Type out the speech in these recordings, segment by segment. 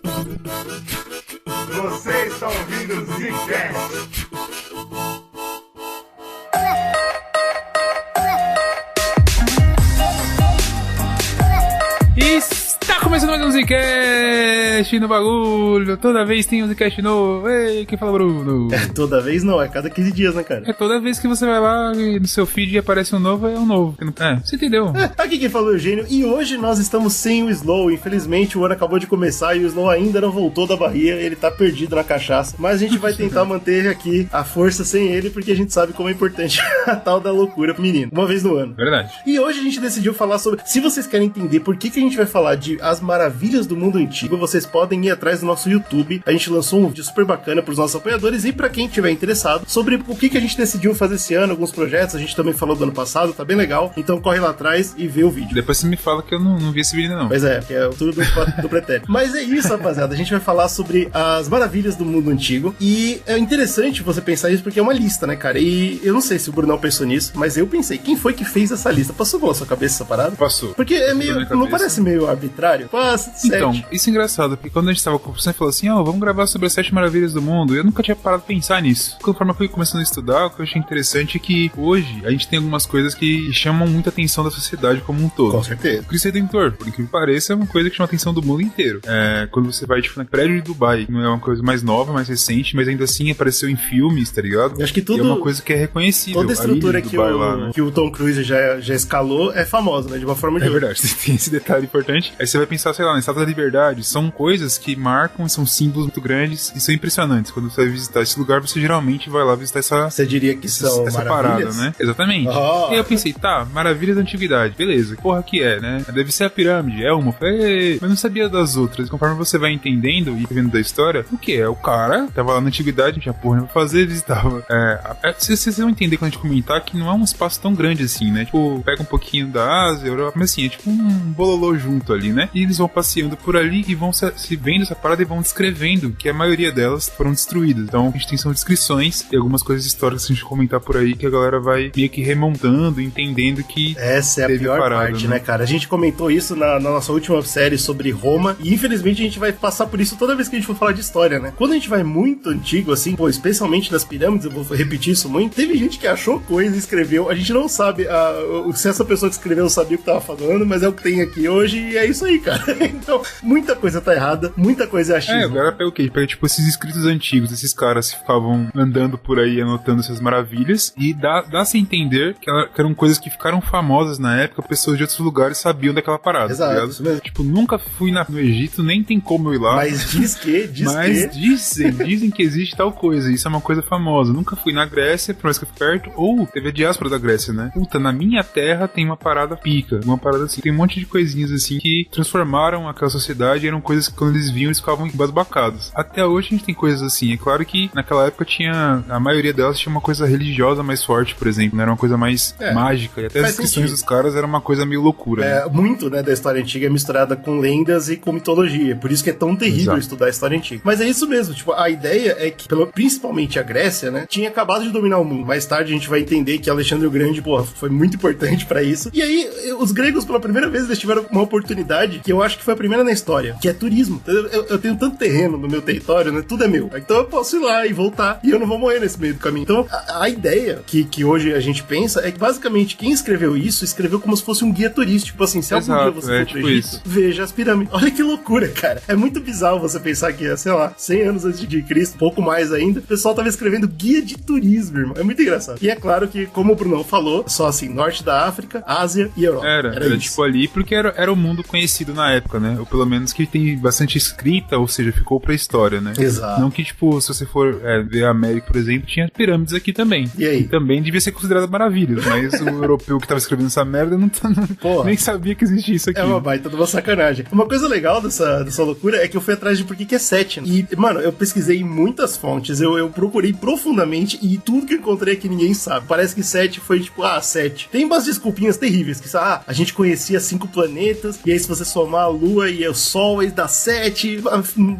Você está ouvindo o Zcast. Está começando mais um Zcast no bagulho. Toda vez tem um Zcast novo. Ei, quem fala, Bruno? Toda vez não, é cada 15 dias, né, cara? É toda vez que você vai lá e no seu feed aparece um novo, é um novo. Você entendeu? Aqui quem falou é o Eugênio, e hoje nós estamos sem o Slow. Infelizmente o ano acabou de começar e o Slow ainda não voltou da Bahia, ele tá perdido na cachaça. Mas a gente vai tentar manter aqui a força sem ele, porque a gente sabe como é importante a tal da loucura pro menino. Uma vez no ano. Verdade. E hoje a gente decidiu falar sobre... Se vocês querem entender por que a gente vai falar de As Maravilhas do Mundo Antigo, vocês podem ir atrás do nosso YouTube. A gente lançou um vídeo super bacana pros nossos apoiadores e pra quem tiver interessado sobre o que a gente decidiu fazer esse ano, alguns projetos. A gente também falou do ano passado, tá bem legal. Então corre lá atrás e vê o vídeo. Depois você me fala que eu não vi esse vídeo não. Pois é, que é tudo do pretérito. Mas é isso, rapaziada. A gente vai falar sobre as maravilhas do mundo antigo. E é interessante você pensar isso porque é uma lista, né, cara? E eu não sei se o Brunão pensou nisso, mas eu pensei, quem foi que fez essa lista? Passou pela sua cabeça essa parada? Passou. Porque é meio... Não parece meio arbitrário? Então, isso é engraçado, porque quando a gente tava conversando, falou assim, vamos gravar sobre as 7 maravilhas do mundo, eu nunca tinha parado pra pensar nisso. Conforme eu fui começando a estudar, o que eu achei interessante é que hoje a gente tem algumas coisas que chamam muita atenção da sociedade como um todo. Com certeza. O Cristo Redentor, por incrível que pareça, é uma coisa que chama a atenção do mundo inteiro. Quando você vai, tipo, no prédio de Dubai, não é uma coisa mais nova, mais recente, mas ainda assim apareceu em filmes, tá ligado? Eu acho que tudo... E é uma coisa que é reconhecível. Toda a estrutura que o Tom Cruise já escalou é famosa, né? De uma forma ou de outra. É verdade, tem esse detalhe importante. Aí você vai pensar, sei lá, na Estátua da Liberdade, são coisas que marcam, são símbolos muito grandes e são impressionantes. Quando você vai visitar esse lugar, você geralmente vai lá visitar essa... Você diria que são essa parada, né? Exatamente. Oh. E aí eu pensei, maravilhas da antiguidade, beleza, que porra que é, né? Deve ser a pirâmide, é uma. Mas não sabia das outras. Conforme você vai entendendo e vendo da história, o que é? O cara tava lá na antiguidade, não tinha porra nenhuma pra fazer, visitava. Vocês vão entender quando a gente comentar que não é um espaço tão grande assim, né? Tipo, pega um pouquinho da Ásia, Europa, mas assim, é tipo um bololô junto ali, né? E eles vão passeando por ali e vão se vendo essa parada e vão descrevendo que a maioria delas foram destruídas. Então, a gente tem são descrições e algumas coisas históricas que a gente comentar por aí que a galera vai meio que remontando, entendendo que essa é a pior parte, né, cara? A gente comentou isso na nossa última série sobre Roma e infelizmente a gente vai passar por isso toda vez que a gente for falar de história, né? Quando a gente vai muito antigo, assim, especialmente nas pirâmides, eu vou repetir isso muito, teve gente que achou coisa e escreveu, a gente não sabe se essa pessoa que escreveu sabia o que tava falando, mas é o que tem aqui hoje e é isso aí, cara. Então, muita coisa tá errada, muita coisa é achismo. Agora pega o quê? Pega, tipo, esses escritos antigos, esses caras que ficavam andando por aí, anotando essas maravilhas, e dá-se a entender que eram coisas que ficaram famosas na época, pessoas de outros lugares sabiam daquela parada. Exato, tá isso mesmo. Tipo, nunca fui no Egito, nem tem como eu ir lá. Mas dizem que existe tal coisa, isso é uma coisa famosa. Nunca fui na Grécia, por mais que eu fui perto, ou teve a diáspora da Grécia, né? Puta, na minha terra tem uma parada pica, uma parada assim, tem um monte de coisinhas assim que transformaram aquela sociedade, eram coisas que quando eles viam, eles ficavam embasbacados. Até hoje a gente tem coisas assim, é claro que naquela época a maioria delas tinha uma coisa religiosa mais forte, por exemplo, não era uma coisa mais mágica, e até as descrições dos caras era uma coisa meio loucura. Né? Muito, né, da história antiga é misturada com lendas e com mitologia, por isso que é tão terrível estudar a história antiga. Mas é isso mesmo, tipo, a ideia é que, principalmente a Grécia, né, tinha acabado de dominar o mundo. Mais tarde a gente vai entender que Alexandre o Grande, foi muito importante pra isso. E aí, os gregos, pela primeira vez, eles tiveram uma oportunidade que eu acho que foi a primeira na história, que é turismo. Eu tenho tanto terreno no meu território, né, tudo é meu. Então eu posso ir lá e voltar, e eu não vou morrer nesse meio do caminho. Então, a ideia que hoje a gente pensa é que, basicamente, quem escreveu isso, escreveu como se fosse um guia turístico. Tipo assim, se algum dia você for pro Egito, veja as pirâmides. Olha que loucura, cara. É muito bizarro você pensar que, sei lá, 100 anos antes de Cristo, pouco mais ainda, o pessoal tava escrevendo guia de turismo, irmão. É muito engraçado. E é claro que, como o Brunão falou, só assim, norte da África, Ásia e Europa. Era tipo ali, porque era o mundo conhecido na época, né? Ou pelo menos que tem bastante escrita, ou seja, ficou pra história, né? Exato. Não que, tipo, se você for ver a América, por exemplo, tinha pirâmides aqui também. E aí? E também devia ser considerada maravilha, mas o europeu que tava escrevendo essa merda nem sabia que existia isso aqui. É uma baita de uma sacanagem. Uma coisa legal dessa loucura é que eu fui atrás de por que é 7. E, mano, eu pesquisei em muitas fontes, eu procurei profundamente e tudo que eu encontrei aqui ninguém sabe. Parece que 7 foi tipo, 7. Tem umas desculpinhas terríveis, que a gente conhecia 5 planetas, e aí se você somar uma lua e o sol e dá 7,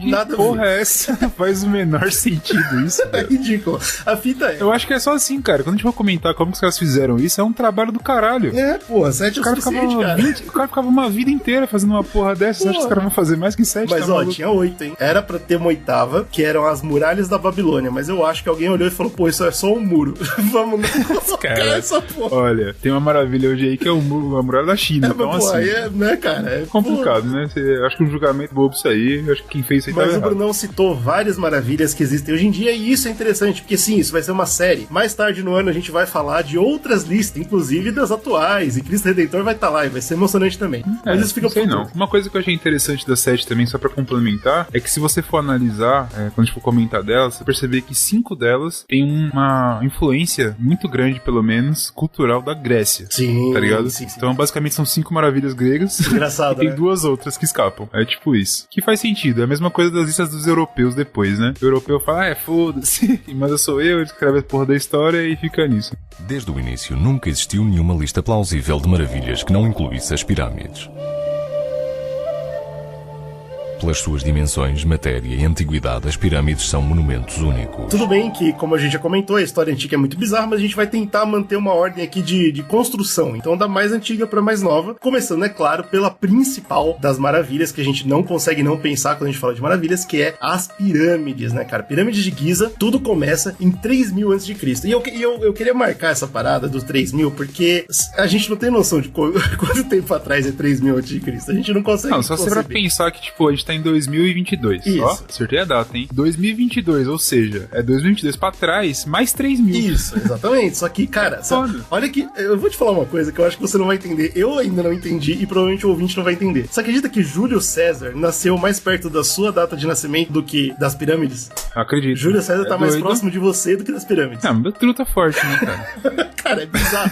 nada Porra, essa faz o menor sentido isso, é velho. ridículo. A fita é... Eu acho que é só assim, cara. Quando a gente for comentar como que os caras fizeram isso, é um trabalho do caralho. Porra, 7 é o suficiente, cara. O cara ficava uma vida inteira fazendo uma porra dessa. Você acha que os caras vão fazer mais que 7? Mas, tinha 8, hein? Era pra ter uma 8ª, que eram as muralhas da Babilônia. Mas eu acho que alguém olhou e falou, pô, isso é só um muro. Vamos colocar essa porra. Olha, tem uma maravilha hoje aí que é a muralha da China. Então, mas, pô, assim, aí né, cara? É complicado, né? Acho que um julgamento bobo isso aí. Acho que quem fez isso aí Mas tá o Brunão citou várias maravilhas que existem hoje em dia, e isso é interessante, porque sim, isso vai ser uma série. Mais tarde no ano a gente vai falar de outras listas, inclusive das atuais, e Cristo Redentor vai estar lá, e vai ser emocionante também. Mas isso fica pro não. Uma coisa que eu achei interessante da 7 também, só pra complementar, é que se você for analisar, quando a gente for comentar delas, você perceber que 5 delas tem uma influência muito grande, pelo menos, cultural da Grécia. Sim. Tá ligado? Sim. Então, basicamente, são 5 maravilhas gregas. Engraçado, e tem né? 2 outras que escapam. É tipo isso. Que faz sentido. É a mesma coisa das listas dos europeus depois, né? O europeu fala, foda-se, mas eu sou eu, ele escreve a porra da história e fica nisso. Desde o início, nunca existiu nenhuma lista plausível de maravilhas que não incluísse as pirâmides. Pelas suas dimensões, matéria e antiguidade, as pirâmides são monumentos únicos. Tudo bem que, como a gente já comentou, a história antiga é muito bizarra, mas a gente vai tentar manter uma ordem aqui de construção. Então, da mais antiga pra mais nova, começando, é claro, pela principal das maravilhas, que a gente não consegue não pensar quando a gente fala de maravilhas, que é as pirâmides, né, cara? Pirâmides de Giza, tudo começa em 3000 a.C. E eu queria marcar essa parada dos 3000, porque a gente não tem noção de quanto tempo atrás é 3000 a.C. A gente não consegue. Não, só você vai pensar que, tipo, a gente tá em 2022. Isso. Ó, acertei a data, hein? 2022, ou seja, é 2022 pra trás, mais 3.000. Isso, exatamente. Só que, cara, olha que eu vou te falar uma coisa que eu acho que você não vai entender. Eu ainda não entendi e provavelmente o ouvinte não vai entender. Você acredita que Júlio César nasceu mais perto da sua data de nascimento do que das pirâmides? Acredito. Júlio César tá mais próximo de você do que das pirâmides. Não, meu truta forte, né, cara? Cara, é bizarro.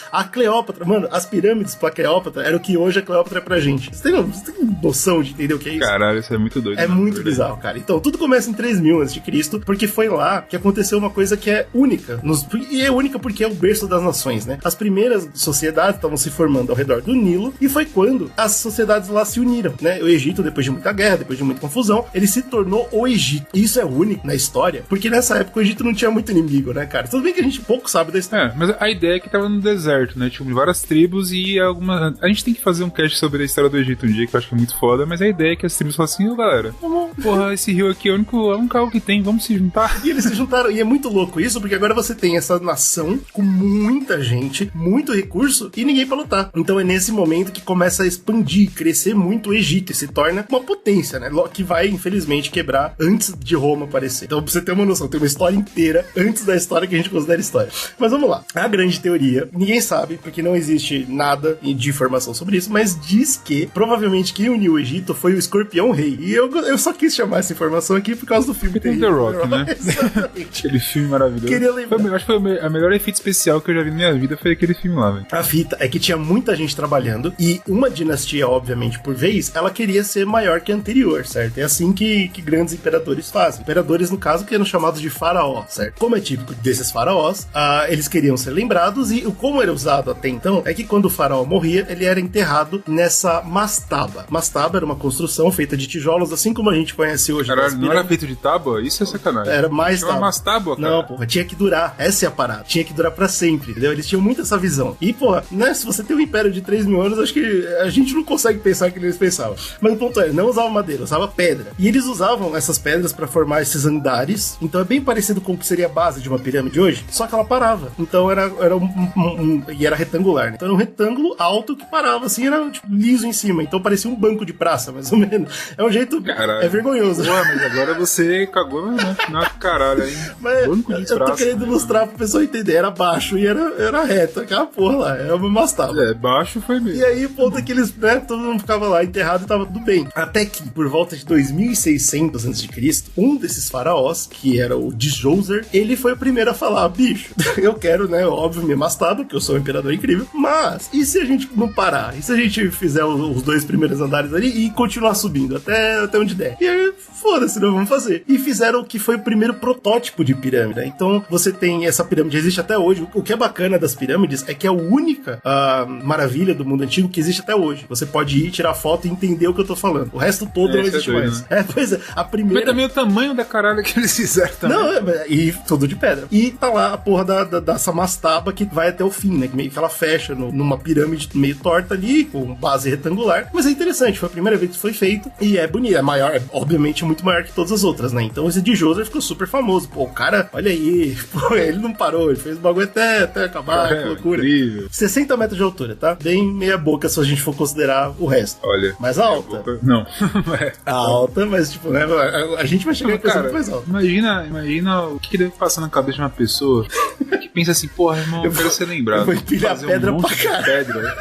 A Cleópatra, mano, as pirâmides pra Cleópatra era o que hoje a Cleópatra é pra gente. Você tem noção de entender o que é isso? Caralho, isso é muito doido. É muito bizarro, cara. Então, tudo começa em 3000 a.C., porque foi lá que aconteceu uma coisa que é única. E é única porque é o berço das nações, né? As primeiras sociedades estavam se formando ao redor do Nilo, e foi quando as sociedades lá se uniram, né? O Egito, depois de muita guerra, depois de muita confusão, ele se tornou o Egito. E isso é único na história, porque nessa época o Egito não tinha muito inimigo, né, cara? Tudo bem que a gente pouco sabe da história. Mas a ideia é que tava no deserto, né? Tipo, várias tribos e algumas... A gente tem que fazer um cast sobre a história do Egito um dia, que eu acho que é muito foda, mas a ideia é que as tribos falam assim, galera, porra, esse rio aqui é o único algo que tem, vamos se juntar. E eles se juntaram, e é muito louco isso, porque agora você tem essa nação com muita gente, muito recurso, e ninguém pra lutar. Então é nesse momento que começa a expandir, crescer muito o Egito, e se torna uma potência, né? Que vai, infelizmente, quebrar antes de Roma aparecer. Então, pra você ter uma noção, tem uma história inteira antes da história que a gente considera história. Mas vamos lá. A grande teoria, ninguém sabe, porque não existe nada de informação sobre isso, mas diz que, provavelmente, quem uniu o Egito foi o Escorpião Rei. E eu só quis chamar essa informação aqui por causa do filme The Rock, né? Exatamente. Aquele filme maravilhoso. Queria lembrar. Acho que foi a melhor efeito especial que eu já vi na minha vida, foi aquele filme lá, velho. A fita é que tinha muita gente trabalhando, e uma dinastia, obviamente, por vez, ela queria ser maior que a anterior, certo? É assim que grandes imperadores fazem. Imperadores, no caso, que eram chamados de faraó, certo? Como é típico desses faraós, eles queriam ser lembrados, e como era usado até então, é que quando o faraó morria, ele era enterrado nessa mastaba. Mastaba era uma construção feita de tijolos, assim como a gente conhece hoje. Caralho, não era feito de tábua? Isso é sacanagem. Era mais tábua. Mais tábua, cara. Não, porra, tinha que durar. Essa é a parada. Tinha que durar pra sempre, entendeu? Eles tinham muito essa visão. E, porra, né, se você tem um império de 3.000 anos, acho que a gente não consegue pensar que eles pensavam. Mas o ponto é, não usava madeira, usava pedra. E eles usavam essas pedras pra formar esses andares. Então é bem parecido com o que seria a base de uma pirâmide hoje, só que ela parava. Então era e era retangular, né? Então era um retângulo alto que parava, assim, era tipo, liso em cima. Então parecia um banco de praça, mais ou menos. É um jeito... Caralho. É vergonhoso. Ué, mas agora você cagou na caralho aí. Mas banco de eu praça, tô querendo ilustrar pro pessoal entender. Era baixo e era reto. Aquela porra lá. Era uma mastaba. Baixo foi mesmo. E aí o ponto é que eles, né, todo mundo ficava lá enterrado e tava tudo bem. Até que, por volta de 2600 a.C., um desses faraós, que era o Djoser, ele foi o primeiro a falar, bicho, eu quero, né, óbvio, minha mastaba, porque eu sou um imperador incrível, mas e se a gente não parar? E se a gente fizer os 2 primeiros andares ali e continuar subindo até onde der? E porque foda-se, nós vamos fazer. E fizeram o que foi o primeiro protótipo de pirâmide, né? Então, você tem essa pirâmide, existe até hoje. O que é bacana das pirâmides é que é a única maravilha do mundo antigo que existe até hoje. Você pode ir, tirar foto e entender o que eu tô falando. O resto todo não existe mais. Né? Pois é, a primeira... Mas também o tamanho da caralho que eles fizeram também. Não, e tudo de pedra. E tá lá a porra dessa mastaba que vai até o fim, né? Que meio que ela fecha numa pirâmide meio torta ali, com base retangular. Mas é interessante, foi a primeira vez que foi feito. E é bonito, é maior, obviamente muito maior que todas as outras, né? Então esse de Djoser ficou super famoso. Pô, o cara, olha aí, pô, ele não parou, ele fez o bagulho até acabar, que loucura. Incrível. 60 metros de altura, tá? Bem meia boca se a gente for considerar o resto. Olha. Mais alta? Não. Alta, mas tipo, né? A gente vai chegar em coisa muito mais alta. Imagina o que deve passar na cabeça de uma pessoa que pensa assim, porra, irmão, eu quero ser lembrado. Eu vou empilhar pedra pra caralho.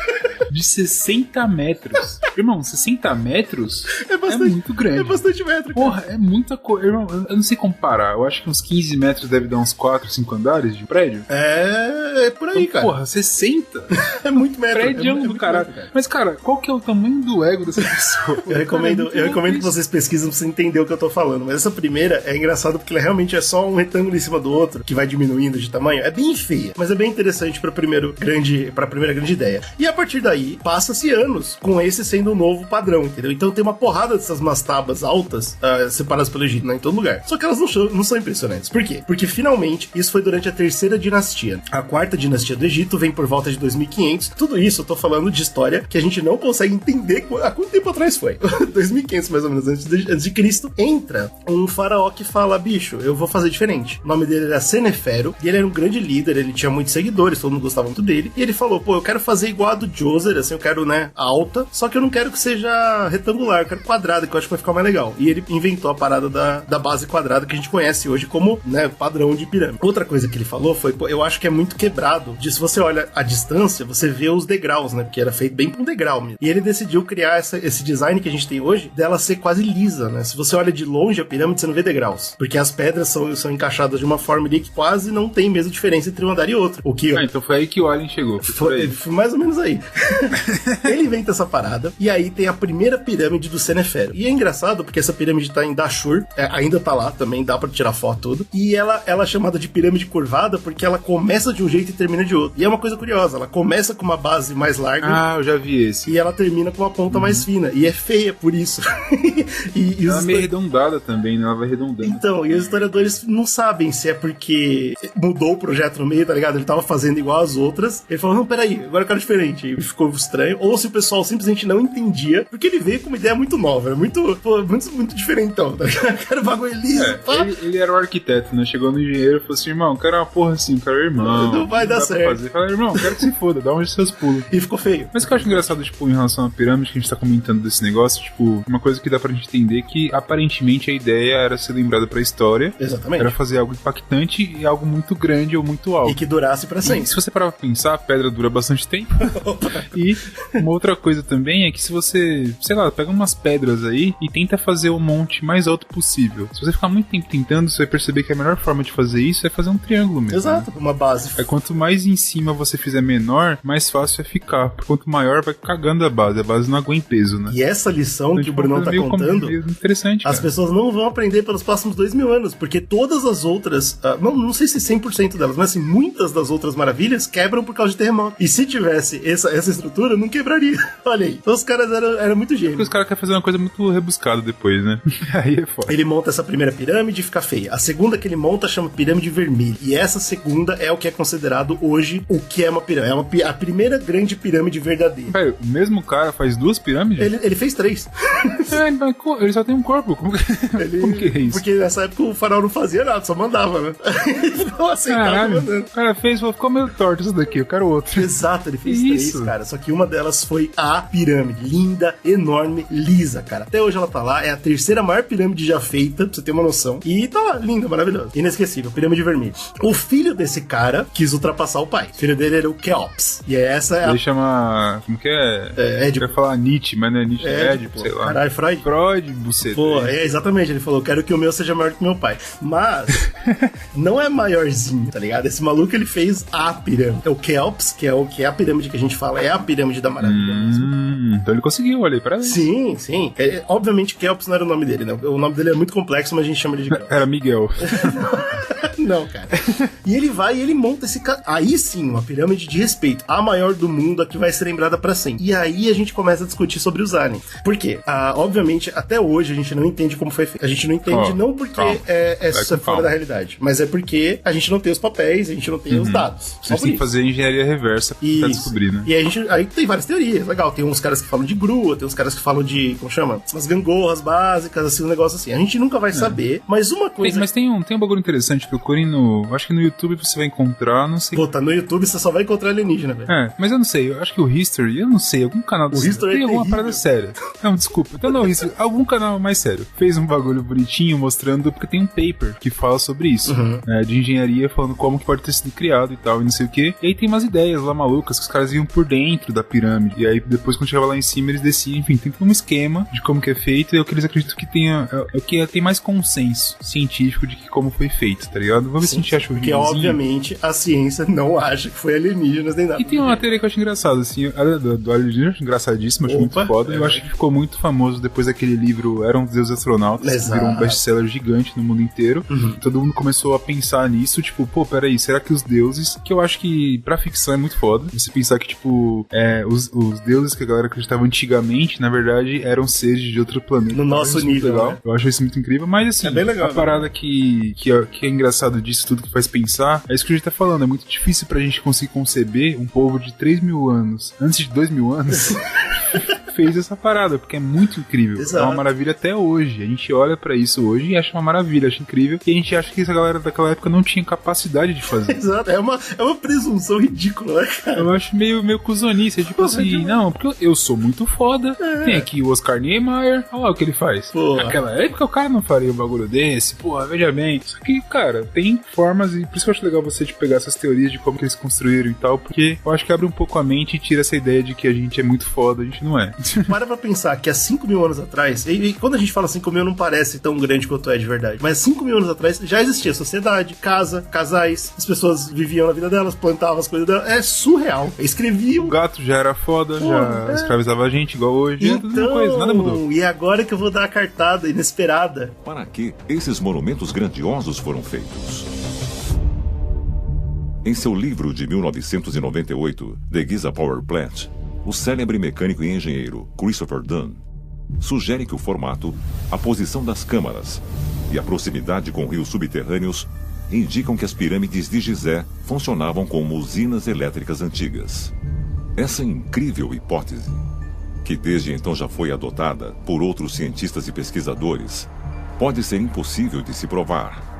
De 60 metros. Irmão, 60 metros é muito grande. É bastante metro, cara. Porra, é muita coisa. Irmão, eu não sei comparar. Eu acho que uns 15 metros deve dar uns 4, 5 andares de prédio. É por aí, então, cara. Porra, 60? É muito metro. Prédio do caralho. Mas, cara, qual que é o tamanho do ego dessa pessoa? Eu recomendo que vocês pesquisem pra você entender o que eu tô falando. Mas essa primeira é engraçada porque ela realmente é só um retângulo em cima do outro, que vai diminuindo de tamanho. É bem feia, mas é bem interessante pra primeira grande ideia. E a partir daí, passa-se anos com esse sendo um novo padrão, entendeu? Então tem uma porrada dessas mastabas altas separadas pelo Egito, né, em todo lugar. Só que elas não são impressionantes. Por quê? Porque finalmente, isso foi durante a terceira dinastia. A quarta dinastia do Egito vem por volta de 2500. Tudo isso eu tô falando de história que a gente não consegue entender há quanto tempo atrás foi. 2500 mais ou menos antes de Cristo, entra um faraó que fala, bicho, eu vou fazer diferente. O nome dele era Senefero, e ele era um grande líder, ele tinha muitos seguidores, todo mundo gostava muito dele, e ele falou, pô, eu quero fazer igual a do Djoser, assim, eu quero, né, alta, só que eu não quero que seja retangular, eu quero quadrada, que eu acho que vai ficar mais legal. E ele inventou a parada da base quadrada que a gente conhece hoje como, né, padrão de pirâmide. Outra coisa que ele falou foi, pô, eu acho que é muito quebrado. Se você olha a distância, você vê os degraus, né, porque era feito bem pra um degrau mesmo. E ele decidiu criar esse design que a gente tem hoje, dela ser quase lisa, né. Se você olha de longe a pirâmide, você não vê degraus, porque as pedras são encaixadas de uma forma ali que quase não tem mesmo diferença entre um andar e outro. O que... então foi aí que o Alien chegou. Foi mais ou menos aí. Ele inventa essa parada, e aí tem a primeira pirâmide do Senefero. E é engraçado, porque essa pirâmide tá em Dashur, ainda tá lá também, dá pra tirar foto tudo. E ela é chamada de pirâmide curvada porque ela começa de um jeito e termina de outro. E é uma coisa curiosa, ela começa com uma base mais larga. Ah, eu já vi esse. E ela termina com uma ponta mais fina. E é feia por isso. e ela é meio arredondada também, né? Ela vai arredondando. Então, e os historiadores não sabem se é porque mudou o projeto no meio, tá ligado? Ele tava fazendo igual as outras. Ele falou, não, peraí, agora eu quero diferente. E ficou estranho. Ou se o pessoal simplesmente não entendia, porque ele veio com uma ideia muito nova, muito diferentão, tá ligado? Quero bagulho liso. Ele era o arquiteto, né? Chegou no engenheiro e falou assim, irmão, quero uma porra assim, quero irmão. Não vai dar certo. Falei, irmão, quero que se foda, dá uns seus pulos. E ficou feio. Mas o que eu acho engraçado, tipo, em relação à pirâmide, que a gente tá comentando desse negócio, tipo, uma coisa que dá pra gente entender que, aparentemente, a ideia era ser lembrada pra história. Exatamente. Era fazer algo impactante e algo muito grande ou muito alto. E que durasse pra sempre. E se você parar pra pensar, a pedra dura bastante tempo. E uma outra coisa também é que se você, sei lá, pega umas pedras aí e tenta fazer o monte mais alto possível. Se você ficar muito tempo tentando, você vai perceber que a melhor forma de fazer isso é fazer um triângulo mesmo. Exato, né? uma base. É quanto mais em cima você fizer menor, mais fácil é ficar. Quanto maior, vai cagando a base não aguenta peso, né? E essa lição então, que o Brunão tá contando, interessante, as pessoas não vão aprender pelos próximos 2000 anos, porque todas as outras, não sei se 100% delas, mas assim, muitas das outras maravilhas quebram por causa de terremoto. E se tivesse essa estrutura, não quebraria. Olha aí. Então os caras eram muito gênios. Porque os caras querem fazer uma coisa muito rebuscada depois, né? Aí é foda. Ele monta essa primeira pirâmide e fica feia. A segunda que ele monta chama pirâmide vermelha. E essa segunda é o que é considerado hoje o que é uma pirâmide. É a primeira grande pirâmide verdadeira. Pera, o mesmo cara faz duas pirâmides? Ele fez 3. Ele só tem um corpo. Como que é isso? Porque nessa época o faraó não fazia nada, só mandava, né? Ele ficou aceitado mandando. O cara fez, ficou meio torto isso daqui, eu quero outro. Exato, ele fez 3, cara. Só que uma delas foi a pirâmide. Linda, enorme, lisa, cara. Até hoje ela tá lá, é a terceira maior pirâmide já feita, pra você ter uma noção. E tá lá, linda, maravilhosa. Inesquecível, pirâmide vermelha. O filho desse cara quis ultrapassar o pai. O filho dele era o Keops. E essa é Ele chama... Como que é? Édipo. Eu ia falar Nietzsche, mas não é Nietzsche, é Édipo, sei lá. Caralho, Freud? Freud, buceta. Pô, exatamente. Ele falou, quero que o meu seja maior que o meu pai. Mas, não é maiorzinho, tá ligado? Esse maluco, ele fez a pirâmide. É o Keops, que é a pirâmide que a gente fala, é a pirâmide da maravilha mesmo. Então ele conseguiu, olha aí, parabéns. Sim, sim. Obviamente Kelps não era o nome dele, né? O nome dele é muito complexo, mas a gente chama ele de Kelps. Era Miguel. Não, cara. E ele vai e ele monta esse... Aí sim, uma pirâmide de respeito. A maior do mundo, a que vai ser lembrada pra sempre. E aí a gente começa a discutir sobre os aliens. Por quê? Obviamente, até hoje a gente não entende como foi feito. A gente não entende não porque é fora da realidade, mas é porque a gente não tem os papéis, a gente não tem os dados. Você tem que fazer engenharia reversa pra descobrir, né? E aí tem várias teorias. Legal, tem uns caras que falam de grua, tem uns caras que falam de, como chama? As gangorras básicas, assim, um negócio assim. A gente nunca vai saber, mas uma coisa... Mas tem um bagulho interessante, procurem acho que no YouTube você vai encontrar, não sei... Pô, tá no YouTube você só vai encontrar alienígena, velho. Mas eu não sei, eu acho que o History, eu não sei, algum canal do History tem alguma terrível. parada séria. Não, desculpa, então não, History, algum canal mais sério. Fez um bagulho bonitinho mostrando, porque tem um paper que fala sobre isso, de engenharia, falando como que pode ter sido criado e tal, e não sei o que. E aí tem umas ideias lá malucas que os caras iam por dentro da pirâmide, e aí depois quando chegava lá em cima eles desciam, enfim, tem um esquema de como que é feito, e é o que eles acreditam que tenha, é o que tem mais consenso científico de que como foi feito, tá ligado? Vamos ver se a gente acha o Porque obviamente a ciência não acha que foi alienígenas nem nada. E tem uma teoria que eu acho engraçada, assim, do alienígena, eu acho engraçadíssima, acho muito foda. Eu acho que ficou muito famoso depois daquele livro Eram os Deuses Astronautas, que virou um best-seller gigante no mundo inteiro. Todo mundo começou a pensar nisso, tipo, pô, peraí, será que os deuses, que eu acho que pra ficção é muito foda, você pensar que, tipo, os deuses que a galera acreditava antigamente, na verdade, eram seres de outro planeta. No nosso nível, legal. né? Eu acho isso muito incrível, mas assim, bem legal, a parada que é engraçado disso tudo que faz pensar, é isso que a gente tá falando, é muito difícil pra gente conseguir conceber um povo de 3.000 anos, antes de 2.000 anos, fez essa parada, porque é muito incrível. Exato. É uma maravilha até hoje. A gente olha pra isso hoje e acha uma maravilha, acha incrível, e a gente acha que essa galera daquela época não tinha capacidade de fazer. Exato, é uma presunção ridícula, né, cara? Eu acho meio cuzonice, é tipo assim, não, porque eu sou muito foda, tem aqui o Oscar Niemeyer, olha lá o que ele faz. Naquela época o cara não faria um bagulho desse, porra, veja bem. Só que, cara, tem formas, e por isso que eu acho legal você pegar essas teorias de como que eles construíram e tal, porque eu acho que abre um pouco a mente e tira essa ideia de que a gente é muito foda, a gente não é. Para pra pensar que há 5.000 anos atrás, e quando a gente fala 5.000 não parece tão grande quanto é de verdade, mas 5.000 anos atrás já existia sociedade, casa, casais, as pessoas viviam na vida delas, plantavam as coisas delas, é surreal, escreviam. O gato já era foda, já escravizava a gente igual hoje, então, coisa, nada mudou. E agora que eu vou dar a cartada inesperada. Para que esses monumentos grandiosos foram feitos? Em seu livro de 1998, The Giza Power Plant, o célebre mecânico e engenheiro Christopher Dunn sugere que o formato, a posição das câmaras e a proximidade com rios subterrâneos indicam que as pirâmides de Gizé funcionavam como usinas elétricas antigas. Essa incrível hipótese, que desde então já foi adotada por outros cientistas e pesquisadores, pode ser impossível de se provar.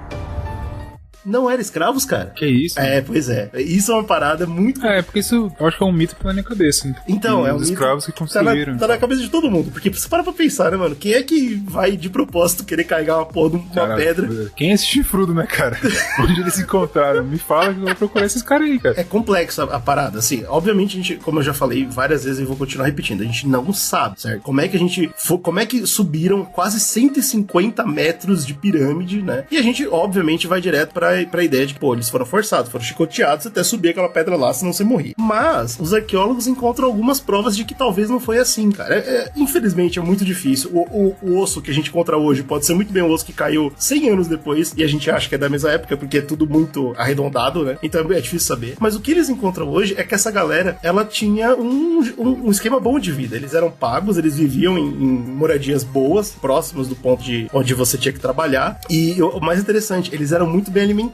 Não eram escravos, cara? Que isso? Pois é. Isso é uma parada muito... porque isso eu acho que é um mito pela minha cabeça. Né? Então, os escravos que construíram. Tá na cabeça de todo mundo. Porque você para pra pensar, né, mano? Quem é que vai de propósito querer carregar uma porra de uma pedra? Quem é esse chifrudo, né, cara? Onde eles se encontraram? Me fala que eu vou procurar esses caras aí, cara. É complexo a parada, assim. Obviamente, a gente, como eu já falei várias vezes e vou continuar repetindo, a gente não sabe, certo? Como é que subiram quase 150 metros de pirâmide, né? E a gente, obviamente, vai direto pra ideia de que, pô, eles foram forçados, foram chicoteados até subir aquela pedra lá, senão você morria. Mas os arqueólogos encontram algumas provas de que talvez não foi assim, cara. Infelizmente, é muito difícil. O osso que a gente encontra hoje pode ser muito bem o osso que caiu 100 anos depois, e a gente acha que é da mesma época, porque é tudo muito arredondado, né? Então é difícil saber. Mas o que eles encontram hoje é que essa galera, ela tinha um esquema bom de vida. Eles eram pagos, eles viviam em moradias boas, próximas do ponto de onde você tinha que trabalhar. E o mais interessante, eles eram muito bem alimentados.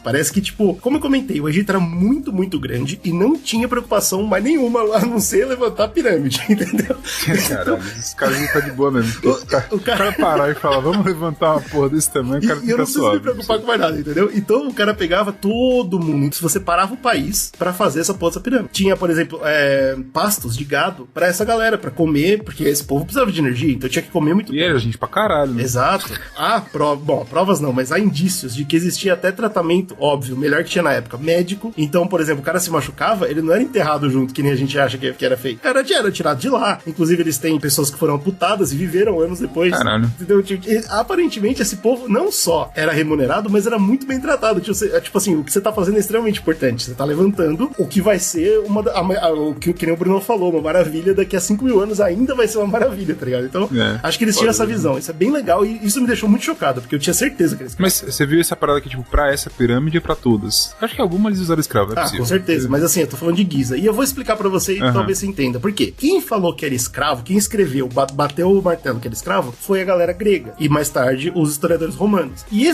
Parece que, tipo, como eu comentei, o Egito era muito, muito grande e não tinha preocupação mais nenhuma a não ser levantar a pirâmide, entendeu? Caralho, esses caras não tá de boa mesmo. O cara parar e falar, vamos levantar uma porra desse tamanho, o cara fica eu não preciso me preocupar com mais nada, entendeu? Então o cara pegava todo mundo, se você parava o país pra fazer essa porra dessa pirâmide. Tinha, por exemplo, pastos de gado pra essa galera, pra comer, porque esse povo precisava de energia, então tinha que comer muito. E era gente pra caralho, né? Exato. Provas não, mas há indícios de que existia até até tratamento, óbvio, melhor que tinha na época, médico. Então, por exemplo, o cara se machucava, ele não era enterrado junto, que nem a gente acha que era feito. Era tirado de lá. Inclusive, eles têm pessoas que foram amputadas e viveram anos depois. Caralho. Entendeu? Aparentemente, esse povo não só era remunerado, mas era muito bem tratado. Tipo assim, o que você tá fazendo é extremamente importante. Você tá levantando o que vai ser o que nem o Bruno falou, uma maravilha, daqui a 5 mil anos ainda vai ser uma maravilha, tá ligado? Então, acho que eles tinham essa visão. Isso é bem legal e isso me deixou muito chocado, porque eu tinha certeza que eles... Mas você viu essa parada aqui, tipo, pra essa pirâmide e pra todas? Acho que algumas eles usaram escravo, é possível. Com certeza, mas assim, eu tô falando de Giza. E eu vou explicar pra você e talvez você entenda. Por quê? Quem falou que era escravo, quem escreveu, bateu o martelo que era escravo, foi a galera grega. E mais tarde, os historiadores romanos. E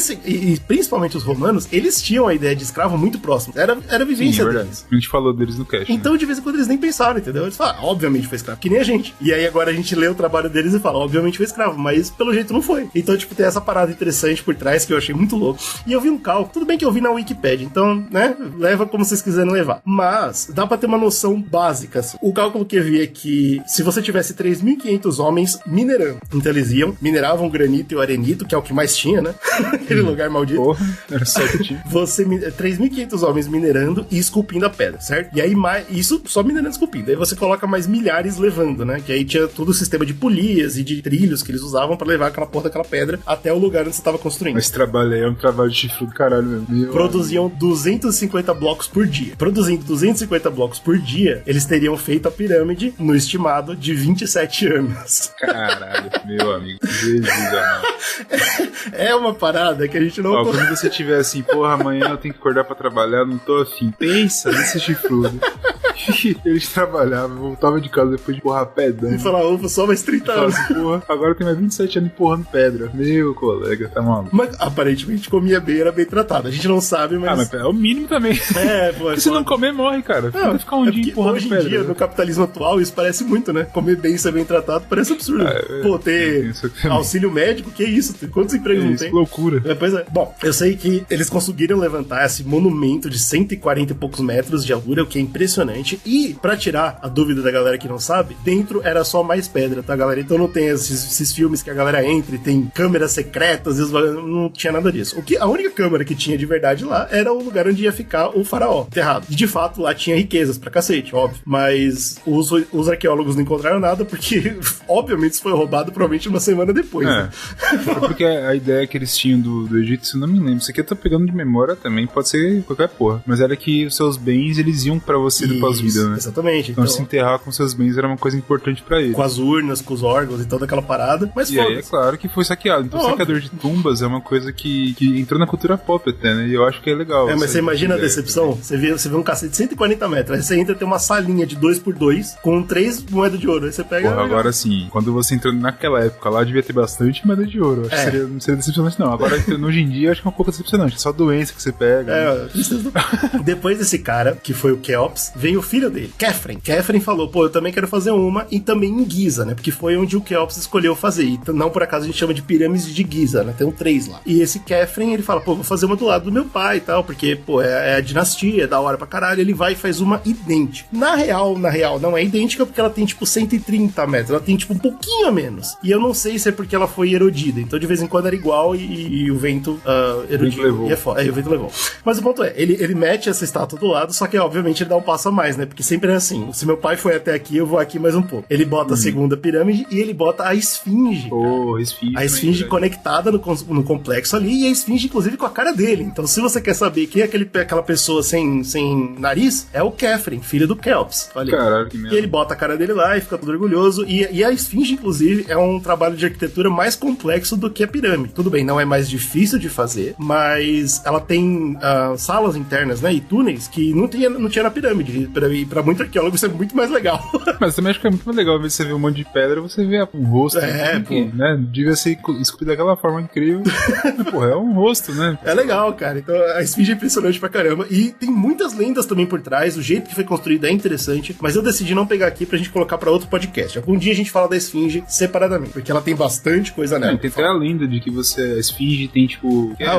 principalmente os romanos, eles tinham a ideia de escravo muito próximo. Era a vivência deles. A gente falou deles no cast. Então, de vez em quando, eles nem pensaram, entendeu? Eles falam, obviamente foi escravo, que nem a gente. E aí agora a gente lê o trabalho deles e fala, obviamente foi escravo, mas pelo jeito não foi. Então, tipo, tem essa parada interessante por trás que eu achei muito louco. E eu vi um cálculo, tudo bem que eu vi na Wikipedia, então, né, leva como vocês quiserem levar. Mas, dá pra ter uma noção básica. Assim. O cálculo que eu vi é que se você tivesse 3.500 homens minerando, então eles mineravam granito e o arenito, que é o que mais tinha, né? Aquele lugar maldito. Porra, era só que tinha. 3.500 homens minerando e esculpindo a pedra, certo? E aí, isso só minerando e esculpindo. Aí você coloca mais milhares levando, né? Que aí tinha todo o sistema de polias e de trilhos que eles usavam pra levar aquela porra daquela pedra até o lugar onde você tava construindo. Esse trabalho aí é um trabalho de chifre do caralho mesmo. Produziam 250 blocos por dia. Produzindo 250 blocos por dia, eles teriam feito a pirâmide no estimado de 27 anos. Caralho, meu amigo. Jesus amado. É uma parada que a gente não... Quando você tiver assim, porra, amanhã eu tenho que acordar pra trabalhar, não tô afim. Pensa nesse chifrudo. Eles trabalhavam, voltavam de casa depois de empurrar pedra. E falar, ufa, só mais 30 anos. Assim, porra, agora tem mais 27 anos empurrando pedra. Meu colega, tá maluco. Mas aparentemente comia bem, era bem tratado. A gente não sabe, mas... mas é o mínimo também. Pô. Porque se não comer, morre, cara. Não, ficar um dia empurrando hoje pedra. Hoje em dia, no capitalismo atual, isso parece muito, né? Comer bem e ser bem tratado parece absurdo. Ter auxílio médico, que isso? Quantos empregos não tem? Loucura. Pois é. Bom, eu sei que eles conseguiram levantar esse monumento de 140 e poucos metros de altura, o que é impressionante. E, pra tirar a dúvida da galera que não sabe, dentro era só mais pedra, tá, galera? Então não tem esses filmes que a galera entra e tem câmeras secretas, não tinha nada disso. A única câmera que tinha de verdade lá era o lugar onde ia ficar o faraó enterrado. E de fato lá tinha riquezas pra cacete, óbvio. Mas os arqueólogos não encontraram nada porque, obviamente, isso foi roubado provavelmente uma semana depois. Né? Porque a ideia que eles tinham do Egito, se eu não me lembro, isso aqui eu tô pegando de memória também, pode ser qualquer porra, mas era que os seus bens, eles iam pra você do pós-vida, né? Exatamente. Então se enterrar com seus bens era uma coisa importante pra ele. Com as urnas, com os órgãos e toda aquela parada. Mas e aí é claro que foi saqueado. Então saqueador de tumbas é uma coisa que entrou na cultura pop até, né? E eu acho que é legal. Mas você imagina a decepção? Você vê um cacete de 140 metros, aí você entra, tem uma salinha de 2x2 com 3 moedas de ouro. Aí você pega... Porra, agora sim, quando você entrou naquela época lá, devia ter bastante moeda de ouro. Acho que não seria decepcionante, não. Agora, hoje em dia, acho que é um pouco decepcionante. É só doença que você pega. Depois desse cara, que foi o Kéops, veio o filho dele, Khephren. Khephren falou, eu também quero fazer uma, e também em Giza, né? Porque foi onde o Kéops escolheu fazer. E não por acaso a gente chama de pirâmides de Giza, né? Tem 3 lá. E esse Khephren, ele fala, vou fazer uma do lado do meu pai e tal, porque, é a dinastia, é da hora pra caralho. Ele vai e faz uma idêntica. Na real, não é idêntica porque ela tem, 130 metros. Ela tem, um pouquinho a menos. E eu não sei se é porque ela foi erodida. Então, de vez em quando era igual e o vento erodiu. E o vento levou. Mas o ponto é, ele mete essa estátua do lado, só que, obviamente, ele dá um passo a mais, né? Porque sempre é assim. Se meu pai foi até aqui, eu vou aqui mais um pouco. Ele bota a segunda pirâmide e ele bota a esfinge. Esfinge. A esfinge conectada no complexo ali, e a esfinge, inclusive, com a cara dele. Então, se você quer saber quem é aquela pessoa sem nariz, é o Khephren, filho do Kéops. Caralho, que merda. E ele bota a cara dele lá e fica todo orgulhoso. E a esfinge, inclusive, é um trabalho de arquitetura mais complexo do que a pirâmide. Tudo bem, não é mais difícil de fazer, mas ela tem salas internas, né, e túneis que não tinha na pirâmide. E pra muito arqueólogo isso é muito mais legal. Mas também acho que é muito mais legal, ao invés de você ver um monte de pedra, você vê um rosto. Né? Devia ser esculpido daquela forma incrível. Porra, é um rosto, né? É legal, cara. Então a esfinge é impressionante pra caramba. E tem muitas lendas também por trás. O jeito que foi construída é interessante, mas eu decidi não pegar aqui pra gente colocar pra outro podcast. Algum dia a gente fala da esfinge separadamente, porque ela tem bastante coisa nela. Tem até a lenda de que a esfinge tem,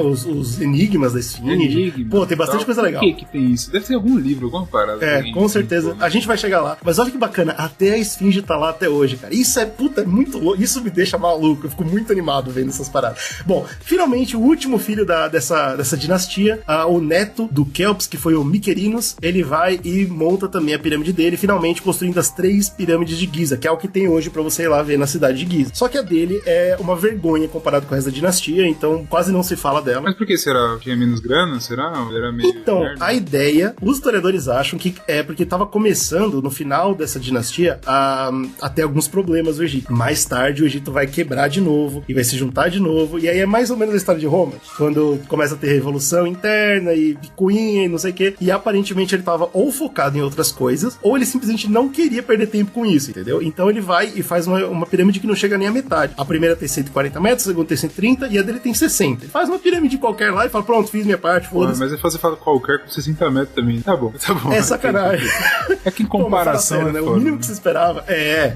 os enigmas da esfinge. Tem bastante coisa legal. Por que tem isso? Deve ter algum livro, alguma parada. Com certeza. A gente vai chegar lá. Mas olha que bacana, até a esfinge tá lá até hoje, cara. Isso é muito louco. Isso me deixa maluco. Eu fico muito animado vendo essas paradas. Bom, finalmente o último filho dessa dessa dinastia, o neto do Kelps, que foi o Miquerinos, ele vai e monta também a pirâmide dele, finalmente construindo as 3 pirâmides de Giza, que é o que tem hoje pra você ir lá ver na cidade de Giza. Só que a dele é uma vergonha comparado com o resto da dinastia, então quase não se fala dela. Mas por que será? Tinha menos grana? Será? Era meio então, merda? a ideia, os historiadores acham que é porque estava começando, no final dessa dinastia, a ter alguns problemas no Egito. Mais tarde, o Egito vai quebrar de novo e vai se juntar de novo, e aí é mais ou menos a história de Roma, quando começa a ter revolução interna e picuinha e não sei o que, e aparentemente ele estava ou focado em outras coisas, ou ele simplesmente não queria perder tempo com isso, entendeu? Então ele vai e faz uma pirâmide que não chega nem à metade. A primeira tem 140 metros, a segunda tem 130 e a dele tem 60. Ele faz uma pirâmide qualquer lá e fala, pronto, fiz minha parte, foda-se. Mas você fala qualquer com 60 metros também. Tá bom. É sacanagem. É que em comparação, sério, né? O mínimo que se esperava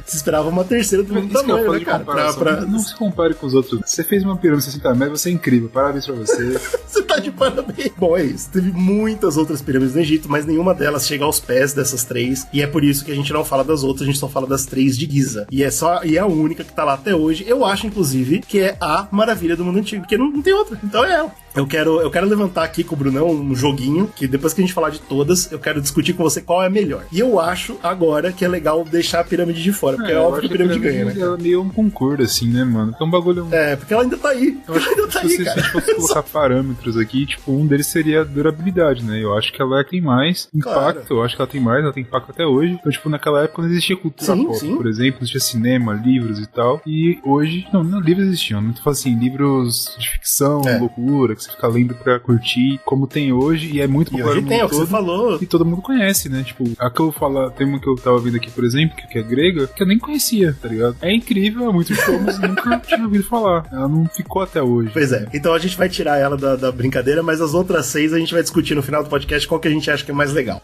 se esperava uma terceira do mesmo tamanho, né, cara? Não se compare com os outros. Você fez uma pirâmide de 60 metros, você é incrível. Parabéns pra você. Você tá de parabéns. Bom, é isso. Teve muitas outras pirâmides no Egito, mas nenhuma delas chega aos pés dessas 3, e é por isso que a gente não fala das outras, a gente só fala das 3 de Giza. E é a única que tá lá até hoje. Eu acho, inclusive, que é a maravilha do mundo antigo, porque não tem outra. Então é ela. Eu quero levantar aqui com o Brunão um joguinho, que depois que a gente falar de todas, eu quero discutir com você qual é a melhor. E eu acho, agora, que é legal deixar a pirâmide de fora, porque é óbvio que a pirâmide ganha, né? Ela é meio um concurso, assim, né, mano? É um bagulho... porque ela ainda tá aí. Eu acho que se a gente fosse colocar parâmetros aqui, tipo, um deles seria a durabilidade, né? Eu acho que ela tem mais impacto, eu acho que ela tem impacto até hoje. Então, tipo, naquela época não existia cultura pop, por exemplo, não existia cinema, livros e tal. E hoje, não livros existiam, não tô falando assim, livros de ficção, loucura, que você fica lendo pra curtir, como tem hoje, e é muito popular. E hoje tem, é o que você falou. E todo mundo conhece, né? Tipo, a que eu falo, tem uma que eu tava vendo aqui, por exemplo, que é grega, que eu nem conhecia, tá ligado? É incrível, é muito show, mas nunca tinha ouvido falar. Ela não ficou até hoje. Pois é. Então a gente vai tirar ela da brincadeira, mas as outras 6 a gente vai discutir no final do podcast qual que a gente acha que é mais legal.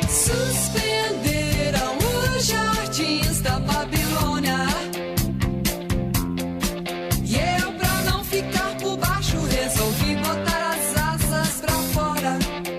Suspenderam os jardins da Babilônia, e eu, pra não ficar por baixo, resolvi botar as asas pra fora.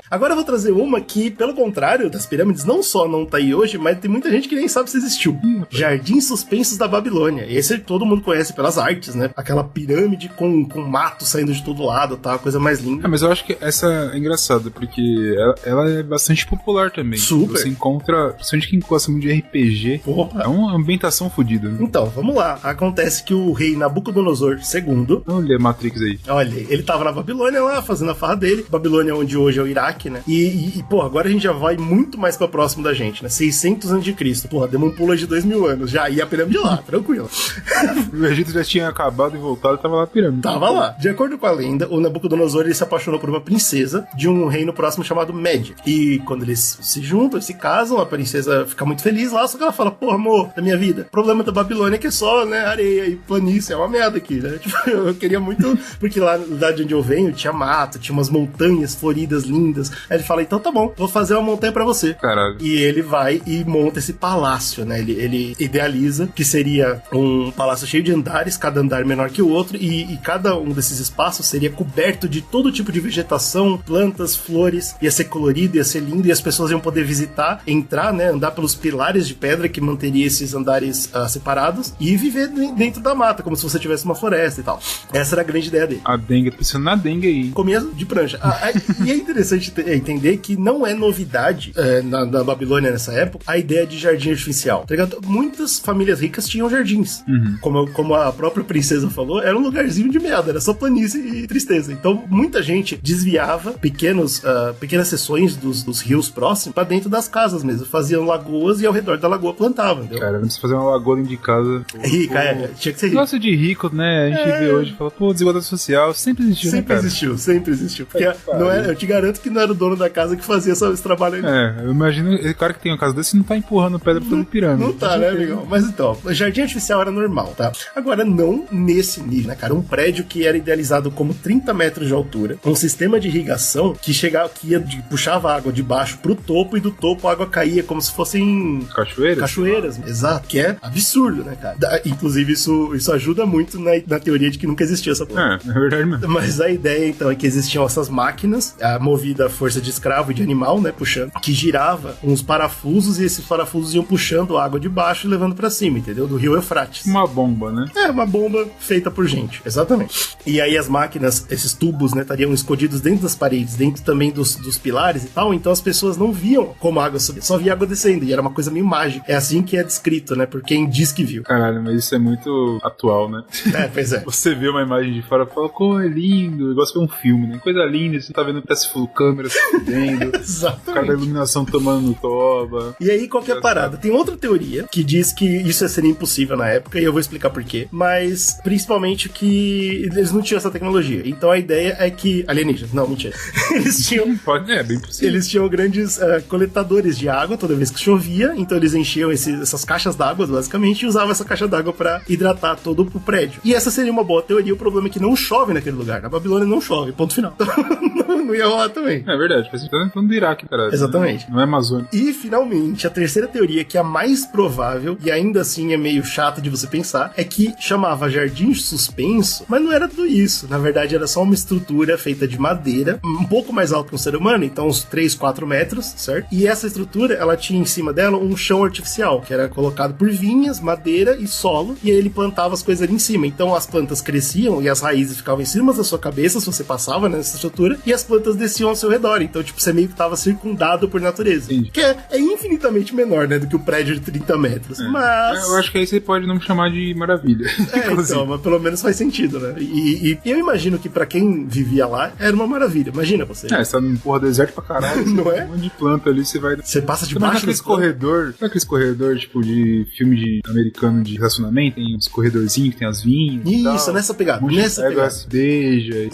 Agora eu vou trazer uma que, pelo contrário das pirâmides, não só não tá aí hoje, mas tem muita gente que nem sabe se existiu. Jardins Suspensos da Babilônia. Esse todo mundo conhece pelas artes, né? Aquela pirâmide com mato saindo de todo lado, tá? A coisa mais linda. Mas eu acho que essa é engraçada, porque ela é bastante popular também. Super. Você encontra, principalmente quem gosta muito de RPG, é uma ambientação fodida. Né? Então, vamos lá. Acontece que o rei Nabucodonosor II... Olha a Matrix aí. Olha, ele tava na Babilônia lá, fazendo a farra dele. Babilônia, onde hoje é o Iraque, né? E pô, agora a gente já vai muito mais pra próximo da gente, né? 600 a.C. Porra, deu um pulo de 2000 anos. Já ia a pirâmide lá, tranquilo. O Egito já tinha acabado e voltado e tava lá a pirâmide. Tava lá. De acordo com a lenda, o Nabucodonosor ele se apaixonou por uma princesa de um reino próximo chamado Média. E quando eles se juntam, se casam, a princesa fica muito feliz lá, só que ela fala, pô, amor da minha vida, o problema da Babilônia é que é só, né, areia e planície, é uma merda aqui, né? Tipo, eu queria muito, porque lá de onde eu venho tinha mato, tinha umas montanhas floridas, lindas. Aí ele fala, então tá bom, vou fazer uma montanha pra você. Caralho. E ele vai e monta esse palácio, né? Ele idealiza que seria um palácio cheio de andares, cada andar menor que o outro, e cada um desses espaços seria coberto de todo tipo de vegetação, plantas, flores, ia ser colorido, ia ser lindo, e as pessoas iam poder visitar, entrar, né? Andar pelos pilares de pedra que manteria esses andares separados, e viver dentro da mata, como se você tivesse uma floresta e tal. Essa era a grande ideia dele. A dengue, tô pensando na dengue aí. Comia de prancha. E é interessante entender que não é novidade na Babilônia nessa época a ideia de jardim artificial, tá ligado? Muitas famílias ricas tinham jardins. Como a própria princesa falou, era um lugarzinho de merda, era só planície e tristeza. Então muita gente desviava pequenas seções dos rios próximos pra dentro das casas mesmo, faziam lagoas e ao redor da lagoa plantavam, entendeu? Cara, não precisa fazer uma lagoa dentro de casa. Rica, tinha que ser rico. Gosta de rico, né? A gente vê hoje, fala, pô, desigualdade social sempre existiu, sempre, né, cara? Sempre existiu. Porque eu te garanto que não era o dono da casa que fazia esse trabalho aí. Eu imagino, o cara que tem uma casa desse não tá empurrando pedra pelo pirâmide. Não tá, né, amigão? Mas então, o jardim artificial era normal, tá? Agora, não nesse nível, né, cara? Um prédio que era idealizado como 30 metros de altura, com um sistema de irrigação que puxava água de baixo pro topo, e do topo a água caía como se fossem cachoeiras, exato, que é absurdo, né, cara? Inclusive, isso ajuda muito na teoria de que nunca existia essa porra. É verdade mesmo. Mas a ideia, então, é que existiam essas máquinas, movida força de escravo e de animal, né, puxando, que girava uns parafusos e esses parafusos iam puxando água de baixo e levando pra cima, entendeu? Do rio Eufrates. Uma bomba, né? É, uma bomba feita por gente, exatamente. E aí as máquinas, esses tubos, né, estariam escondidos dentro das paredes, dentro também dos pilares e tal, então as pessoas não viam como a água subia, só via água descendo, e era uma coisa meio mágica. É assim que é descrito, né, por quem diz que viu. Caralho, mas isso é muito atual, né? É, pois é. Você vê uma imagem de fora e fala, pô, é lindo, igual você vê um filme, né? Coisa linda, você tá vendo que tá se câmera se fudendo, o cara da iluminação tomando toba. E aí, qual que é a parada? Tem outra teoria que diz que isso seria impossível na época, e eu vou explicar por quê, mas principalmente que eles não tinham essa tecnologia. Então a ideia é que... Alienígenas, não, mentira. Eles tinham... É, bem possível. Eles tinham grandes coletadores de água toda vez que chovia, então eles enchiam essas caixas d'água, basicamente, e usavam essa caixa d'água pra hidratar todo o prédio. E essa seria uma boa teoria, o problema é que não chove naquele lugar. Na Babilônia não chove, ponto final. Então não ia rolar também. É verdade, parece que tá falando do Iraque, cara. Exatamente. Não é Amazônia. E, finalmente, a terceira teoria, que é a mais provável, e ainda assim é meio chato de você pensar, é que chamava Jardim Suspenso, mas não era tudo isso. Na verdade, era só uma estrutura feita de madeira, um pouco mais alto que um ser humano, então uns 3, 4 metros, certo? E essa estrutura, ela tinha em cima dela um chão artificial, que era colocado por vinhas, madeira e solo, e aí ele plantava as coisas ali em cima. Então as plantas cresciam e as raízes ficavam em cima da sua cabeça, se você passava nessa estrutura, e as plantas desciam ao seu redor. Então, tipo, você meio que tava circundado por natureza. Entendi. Que é infinitamente menor, né, do que o prédio de 30 metros. Mas... eu acho que aí você pode não chamar de maravilha. Então, mas pelo menos faz sentido, né? E eu imagino que pra quem vivia lá, era uma maravilha. Imagina você. Você tá num porra deserto pra caralho. Não é? Um monte de planta ali, você vai... Você passa debaixo daqueles corredor, sabe aqueles corredor, tipo, de filme de americano de relacionamento? Tem uns corredorzinhos que tem as vinhas. Isso, nessa pegada. Nessa pegada. Beija.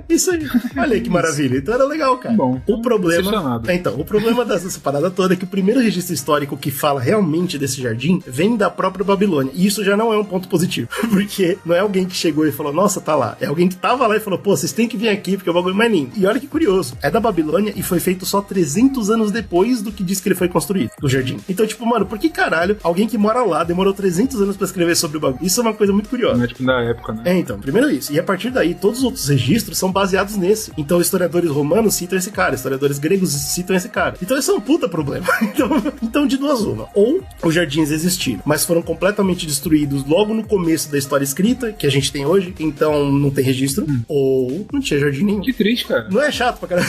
Isso aí. Olha aí que maravilha. Então era legal, cara. Bom, o problema... Então, o problema dessa parada toda é que o primeiro registro histórico que fala realmente desse jardim vem da própria Babilônia. E isso já não é um ponto positivo. Porque não é alguém que chegou e falou, nossa, tá lá. É alguém que tava lá e falou, pô, vocês têm que vir aqui porque o bagulho é mais lindo. E olha que curioso. É da Babilônia e foi feito só 300 anos depois do que diz que ele foi construído, o jardim. Então, tipo, mano, por que caralho alguém que mora lá demorou 300 anos pra escrever sobre o bagulho? Isso é uma coisa muito curiosa. Não é tipo da época, né? Então, primeiro isso. E a partir daí, todos os outros registros são baseados nesse. Então, historiadores romanos citam esse cara, historiadores gregos citam esse cara. Então, isso é um puta problema. Então, de duas uma. Ou os jardins existiram, mas foram completamente destruídos logo no começo da história escrita, que a gente tem hoje, então não tem registro. Ou não tinha jardim nenhum. Que triste, cara. Não é chato pra caramba?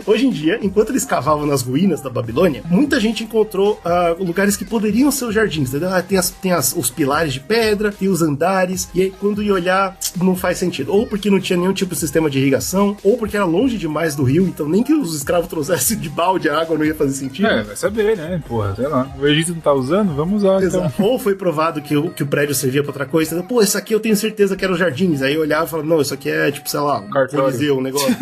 Hoje em dia, enquanto eles cavavam nas ruínas da Babilônia, muita gente encontrou lugares que poderiam ser os jardins, entendeu? Tem os pilares de pedra, tem os andares, e aí quando ia olhar, não faz sentido. Ou porque não tinha nenhum tipo de sistema de irrigação, ou porque era longe demais do rio, então nem que os escravos trouxessem de balde a água não ia fazer sentido. Vai saber, né? Porra, sei lá. O Egito não tá usando? Vamos usar, então. Ou foi provado que o prédio servia pra outra coisa, entendeu? Pô, isso aqui eu tenho certeza que eram jardins. Aí eu olhava e falava, não, isso aqui é, tipo, sei lá, um coliseu, um negócio.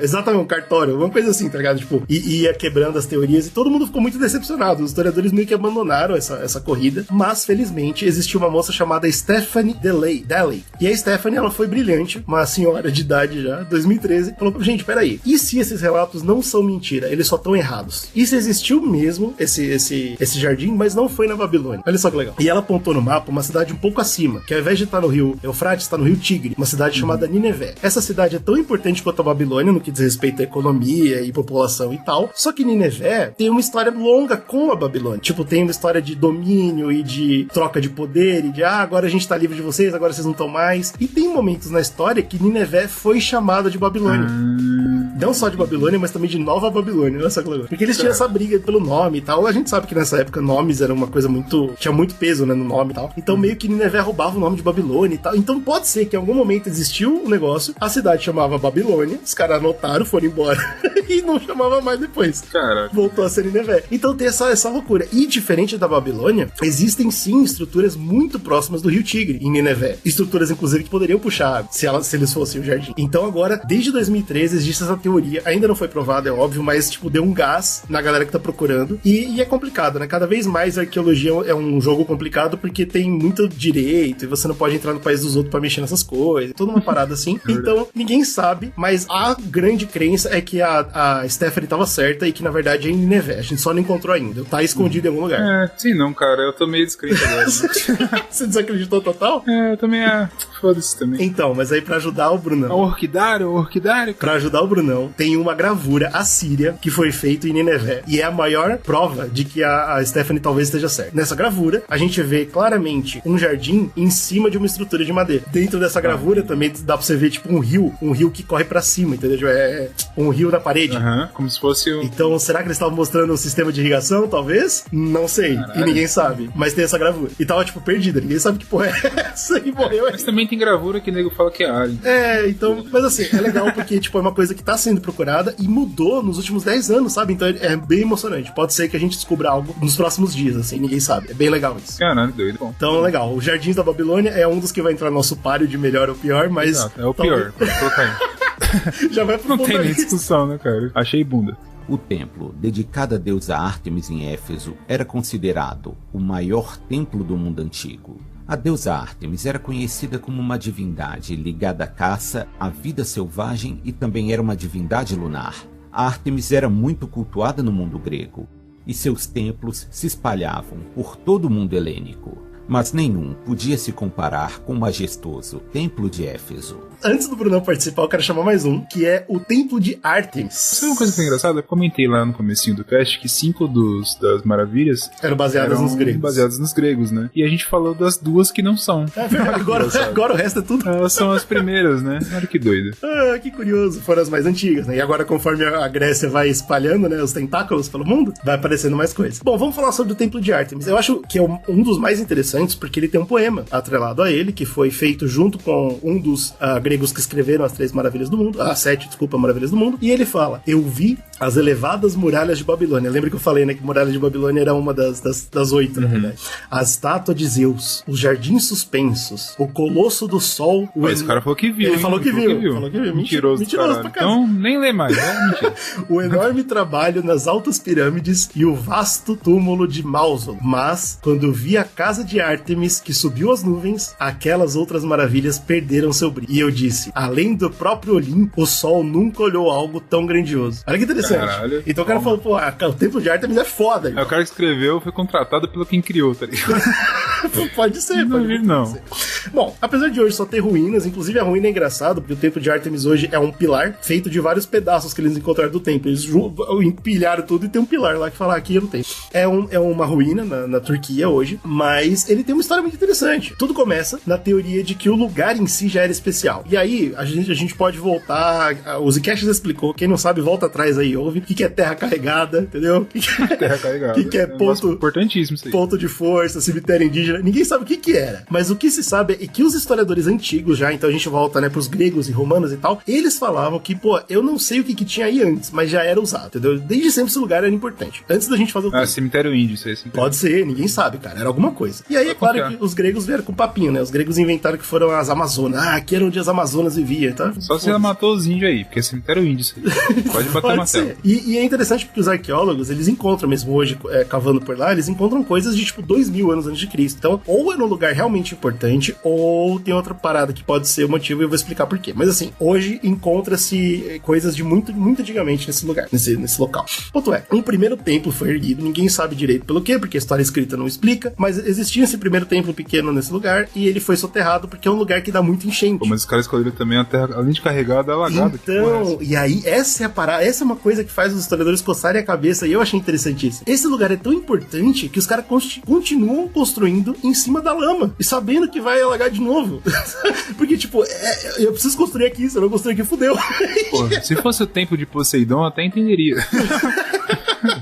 Exatamente, um cartório, uma coisa assim, tá ligado? Tipo, e ia quebrando as teorias e todo mundo ficou muito decepcionado. Os historiadores meio que abandonaram essa corrida, mas felizmente existiu uma moça chamada Stephanie Daly. E a Stephanie, ela foi brilhante, uma senhora de idade já, 2013, falou, gente, peraí, e se esses relatos não são mentira? Eles só estão errados. E se existiu mesmo esse jardim, mas não foi na Babilônia? Olha só que legal. E ela apontou no mapa uma cidade um pouco acima, que ao invés de estar no rio Eufrates, está no rio Tigre, uma cidade chamada Nínive. Essa cidade é tão importante quanto a Babilônia, no que diz respeito à economia e população e tal, só que Nínive tem uma história longa com a Babilônia. Tipo, tem uma história de domínio e de troca de poder e de, agora a gente tá livre de vocês, agora vocês não estão mais. E tem momentos na história que Nínive foi chamada de Babilônia. Não só de Babilônia, mas também de Nova Babilônia. Olha só que legal. Porque eles tinham essa briga pelo nome e tal. A gente sabe que nessa época nomes eram uma coisa muito... tinha muito peso, né, no nome e tal. Então meio que Nínive roubava o nome de Babilônia e tal. Então pode ser que em algum momento existiu um negócio, a cidade chamava Babilônia, os caras anotaram, foram embora e não chamava mais depois. Cara, voltou a ser Nínive. Então tem essa loucura. E diferente da Babilônia, existem sim estruturas muito próximas do rio Tigre, em Nínive. Estruturas, inclusive, que poderiam puxar água, se eles fossem o jardim. Então agora, desde 2013, existe essa teoria. Ainda não foi provada, é óbvio, mas, tipo, deu um gás na galera que tá procurando. E é complicado, né? Cada vez mais a arqueologia é um jogo complicado porque tem muito direito e você não pode entrar no país dos outros pra mexer nessas coisas. Toda uma parada assim. Então, ninguém sabe, mas a grande crença é que a Stephanie tava certa e que, na verdade, é em Nínive. A gente só não encontrou ainda. Tá escondido em algum lugar. Sim, não, cara. Eu tô meio descrente agora. Né? Você desacreditou total? Eu também, Foda-se também. Então, mas aí pra ajudar o Brunão... O orquidário, Pra ajudar o Brunão, tem uma gravura assíria que foi feita em Nínive. E é a maior prova de que a Stephanie talvez esteja certa. Nessa gravura, a gente vê claramente um jardim em cima de uma estrutura de madeira. Dentro dessa gravura também dá pra você ver tipo um rio que corre pra cima, entendeu? É um rio na parede. Como se fosse o... Então, será que eles estavam mostrando o sistema de irrigação, talvez? Não sei. Caralho. E ninguém sabe. Mas tem essa gravura. E tava, tipo, perdida. Ninguém sabe que porra é essa e morreu. Mas também tem gravura que o nego fala que é alien. Então... Mas assim, é legal porque, tipo, é uma coisa que tá sendo procurada e mudou nos últimos 10 anos, sabe? Então é bem emocionante. Pode ser que a gente descubra algo nos próximos dias, assim. Ninguém sabe. É bem legal isso. Caralho, doido. Bom. Então, legal. Os Jardins da Babilônia é um dos que vai entrar no nosso páreo de melhor ou pior, mas... Exato, é o pior. Pode colocar aí. Já vai pro Não tem nem lista. discussão, né, cara? Achei bunda. O templo, dedicado à deusa Ártemis em Éfeso, era considerado o maior templo do mundo antigo. A deusa Ártemis era conhecida como uma divindade ligada à caça, à vida selvagem e também era uma divindade lunar. A Ártemis era muito cultuada no mundo grego, e seus templos se espalhavam por todo o mundo helênico. Mas nenhum podia se comparar com o majestoso Templo de Éfeso. Antes do Brunão participar, eu quero chamar mais um, que é o Templo de Ártemis. Sabe uma coisa que foi engraçada? Eu comentei lá no comecinho do cast que 5 das maravilhas Eram baseadas nos gregos. Baseadas nos gregos, né? E a gente falou das 2 que não são. Agora o resto é tudo... Elas são as primeiras, né? Olha que doido. Ah, que curioso. Foram as mais antigas, né? E agora, conforme a Grécia vai espalhando, né, os tentáculos pelo mundo, vai aparecendo mais coisas. Bom, vamos falar sobre o Templo de Ártemis. Eu acho que é um dos mais interessantes, porque ele tem um poema atrelado a ele, que foi feito junto com um dos gregos que escreveram as 3 maravilhas do mundo, 7, desculpa, maravilhas do mundo, e ele fala: eu vi as elevadas muralhas de Babilônia. Lembra que eu falei, né, que muralha de Babilônia era uma das 8, na verdade. A estátua de Zeus, os jardins suspensos, o colosso do sol... Esse cara falou que viu. Ele falou que viu. Mentiroso pra então, nem lê mais, né? Mentira. O enorme trabalho nas altas pirâmides e o vasto túmulo de Mausolon. Mas, quando vi a casa de Ártemis, que subiu às nuvens, aquelas outras maravilhas perderam seu brilho. E eu disse: além do próprio Olim, o sol nunca olhou algo tão grandioso. Olha que interessante. Caralho. Então o cara falou: pô, o templo de Ártemis é foda. O cara que escreveu foi contratado pelo quem criou, tá ligado? Pode ser, não. Ser. Bom, apesar de hoje só ter ruínas, inclusive a ruína é engraçado, porque o templo de Ártemis hoje é um pilar feito de vários pedaços que eles encontraram do templo. Eles empilharam tudo e tem um pilar lá que fala: aqui eu não tenho. É uma ruína na Turquia hoje, mas ele tem uma história muito interessante. Tudo começa na teoria de que o lugar em si já era especial. E aí, a gente pode voltar... O Zcash explicou, quem não sabe, volta atrás aí, ouve. O que é terra carregada, entendeu? Terra carregada. O que é ponto... Importantíssimo isso aí. Ponto de força, cemitério indígena. Ninguém sabe o que era. Mas o que se sabe é que os historiadores antigos já, então a gente volta, né, pros gregos e romanos e tal, eles falavam que, pô, eu não sei o que tinha aí antes, mas já era usado, entendeu? Desde sempre esse lugar era importante. Antes da gente fazer o cemitério índio, isso aí. Pode ser, ninguém sabe, cara. Era alguma coisa. E aí, é claro que os gregos vieram com papinho, né? Os gregos inventaram que foram as Amazonas. Aqui era onde as Amazonas viviam, tá? Só se ela matou os índios aí, porque é cemitério índio isso aí. Pode bater uma tela. E é interessante porque os arqueólogos, eles encontram mesmo hoje, cavando por lá, eles encontram coisas de tipo 2000 anos antes de Cristo. Então, ou é num lugar realmente importante, ou tem outra parada que pode ser o motivo e eu vou explicar por quê. Mas assim, hoje encontra-se coisas de muito, muito antigamente nesse lugar, nesse local. Ponto é, um primeiro templo foi erguido, ninguém sabe direito pelo quê, porque a história escrita não explica, mas existia esse primeiro templo pequeno nesse lugar e ele foi soterrado porque é um lugar que dá muito enchente. Pô, mas os caras escolheram também a terra, além de carregada, alagada. Então, e aí essa é a parada, essa é uma coisa que faz os historiadores coçarem a cabeça e eu achei interessantíssimo. Esse lugar é tão importante que os caras continuam construindo em cima da lama e sabendo que vai alagar de novo. Porque, tipo, eu preciso construir aqui, se eu não construir aqui, fudeu. Pô, se fosse o templo de Poseidon, até entenderia.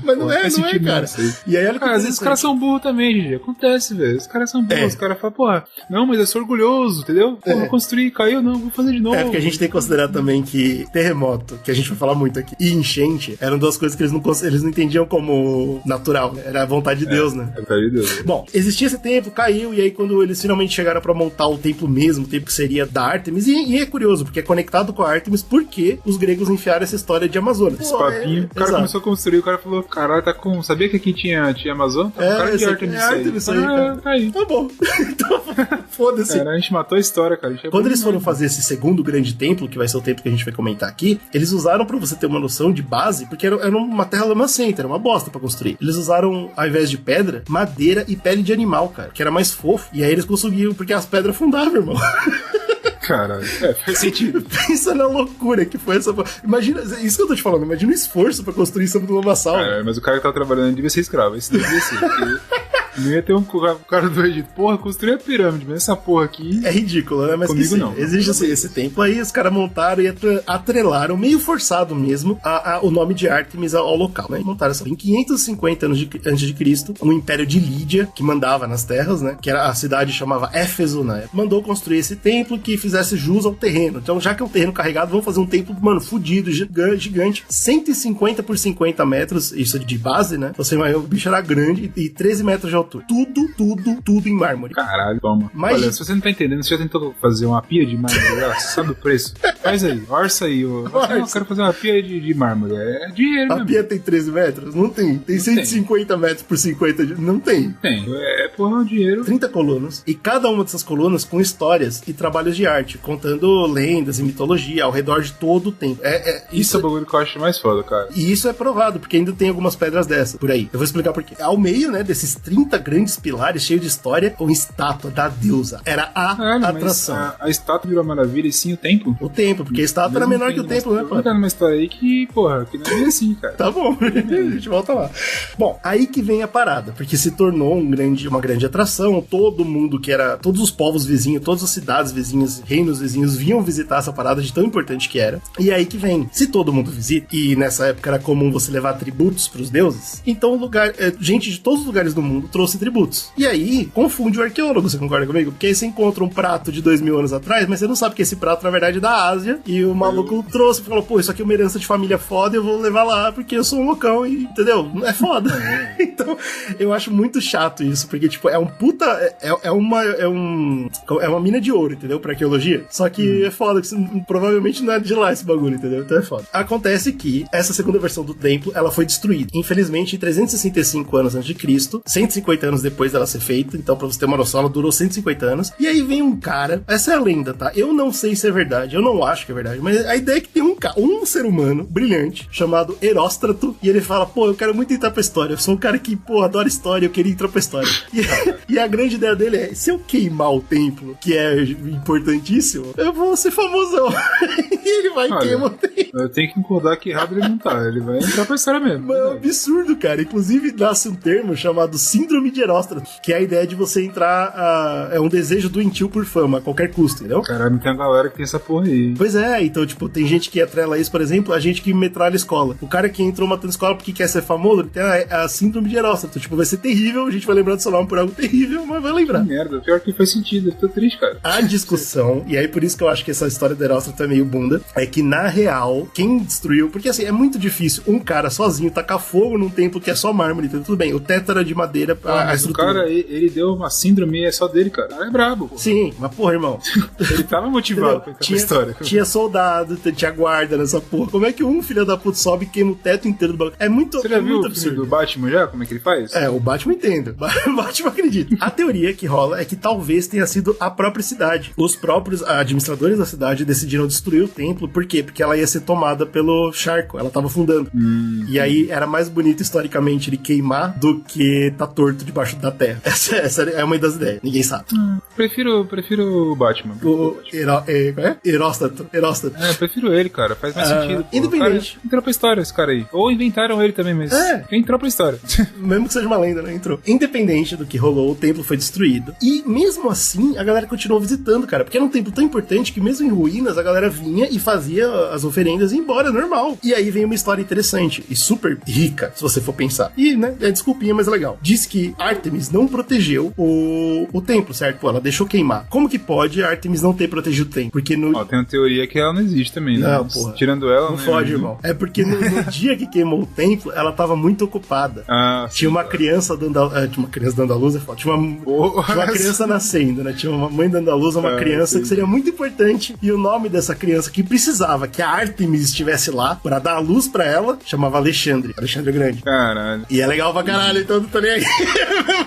Mas não é, cara. E aí, olha que às vezes os caras são burros também, gente. Acontece, velho. Os caras são burros. Os caras falam, porra, não, mas eu sou orgulhoso, entendeu? Pô, vou construir, caiu, não, vou fazer de novo. É, porque a gente tem que considerar também que terremoto, que a gente vai falar muito aqui, e enchente, eram duas coisas que eles não entendiam como natural, né? Era a vontade de Deus, né? É a vontade de Deus. Bom, existia esse templo, caiu, e aí quando eles finalmente chegaram pra montar o templo mesmo, o templo que seria da Ártemis, e é curioso, porque é conectado com a Ártemis, porque os gregos enfiaram essa história de Amazonas. Esse papinho, o cara começou a construir, o cara falou, caralho, tá com... Sabia que aqui tinha Amazonas? Cara de Ártemis aí, cara. Aí. Tá bom. Então, foda-se. Cara, a gente matou a história, cara. Quando eles foram fazer esse segundo grande templo, que vai ser o templo que a gente vai comentar aqui, eles usaram, pra você ter uma noção de base, porque era uma terra lamacenta, era uma bosta pra construir. Eles usaram, ao invés de pedra, madeira e pele de animal, cara, que era mais fofo. E aí eles conseguiram, porque as pedras afundavam, irmão. Caralho, faz sentido. Pensa na loucura que foi essa... Imagina, isso que eu tô te falando, imagina o esforço pra construir isso do lamaçal. Mas o cara que tava trabalhando devia ser escravo, esse devia ser. Não ia ter um cara do Egito. Porra, construir a pirâmide, mas essa porra aqui... É ridículo, né? Mas comigo que sim, não. Existe esse templo aí, os caras montaram e atrelaram, meio forçado mesmo, o nome de Ártemis ao local, né? Montaram essa... Em 550 anos antes de Cristo, o Império de Lídia, que mandava nas terras, né? Que era a cidade chamava Éfeso, né? Mandou construir esse templo que fizesse jus ao terreno. Então, já que é um terreno carregado, vamos fazer um templo, mano, fudido, gigante, 150 por 50 metros, isso de base, né? Você vai, o bicho era grande e 13 metros de altura. Tudo em mármore. Caralho, toma. Mas... Olha, se você não tá entendendo, você já tentou fazer uma pia de mármore lá? Você sabe o preço? Faz aí, orça aí. Eu quero fazer uma pia de mármore. É dinheiro mesmo. A pia tem 13 metros? Não tem. Tem 150 metros por 50. Não tem. Tem. Porra, um dinheiro. 30 colunas. E cada uma dessas colunas com histórias e trabalhos de arte, contando lendas e mitologia ao redor de todo o templo. Isso é o bagulho que eu acho mais foda, cara. E isso é provado, porque ainda tem algumas pedras dessas por aí. Eu vou explicar por quê. Ao meio, né, desses 30 grandes pilares cheios de história, uma estátua da deusa. Era a atração. A estátua virou uma maravilha e sim o templo. O templo, porque a estátua era menor que o templo, né? Vou contar numa história aí que, porra, que não é assim, cara. Tá bom, a gente volta lá. Bom, aí que vem a parada, porque se tornou uma grande atração, todo mundo que era, todos os povos vizinhos, todas as cidades vizinhas, reinos vizinhos vinham visitar essa parada de tão importante que era. E aí que vem, se todo mundo visita, e nessa época era comum você levar tributos pros deuses, então gente de todos os lugares do mundo trouxe tributos. E aí, confunde o arqueólogo, você concorda comigo? Porque aí você encontra um prato de 2000 anos atrás, mas você não sabe que esse prato, na verdade, é da Ásia, e o maluco trouxe e falou, pô, isso aqui é uma herança de família foda, eu vou levar lá, porque eu sou um loucão, e, entendeu? É foda. Então, eu acho muito chato isso, porque, tipo, é um puta... É uma mina de ouro, entendeu? Pra arqueologia. Só que é foda, que provavelmente não é de lá esse bagulho, entendeu? Então é foda. Acontece que essa segunda versão do templo, ela foi destruída. Infelizmente, em 365 anos antes de Cristo, 150 anos depois dela ser feita, então pra você ter uma noção, ela durou 150 anos. E aí vem um cara, essa é a lenda, tá? Eu não sei se é verdade, eu não acho que é verdade, mas a ideia é que tem um ser humano brilhante, chamado Heróstrato, e ele fala, pô, eu quero muito entrar pra história, eu sou um cara que, pô, adora história, eu queria entrar pra história. E a grande ideia dele é, se eu queimar o templo, que é importantíssimo, eu vou ser famosão. E ele vai e queima o templo. Eu tenho que concordar que errado ele não tá, ele vai entrar pra história mesmo. Mas é um absurdo, cara. Inclusive, nasce um termo chamado Síndrome de Heróstrato, que é a ideia de você entrar é um desejo doentio por fama, a qualquer custo, entendeu? Caralho, não tem a galera que tem essa porra aí. Pois é, então, tipo, tem gente que atrela isso, por exemplo, a gente que metralha a escola. O cara que entrou matando a escola porque quer ser famoso, ele tem a síndrome de Heróstrato. Tipo, vai ser terrível, a gente vai lembrar do seu nome por algo terrível, mas vai lembrar. Que merda, pior que faz sentido, eu tô triste, cara. A discussão, e aí por isso que eu acho que essa história do Heróstrato é meio bunda, é que na real, quem destruiu, porque assim, é muito difícil um cara sozinho tacar fogo num templo que é só mármore, então tudo bem, o teto era de madeira, a estrutura. O cara, ele deu uma síndrome, é só dele, cara. É brabo, pô. Sim, mas porra, irmão. Ele tava motivado pra entrar pra história. Tinha soldado, tinha guarda nessa porra. Como é que um filho da puta sobe e queima o teto inteiro do bagulho? É muito absurdo. Você já viu o filme do Batman já? Como é que ele faz? É, o Batman entendo. O Batman acredita. A teoria que rola é que talvez tenha sido a própria cidade. Os próprios administradores da cidade decidiram destruir o templo. Por quê? Porque ela ia ser tomada pelo charco. Ela tava afundando. E aí era mais bonito historicamente ele queimar do que tá torto debaixo da terra. Essa é uma das ideias. Ninguém sabe. Prefiro o Batman. Heróstrato. É, prefiro ele, cara. Faz mais sentido. Pô. Independente. Cara, entrou pra história esse cara aí. Ou inventaram ele também, mas entrou pra história. Mesmo que seja uma lenda, né? Entrou. Independente do que rolou, o templo foi destruído. E mesmo assim, a galera continuou visitando, cara. Porque era um templo tão importante que mesmo em ruínas, a galera vinha e fazia as oferendas e ia embora, normal. E aí vem uma história interessante e super rica, se você for pensar. E, né, é desculpinha, mas é legal. Diz que Ártemis não protegeu o templo, certo? Pô, ela deixou queimar. Como que pode a Ártemis não ter protegido o templo? Porque no... Ó, tem uma teoria que ela não existe também, né? Não, porra. Tirando ela, não né? Fode, irmão. É porque no dia que queimou o templo, ela tava muito ocupada. Tinha uma criança dando a luz, é foda. Tinha uma criança nascendo, né? Tinha uma mãe dando a luz a uma criança que seria muito importante. E o nome dessa criança que precisava que a Ártemis estivesse lá pra dar a luz pra ela, chamava Alexandre. Alexandre Grande. Caralho. E é legal pra caralho, então não tô nem aí.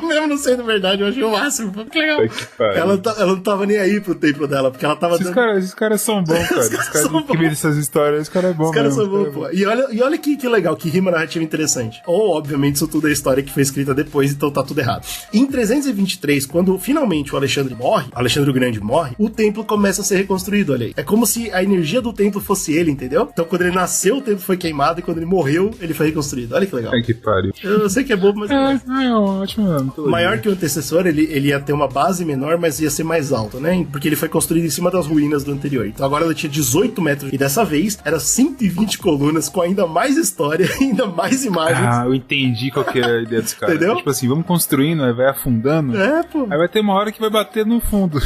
Mesmo não sendo verdade, eu achei o máximo. Que legal. Ela não tava nem aí pro templo dela, porque ela tava Esses caras são bons, cara. Esses caras que vivem essas histórias, esse cara é bom. Os caras são bons, pô. E olha que legal, que rima narrativa interessante. Ou, obviamente, isso tudo é história que foi escrita depois, então tá tudo errado. Em 323, quando finalmente o Alexandre o Grande morre, o templo começa a ser reconstruído, olha aí. É como se a energia do templo fosse ele, entendeu? Então, quando ele nasceu, o templo foi queimado, e quando ele morreu, ele foi reconstruído. Olha que legal. Ai, que pariu. Eu sei que é bobo, mas... É ótimo. Maior que o antecessor, ele ia ter uma base menor, mas ia ser mais alto, né? Porque ele foi construído em cima das ruínas do anterior. Então agora ela tinha 18 metros. E dessa vez, era 120 colunas, com ainda mais história, ainda mais imagens. Ah, eu entendi qual que é a ideia dos caras. Entendeu? Tipo assim, vamos construindo, aí vai afundando. É, pô. Aí vai ter uma hora que vai bater no fundo.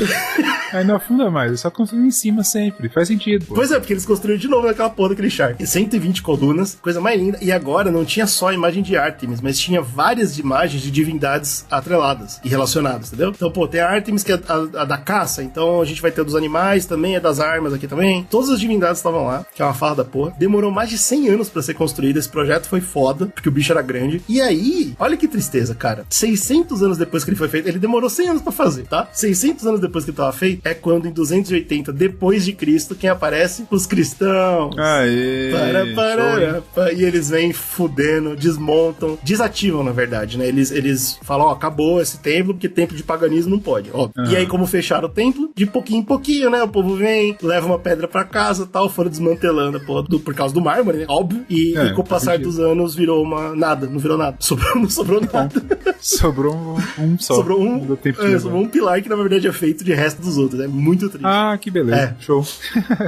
Aí não afunda mais, é só construir em cima sempre. Faz sentido, pô. Pois é, porque eles construíram de novo naquela porra daquele charque. 120 colunas, coisa mais linda. E agora não tinha só a imagem de Ártemis, mas tinha várias imagens de divindades atreladas e relacionadas, entendeu? Então, pô, tem a Ártemis, que é a da caça, então a gente vai ter dos animais também, é das armas aqui também. Todas as divindades estavam lá, que é uma farra da porra. Demorou mais de 100 anos pra ser construído, esse projeto foi foda, porque o bicho era grande. E aí, olha que tristeza, cara. 600 anos depois que ele foi feito, ele demorou 100 anos pra fazer, tá? 600 anos depois que ele tava feito, é quando em 280 depois de Cristo, quem aparece? Os cristãos. Aê! E eles vêm fudendo, desmontam, desativam, na verdade, né? Eles falam, ó, acabou esse templo, porque templo de paganismo não pode, ó. E aí, como fecharam o templo, de pouquinho em pouquinho, né? O povo vem, leva uma pedra pra casa, tal, foram desmantelando, pô, por causa do mármore, né? Óbvio. E com o passar dos anos virou nada, não virou nada. Não sobrou nada. Sobrou um só. Sobrou um pilar que, na verdade, é feito de resto dos outros. É muito triste. Ah, que beleza. Show.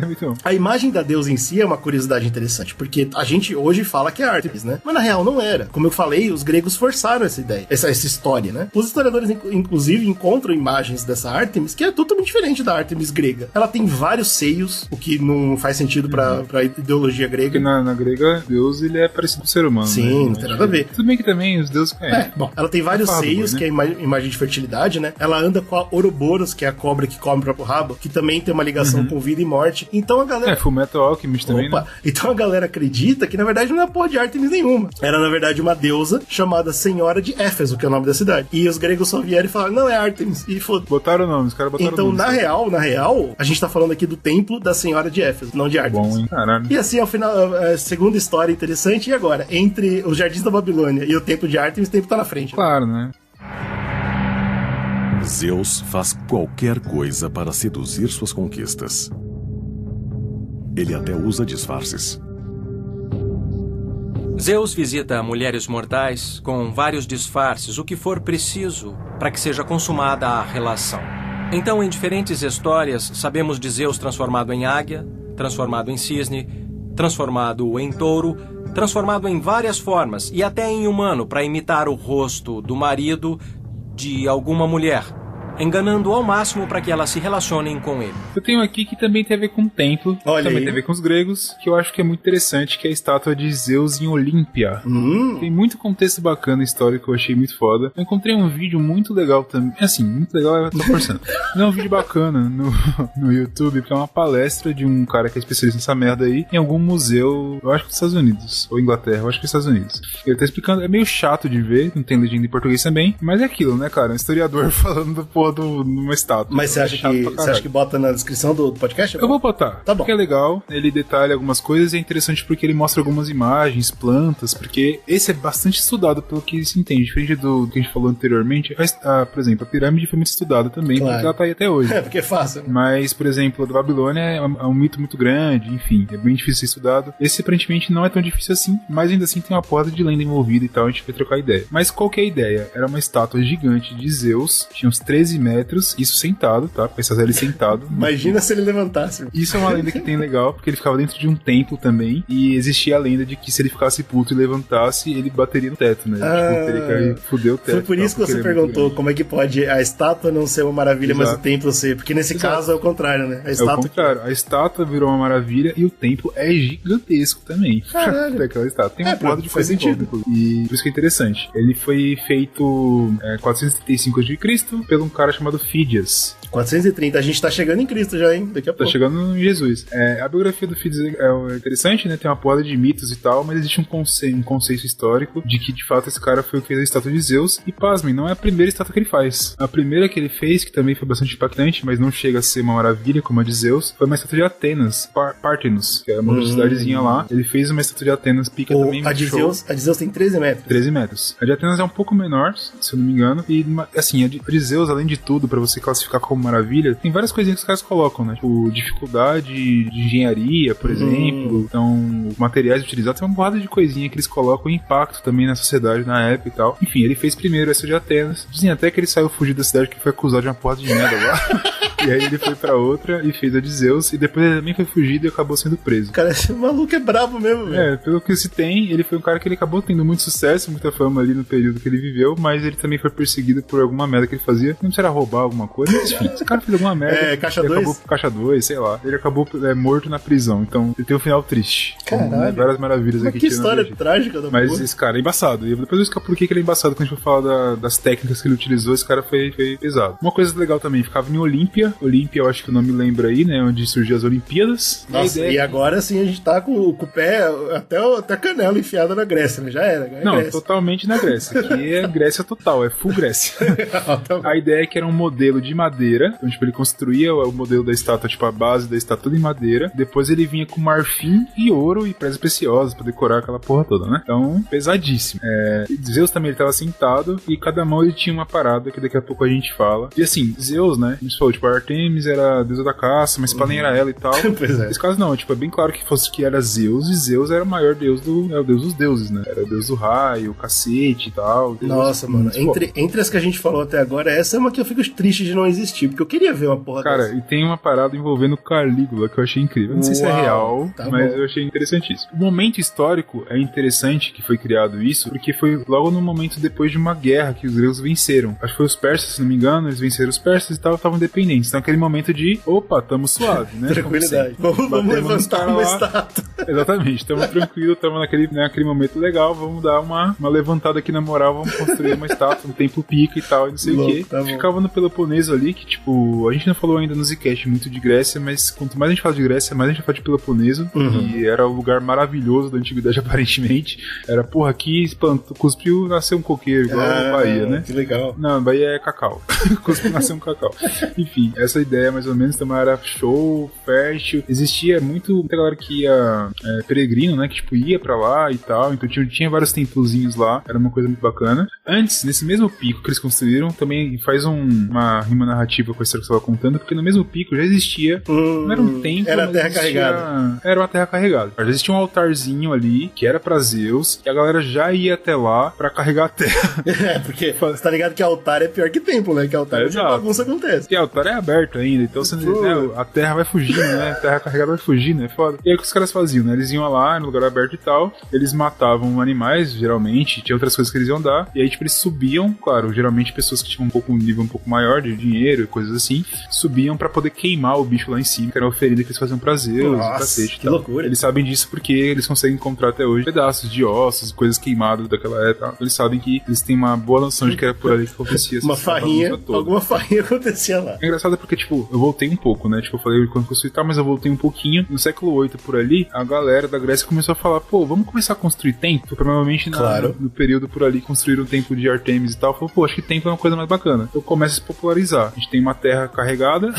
Muito bom. A imagem da deusa em si é uma curiosidade interessante, porque a gente hoje fala que é Ártemis, né? Mas na real não era. Como eu falei, os gregos forçaram essa ideia, essa história, né? Os historiadores, inclusive, encontram imagens dessa Ártemis que é totalmente diferente da Ártemis grega. Ela tem vários seios, o que não faz sentido pra ideologia grega. Porque na grega, Deus, ele é parecido com o ser humano. Sim, né? Não tem nada a ver. Tudo bem que também os deuses conhecem. Bom, ela tem vários seios, né? Que é a imagem de fertilidade, né? Ela anda com a Ouroboros, que é a cobra que come o próprio rabo, que também tem uma ligação com vida e morte. Então a galera... Fullmetal Alchemist também, né? Então a galera acredita que, na verdade, não é porra de Ártemis nenhuma. Era, na verdade, uma deusa chamada Senhora de Éfeso, que é o nome da cidade. E os gregos só vieram e falaram, não, é Ártemis. E foda-se. Botaram o nome, os caras botaram então, o nome. Então, na real, a gente tá falando aqui do templo da Senhora de Éfeso, não de Ártemis. Bom, hein? Caralho. E assim, ao final, a segunda história interessante. E agora? Entre os Jardins da Babilônia e o templo de Ártemis, o templo tá na frente. Claro, né? Zeus faz qualquer coisa para seduzir suas conquistas. Ele até usa disfarces. Zeus visita mulheres mortais com vários disfarces, o que for preciso para que seja consumada a relação. Então, em diferentes histórias, sabemos de Zeus transformado em águia, transformado em cisne, transformado em touro, transformado em várias formas e até em humano para imitar o rosto do marido de alguma mulher, enganando ao máximo para que elas se relacionem com ele. Eu tenho aqui que também tem a ver com o templo, também tem a ver com os gregos, que eu acho que é muito interessante, que é a estátua de Zeus em Olímpia. Tem muito contexto bacana histórico que eu achei muito foda. Eu encontrei um vídeo muito legal também, assim, muito legal, eu tô forçando. Não é um vídeo bacana no YouTube, porque é uma palestra de um cara que é especialista nessa merda aí, em algum museu, eu acho que dos Estados Unidos, ou Inglaterra, eu acho que dos Estados Unidos. Ele tá explicando, é meio chato de ver, não tem legenda em português também, mas é aquilo, né, cara? Um historiador falando do numa estátua. Mas você acha que bota na descrição do podcast? Eu vou botar. Tá bom. Porque é legal, ele detalha algumas coisas e é interessante porque ele mostra algumas imagens, plantas, porque esse é bastante estudado pelo que se entende. Diferente do que a gente falou anteriormente, por exemplo, a pirâmide foi muito estudada também, porque ela tá aí até hoje. É, porque é fácil. Né? Mas, por exemplo, a da Babilônia é um mito muito grande, enfim, é bem difícil ser estudado. Esse aparentemente não é tão difícil assim, mas ainda assim tem uma porta de lenda envolvida e tal, a gente vai trocar ideia. Mas qual que é a ideia? Era uma estátua gigante de Zeus, tinha uns 13 metros, isso sentado, tá? Pensar ele sentado. Imagina se ele levantasse. Isso é uma lenda que tem legal, porque ele ficava dentro de um templo também, e existia a lenda de que se ele ficasse puto e levantasse, ele bateria no teto, né? Tipo, teria que fuder o teto. Foi por isso que você perguntou como é que pode a estátua não ser uma maravilha, mas o templo ser, porque nesse caso é o contrário, né? É o contrário, a estátua virou uma maravilha e o templo é gigantesco também. Aquela estátua. Tem uma porta de faz sentido. E por isso que é interessante. Ele foi feito 435 a.C. por um cara chamado Fídias. 430, a gente tá chegando em Cristo já, hein? Daqui a pouco. Tá chegando em Jesus. A biografia do Fides é interessante, né? Tem uma porrada de mitos e tal, mas existe um conceito histórico de que, de fato, esse cara foi o que fez a estátua de Zeus. E, pasmem, não é a primeira estátua que ele faz. A primeira que ele fez, que também foi bastante impactante, mas não chega a ser uma maravilha como a de Zeus, foi uma estátua de Atenas, Pártenos, que era uma cidadezinha lá. Ele fez uma estátua de Atenas, pica também. A de Zeus tem 13 metros. 13 metros. A de Atenas é um pouco menor, se eu não me engano. E, assim, a de Zeus, além de tudo, pra você classificar como maravilha, tem várias coisinhas que os caras colocam, né? Tipo, dificuldade de engenharia, por exemplo. Então, os materiais utilizados, tem uma porrada de coisinha que eles colocam, impacto também na sociedade, na época e tal. Enfim, ele fez primeiro essa de Atenas. Dizem até que ele saiu fugir da cidade que foi acusado de uma porrada de merda lá. E aí ele foi pra outra e fez a de Zeus. E depois ele também foi fugido e acabou sendo preso. Cara, esse maluco é brabo mesmo, velho. Pelo que se tem, ele foi um cara que ele acabou tendo muito sucesso, muita fama ali no período que ele viveu, mas ele também foi perseguido por alguma merda que ele fazia. Não sei se era roubar alguma coisa, mas enfim, esse cara fez alguma merda. Caixa 2? Acabou com Caixa 2, sei lá. Ele acabou morto na prisão, então ele tem um final triste. Caralho. Como, né, várias maravilhas mas aqui. Que história trágica da Mas porra. esse cara é embaçado. E depois eu vou explicar por que ele é embaçado quando a gente for falar das técnicas que ele utilizou. Esse cara foi pesado. Uma coisa legal também, ficava em Olímpia. Olímpia, eu acho que o nome lembra aí, né? Onde surgiu as Olimpíadas. Nossa, e agora sim a gente tá com o pé até a canela enfiada na Grécia, né? Já era. Não, Grécia. totalmente na Grécia. Aqui é Grécia total, é full Grécia. A ideia é que era um modelo de madeira. Então, tipo, ele construía o modelo da estátua, tipo, a base da estátua toda em madeira. Depois ele vinha com marfim e ouro e pedras preciosas pra decorar aquela porra toda, né? Então, pesadíssimo. Zeus também ele tava sentado e cada mão ele tinha uma parada que daqui a pouco a gente fala. E assim, Zeus, né? A gente falou, tipo, a Artemis era a deusa da caça, mas nem era ela e tal. Pois é. Nesse caso não, tipo, é bem claro que era Zeus, e Zeus era o maior deus é o deus dos deuses, né? Era o deus do raio, o cacete e tal. Nossa, mano, entre as que a gente falou até agora, essa é uma que eu fico triste de não existir, porque eu queria ver uma porra cara, dessa. E tem uma parada envolvendo Calígula que eu achei incrível. Não sei se é real, mas eu achei interessantíssimo. O momento histórico é interessante que foi criado isso, porque foi logo no momento depois de uma guerra que os gregos venceram. Acho que foi os persas, se não me engano, eles venceram os persas e tal, estavam independentes. Então aquele momento de, opa, tamo suave, né? Tranquilidade. Vamos levantar uma estátua. Exatamente, estamos tranquilos, estamos naquele momento legal, vamos dar uma levantada aqui na moral, vamos construir uma estátua, um templo pica e tal, e não sei o quê. Tá ficava no Peloponeso ali, que tipo, a gente não falou ainda no Zcast muito de Grécia, mas quanto mais a gente fala de Grécia, mais a gente fala de Peloponeso, e era o lugar maravilhoso da antiguidade aparentemente. Era, porra, aqui cuspiu, nasceu um coqueiro, igual a Bahia, né? Que legal. Não, Bahia é cacau. Cuspiu, nasceu um cacau. Enfim, essa ideia mais ou menos também era show, fértil. Existia muita galera que ia peregrino, né? Que tipo, ia pra lá e tal. Então tinha vários templozinhos lá. Era uma coisa muito bacana. Antes, nesse mesmo pico que eles construíram, também faz uma rima narrativa com a história que você estava contando, porque no mesmo pico já existia. Não era um templo, era terra carregada. Era uma terra carregada. Já existia um altarzinho ali, que era pra Zeus, e a galera já ia até lá pra carregar a terra. Porque você tá ligado que altar é pior que templo, né? Que altar é onde a bagunça acontece. Porque altar é aberto ainda, então você, né, a terra vai fugindo, né? A terra carregada vai fugindo, é foda. E aí o que os caras faziam, né? Eles iam lá no lugar aberto e tal, eles matavam animais, geralmente, tinha outras coisas que eles iam dar, e aí, tipo, eles subiam, claro, geralmente pessoas que tinham um nível um pouco maior de dinheiro e coisas assim, subiam pra poder queimar o bicho lá em cima, que era uma oferenda que eles faziam pra Zeus, cacete e tal. Loucura. Eles sabem disso porque eles conseguem encontrar até hoje pedaços de ossos, coisas queimadas daquela época. Eles sabem que eles têm uma boa noção de que era por ali que acontecia. Uma farrinha, alguma farrinha acontecia lá. É engraçado porque, tipo, eu voltei um pouco, né? Tipo, eu falei quando construí tal, mas eu voltei um pouquinho. No século VIII, por ali, a galera da Grécia começou a falar, pô, vamos começar a construir templo? Provavelmente no período por ali construíram um templo de Artemis e tal. Falou, pô, acho que templo é uma coisa mais bacana. Então começa a se popularizar. A gente tem uma terra carregada,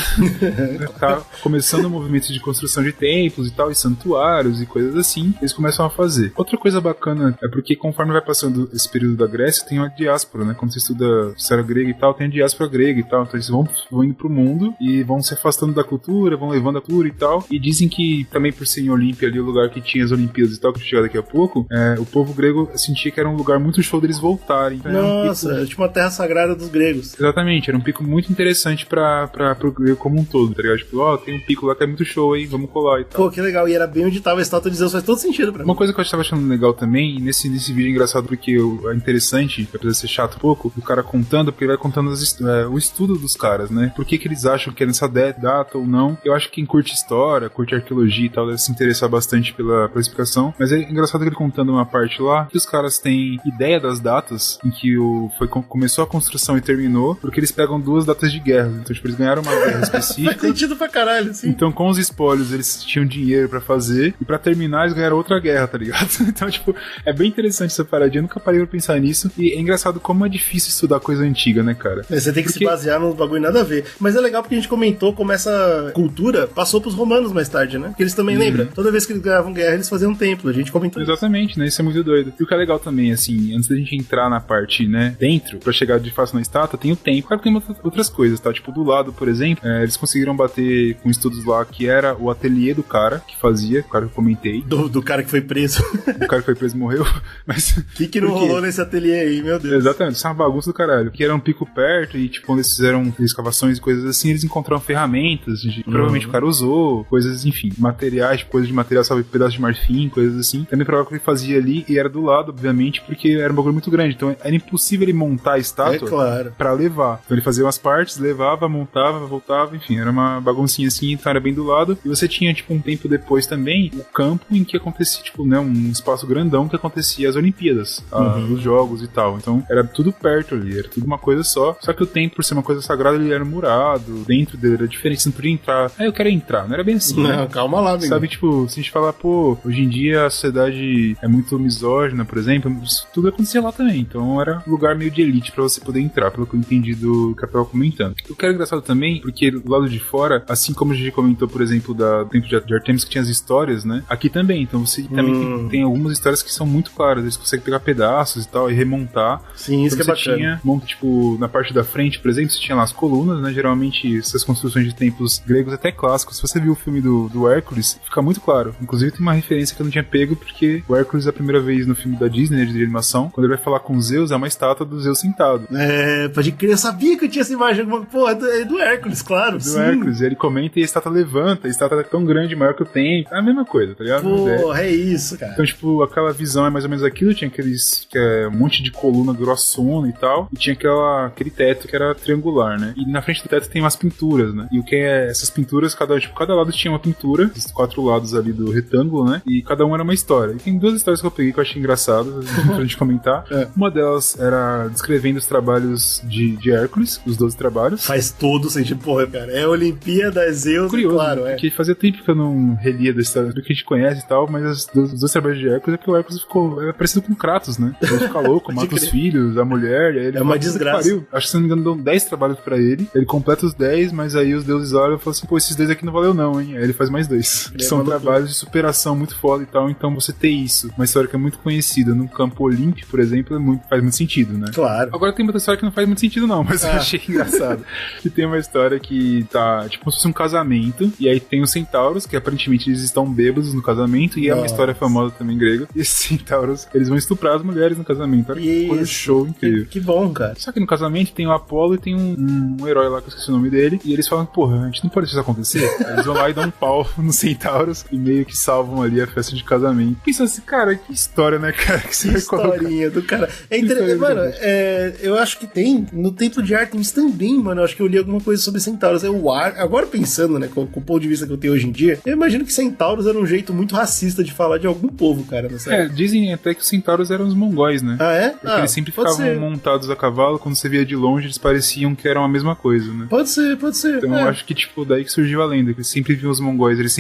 tá começando o movimento de construção de templos e tal, e santuários e coisas assim. Eles começam a fazer. Outra coisa bacana é porque conforme vai passando esse período da Grécia, tem uma diáspora, né? Quando você estuda história grega e tal, tem a diáspora grega e tal. Então eles vão indo pro mundo e vão se afastando da cultura, vão levando a cultura e tal. E dizem que também por ser em Olímpia ali, o lugar que tinha as Olimpíadas e tal, que chegar daqui a pouco, o povo grego sentia que era um lugar muito show deles voltarem. Nossa, era tipo uma terra sagrada dos gregos. Exatamente, era um pico muito interessante pro grego como um todo, tá ligado? Tipo, tem um pico lá que é muito show aí, vamos colar e tal. Pô, que legal, e era bem onde tava a estátua de Zeus, faz todo sentido pra mim. Uma coisa que eu estava achando legal também, nesse vídeo é engraçado porque é interessante, apesar de ser chato um pouco, o cara contando, porque ele vai contando o estudo dos caras, né? Por que eles acham que é nessa data ou não. Eu acho que quem curte história, curte arqueologia e tal, deve se interessar bastante bastante pela explicação, mas é engraçado que ele contando uma parte lá, que os caras têm ideia das datas em que começou a construção e terminou, porque eles pegam 2 datas de guerra. Então, tipo, eles ganharam uma guerra específica. Faz sentido pra caralho, sim. Então, com os espólios, eles tinham dinheiro pra fazer, e pra terminar, eles ganharam outra guerra, tá ligado? Então, tipo, é bem interessante essa paradinha, eu nunca parei pra pensar nisso, e é engraçado como é difícil estudar coisa antiga, né, cara? Você tem que se basear num bagulho nada a ver. Mas é legal porque a gente comentou como essa cultura passou pros romanos mais tarde, né? Porque eles também lembram. Toda vez que eles ganhavam guerra, eles faziam um templo. A gente comentou Exatamente, né? Isso é muito doido. E o que é legal também, assim, antes da gente entrar na parte, né, dentro, pra chegar de fato na estátua, tem o tempo. Claro que tem outras coisas, tá? Tipo, do lado, por exemplo, eles conseguiram bater com estudos lá que era o ateliê do cara que fazia, o cara que eu comentei. Do cara que foi preso. O cara que foi preso morreu. Mas. O que não rolou nesse ateliê aí, meu Deus? Exatamente, isso é uma bagunça do caralho. Que era um pico perto e, tipo, quando eles fizeram escavações e coisas assim, eles encontraram ferramentas, provavelmente o cara usou, coisas, enfim, materiais, coisas de material, sabe, pedaços de marfim, coisas assim. Também provavelmente que ele fazia ali e era do lado, obviamente, porque era um bagulho muito grande. Então era impossível ele montar a estátua pra levar. Então ele fazia umas partes, levava, montava, voltava, enfim, era uma baguncinha assim, então era bem do lado. E você tinha, tipo, um tempo depois também, o campo em que acontecia, tipo, né, um espaço grandão que acontecia as Olimpíadas, os jogos e tal. Então era tudo perto ali, era tudo uma coisa só. Só que o templo, por ser uma coisa sagrada, ele era murado, dentro dele era diferente, você não podia entrar. Eu quero entrar, não era bem assim. Não, né? calma lá, amigo. Sabe, tipo, se a gente falar, pô, hoje em dia a sociedade é muito misógina, por exemplo, isso tudo acontecia lá também. Então era um lugar meio de elite pra você poder entrar, pelo que eu entendi do que eu tava comentando. O que era engraçado também, porque do lado de fora, assim como a gente comentou, por exemplo, do templo de Artemis, que tinha as histórias, né? Aqui também. Então você também tem algumas histórias que são muito claras. Eles conseguem pegar pedaços e tal e remontar. Sim, isso então, que é bacana. Monta, tipo, na parte da frente, por exemplo, você tinha lá as colunas, né? Geralmente essas construções de templos gregos até clássicos. Se você viu o filme do Hércules, fica muito claro. Inclusive tem uma referência que eu não tinha pego, porque o Hércules, a primeira vez no filme da Disney, né, de animação, quando ele vai falar com Zeus, é uma estátua do Zeus sentado. Pode crer, eu sabia que eu tinha essa imagem. Pô, é do Hércules, claro. Do Hércules, e ele comenta e a estátua levanta, a estátua é tão grande, maior que o tempo. É a mesma coisa, tá ligado? Pô, é isso, cara. Então, tipo, aquela visão é mais ou menos aquilo, tinha um monte de coluna grossona e tal, e tinha aquele teto que era triangular, né? E na frente do teto tem umas pinturas, né? E o que é essas pinturas, cada lado tinha uma pintura, os 4 lados ali do retângulo, né? E cada um era uma história. E tem 2 histórias que eu peguei que eu achei engraçadas, pra gente comentar. Uma delas era descrevendo os trabalhos de Hércules, os 12 trabalhos. Faz todo sentido, porra, cara. É Olimpíada, Zeus, curioso, claro, porque fazia tempo que eu não relia da história do que a gente conhece e tal, mas os 2 trabalhos de Hércules é que o Hércules ficou parecido com Kratos, né? Ele fica louco, mata os filhos, a mulher, e aí ele uma desgraça. Acho que, se não me engano, dão 10 trabalhos pra ele completa os 10, mas aí os deuses olham e falam assim, pô, esses 2 aqui não valeu não, hein? Aí ele faz mais 2. Que são trabalhos de superação muito foda e tal, então você ter isso, uma história que é muito conhecida no campo olímpico, por exemplo, faz muito sentido, né? Claro. Agora tem outra história que não faz muito sentido não, mas eu achei engraçado. Que tem uma história que tá, tipo, como se fosse um casamento, e aí tem os centauros, que aparentemente eles estão bêbados no casamento, e é uma história famosa também grega, e esses centauros, eles vão estuprar as mulheres no casamento. Olha que coisa show incrível. Que bom, cara. Só que no casamento tem o Apolo e tem um herói lá, que eu esqueci o nome dele, e eles falam, porra, a gente não pode deixar isso acontecer. Aí eles vão lá e dão um pau nos centauros, e meio que salvam ali a festa de casamento. Pensa assim, cara, que história, né, cara? Que historinha do cara. É interessante, mano, eu acho que tem no Templo de Ártemis também, mano, eu acho que eu li alguma coisa sobre centauros. Agora pensando, né, com o ponto de vista que eu tenho hoje em dia, eu imagino que centauros era um jeito muito racista de falar de algum povo, cara, não sei. Dizem até que os centauros eram os mongóis, né? Ah, é? Porque eles sempre ficavam montados a cavalo, quando você via de longe, eles pareciam que eram a mesma coisa, né? Pode ser. Então eu acho que, tipo, daí que surgiu a lenda, que eles sempre viam os mongóis, eles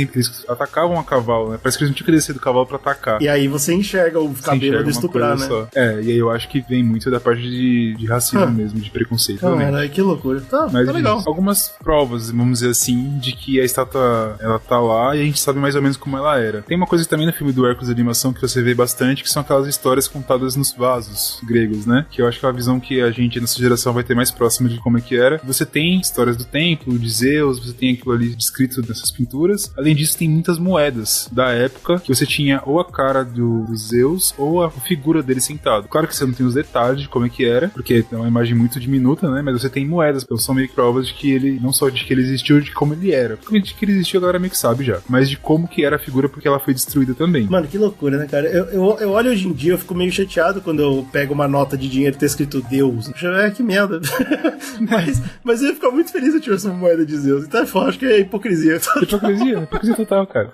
atacavam a cavalo, né? Parece que eles não tinham que descer do cavalo pra atacar. E aí você enxerga o cabelo de estuprar, né? Só. E aí eu acho que vem muito da parte de racismo mesmo, de preconceito. Caralho, que loucura. Mas, tá legal. Algumas provas, vamos dizer assim, de que a estátua, ela tá lá e a gente sabe mais ou menos como ela era. Tem uma coisa também no filme do Hércules de animação que você vê bastante, que são aquelas histórias contadas nos vasos gregos, né? Que eu acho que é a visão que a gente, nessa geração, vai ter mais próxima de como é que era. Você tem histórias do templo, de Zeus, você tem aquilo ali descrito nessas pinturas. Além disso, tem muitas moedas da época, que você tinha ou a cara do Zeus, ou a figura dele sentado. Claro que você não tem os detalhes de como é que era, porque é uma imagem muito diminuta, né? Mas você tem moedas, então são meio que provas de que ele, não só de que ele existiu, de como ele era. Porque de que ele existiu, a galera meio que sabe já. Mas de como que era a figura, porque ela foi destruída também. Mano, que loucura, né, cara? Eu olho hoje em dia, eu fico meio chateado quando eu pego uma nota de dinheiro e tá escrito Deus. Que merda. mas eu ia ficar muito feliz se eu tivesse uma moeda de Zeus. Então, acho que é hipocrisia. Hipocrisia total, cara.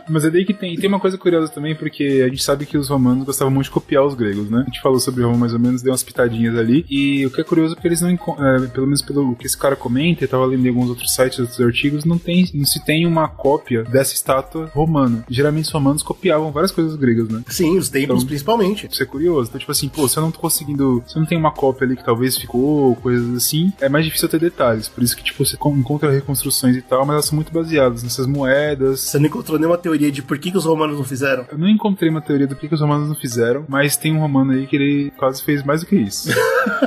Mas é daí que tem uma coisa curiosa também, porque a gente sabe que os romanos gostavam muito de copiar os gregos, né? A gente falou sobre Roma mais ou menos, deu umas pitadinhas ali, e o que é curioso é que eles não pelo menos pelo que esse cara comenta, eu tava lendo em alguns outros sites, outros artigos, não se tem uma cópia dessa estátua romana. Geralmente os romanos copiavam várias coisas gregas, né? Sim, os templos então, principalmente. Isso é curioso. Então, tipo assim, pô, se eu não tô conseguindo, se eu não tenho uma cópia ali que talvez ficou, coisas assim, é mais difícil ter detalhes. Por isso que, tipo, você encontra reconstruções e tal, mas elas são muito baseadas nessas moedas. Você não encontrou nenhuma teoria de por que os romanos não fizeram? Eu não encontrei uma teoria do que os romanos não fizeram, mas tem um romano aí que ele quase fez mais do que isso.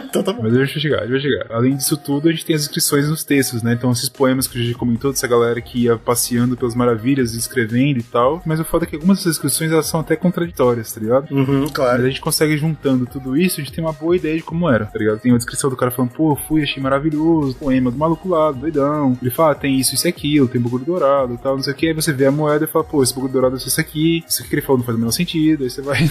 Então tá bom. Mas deixa eu chegar. Além disso tudo, a gente tem as inscrições nos textos, né? Então, esses poemas que a gente comentou, dessa galera que ia passeando pelas maravilhas, escrevendo e tal. Mas o foda é que algumas dessas inscrições, elas são até contraditórias, tá ligado? Claro. Mas a gente consegue juntando tudo isso, a gente tem uma boa ideia de como era, tá ligado? Tem uma descrição do cara falando, pô, fui, achei maravilhoso, poema do maluco lá, do doidão. Ele fala, tem isso e aquilo, tem bagulho dourado e tal, não sei o que. Aí você vê a moeda e fala, pô, esse bagulho dourado é isso aqui que ele falou não faz o menor sentido. Aí você vai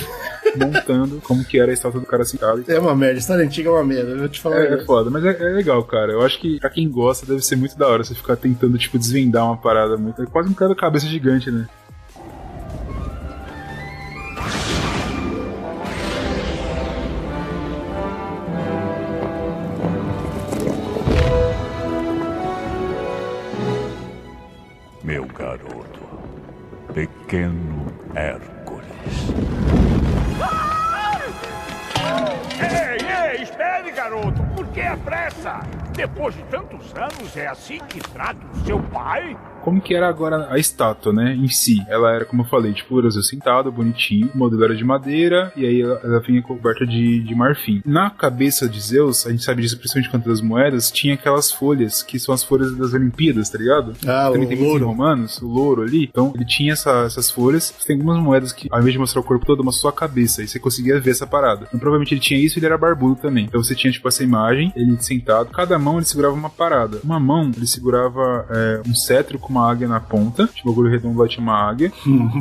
montando como que era a estátua do cara sentado. É uma merda, a história antiga é uma merda, eu vou te falar. É foda, mas é legal, cara. Eu acho que pra quem gosta deve ser muito da hora você ficar tentando, tipo, desvendar uma parada muito. É quase um cara de cabeça gigante, né? Meu garoto, pequeno Hércules. Ei, espere, garoto. Por que a pressa? Depois de tantos anos, é assim que trata o seu pai? Como que era agora a estátua, né, em si? Ela era, como eu falei, tipo, o Zeus sentado, bonitinho, o modelo era de madeira, e aí ela vinha coberta de marfim. Na cabeça de Zeus, a gente sabe disso principalmente quanto das moedas, tinha aquelas folhas, que são as folhas das Olimpíadas, tá ligado? Também tem muitos romanos, o louro ali, então ele tinha essas folhas. Tem algumas moedas que, ao invés de mostrar o corpo todo, mostrou a cabeça, e você conseguia ver essa parada. Então provavelmente ele tinha isso e ele era barbudo também. Então você tinha, tipo, essa imagem, ele sentado, cada mão ele segurava uma parada. Uma mão, ele segurava um cetro com uma águia na ponta, tipo, o bagulho redondo lá tinha uma águia.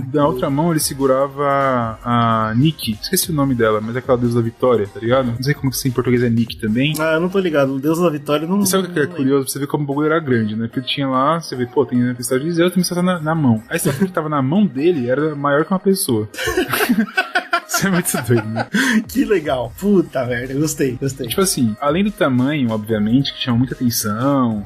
Da outra mão ele segurava a Nike, esqueci o nome dela, mas é aquela deusa da vitória, tá ligado? Não sei como que em português é Nike também. Eu não tô ligado, o deus da vitória não... E sabe o que é curioso? Você vê como o bagulho era grande, né? Porque tinha lá, você vê, pô, tem a estátua de Zeus, tem a estátua na mão. Aí você vê que tava na mão dele, era maior que uma pessoa. Isso é muito doido, né? Que legal. Puta merda, gostei. Tipo assim, além do tamanho, obviamente, que chama muita atenção,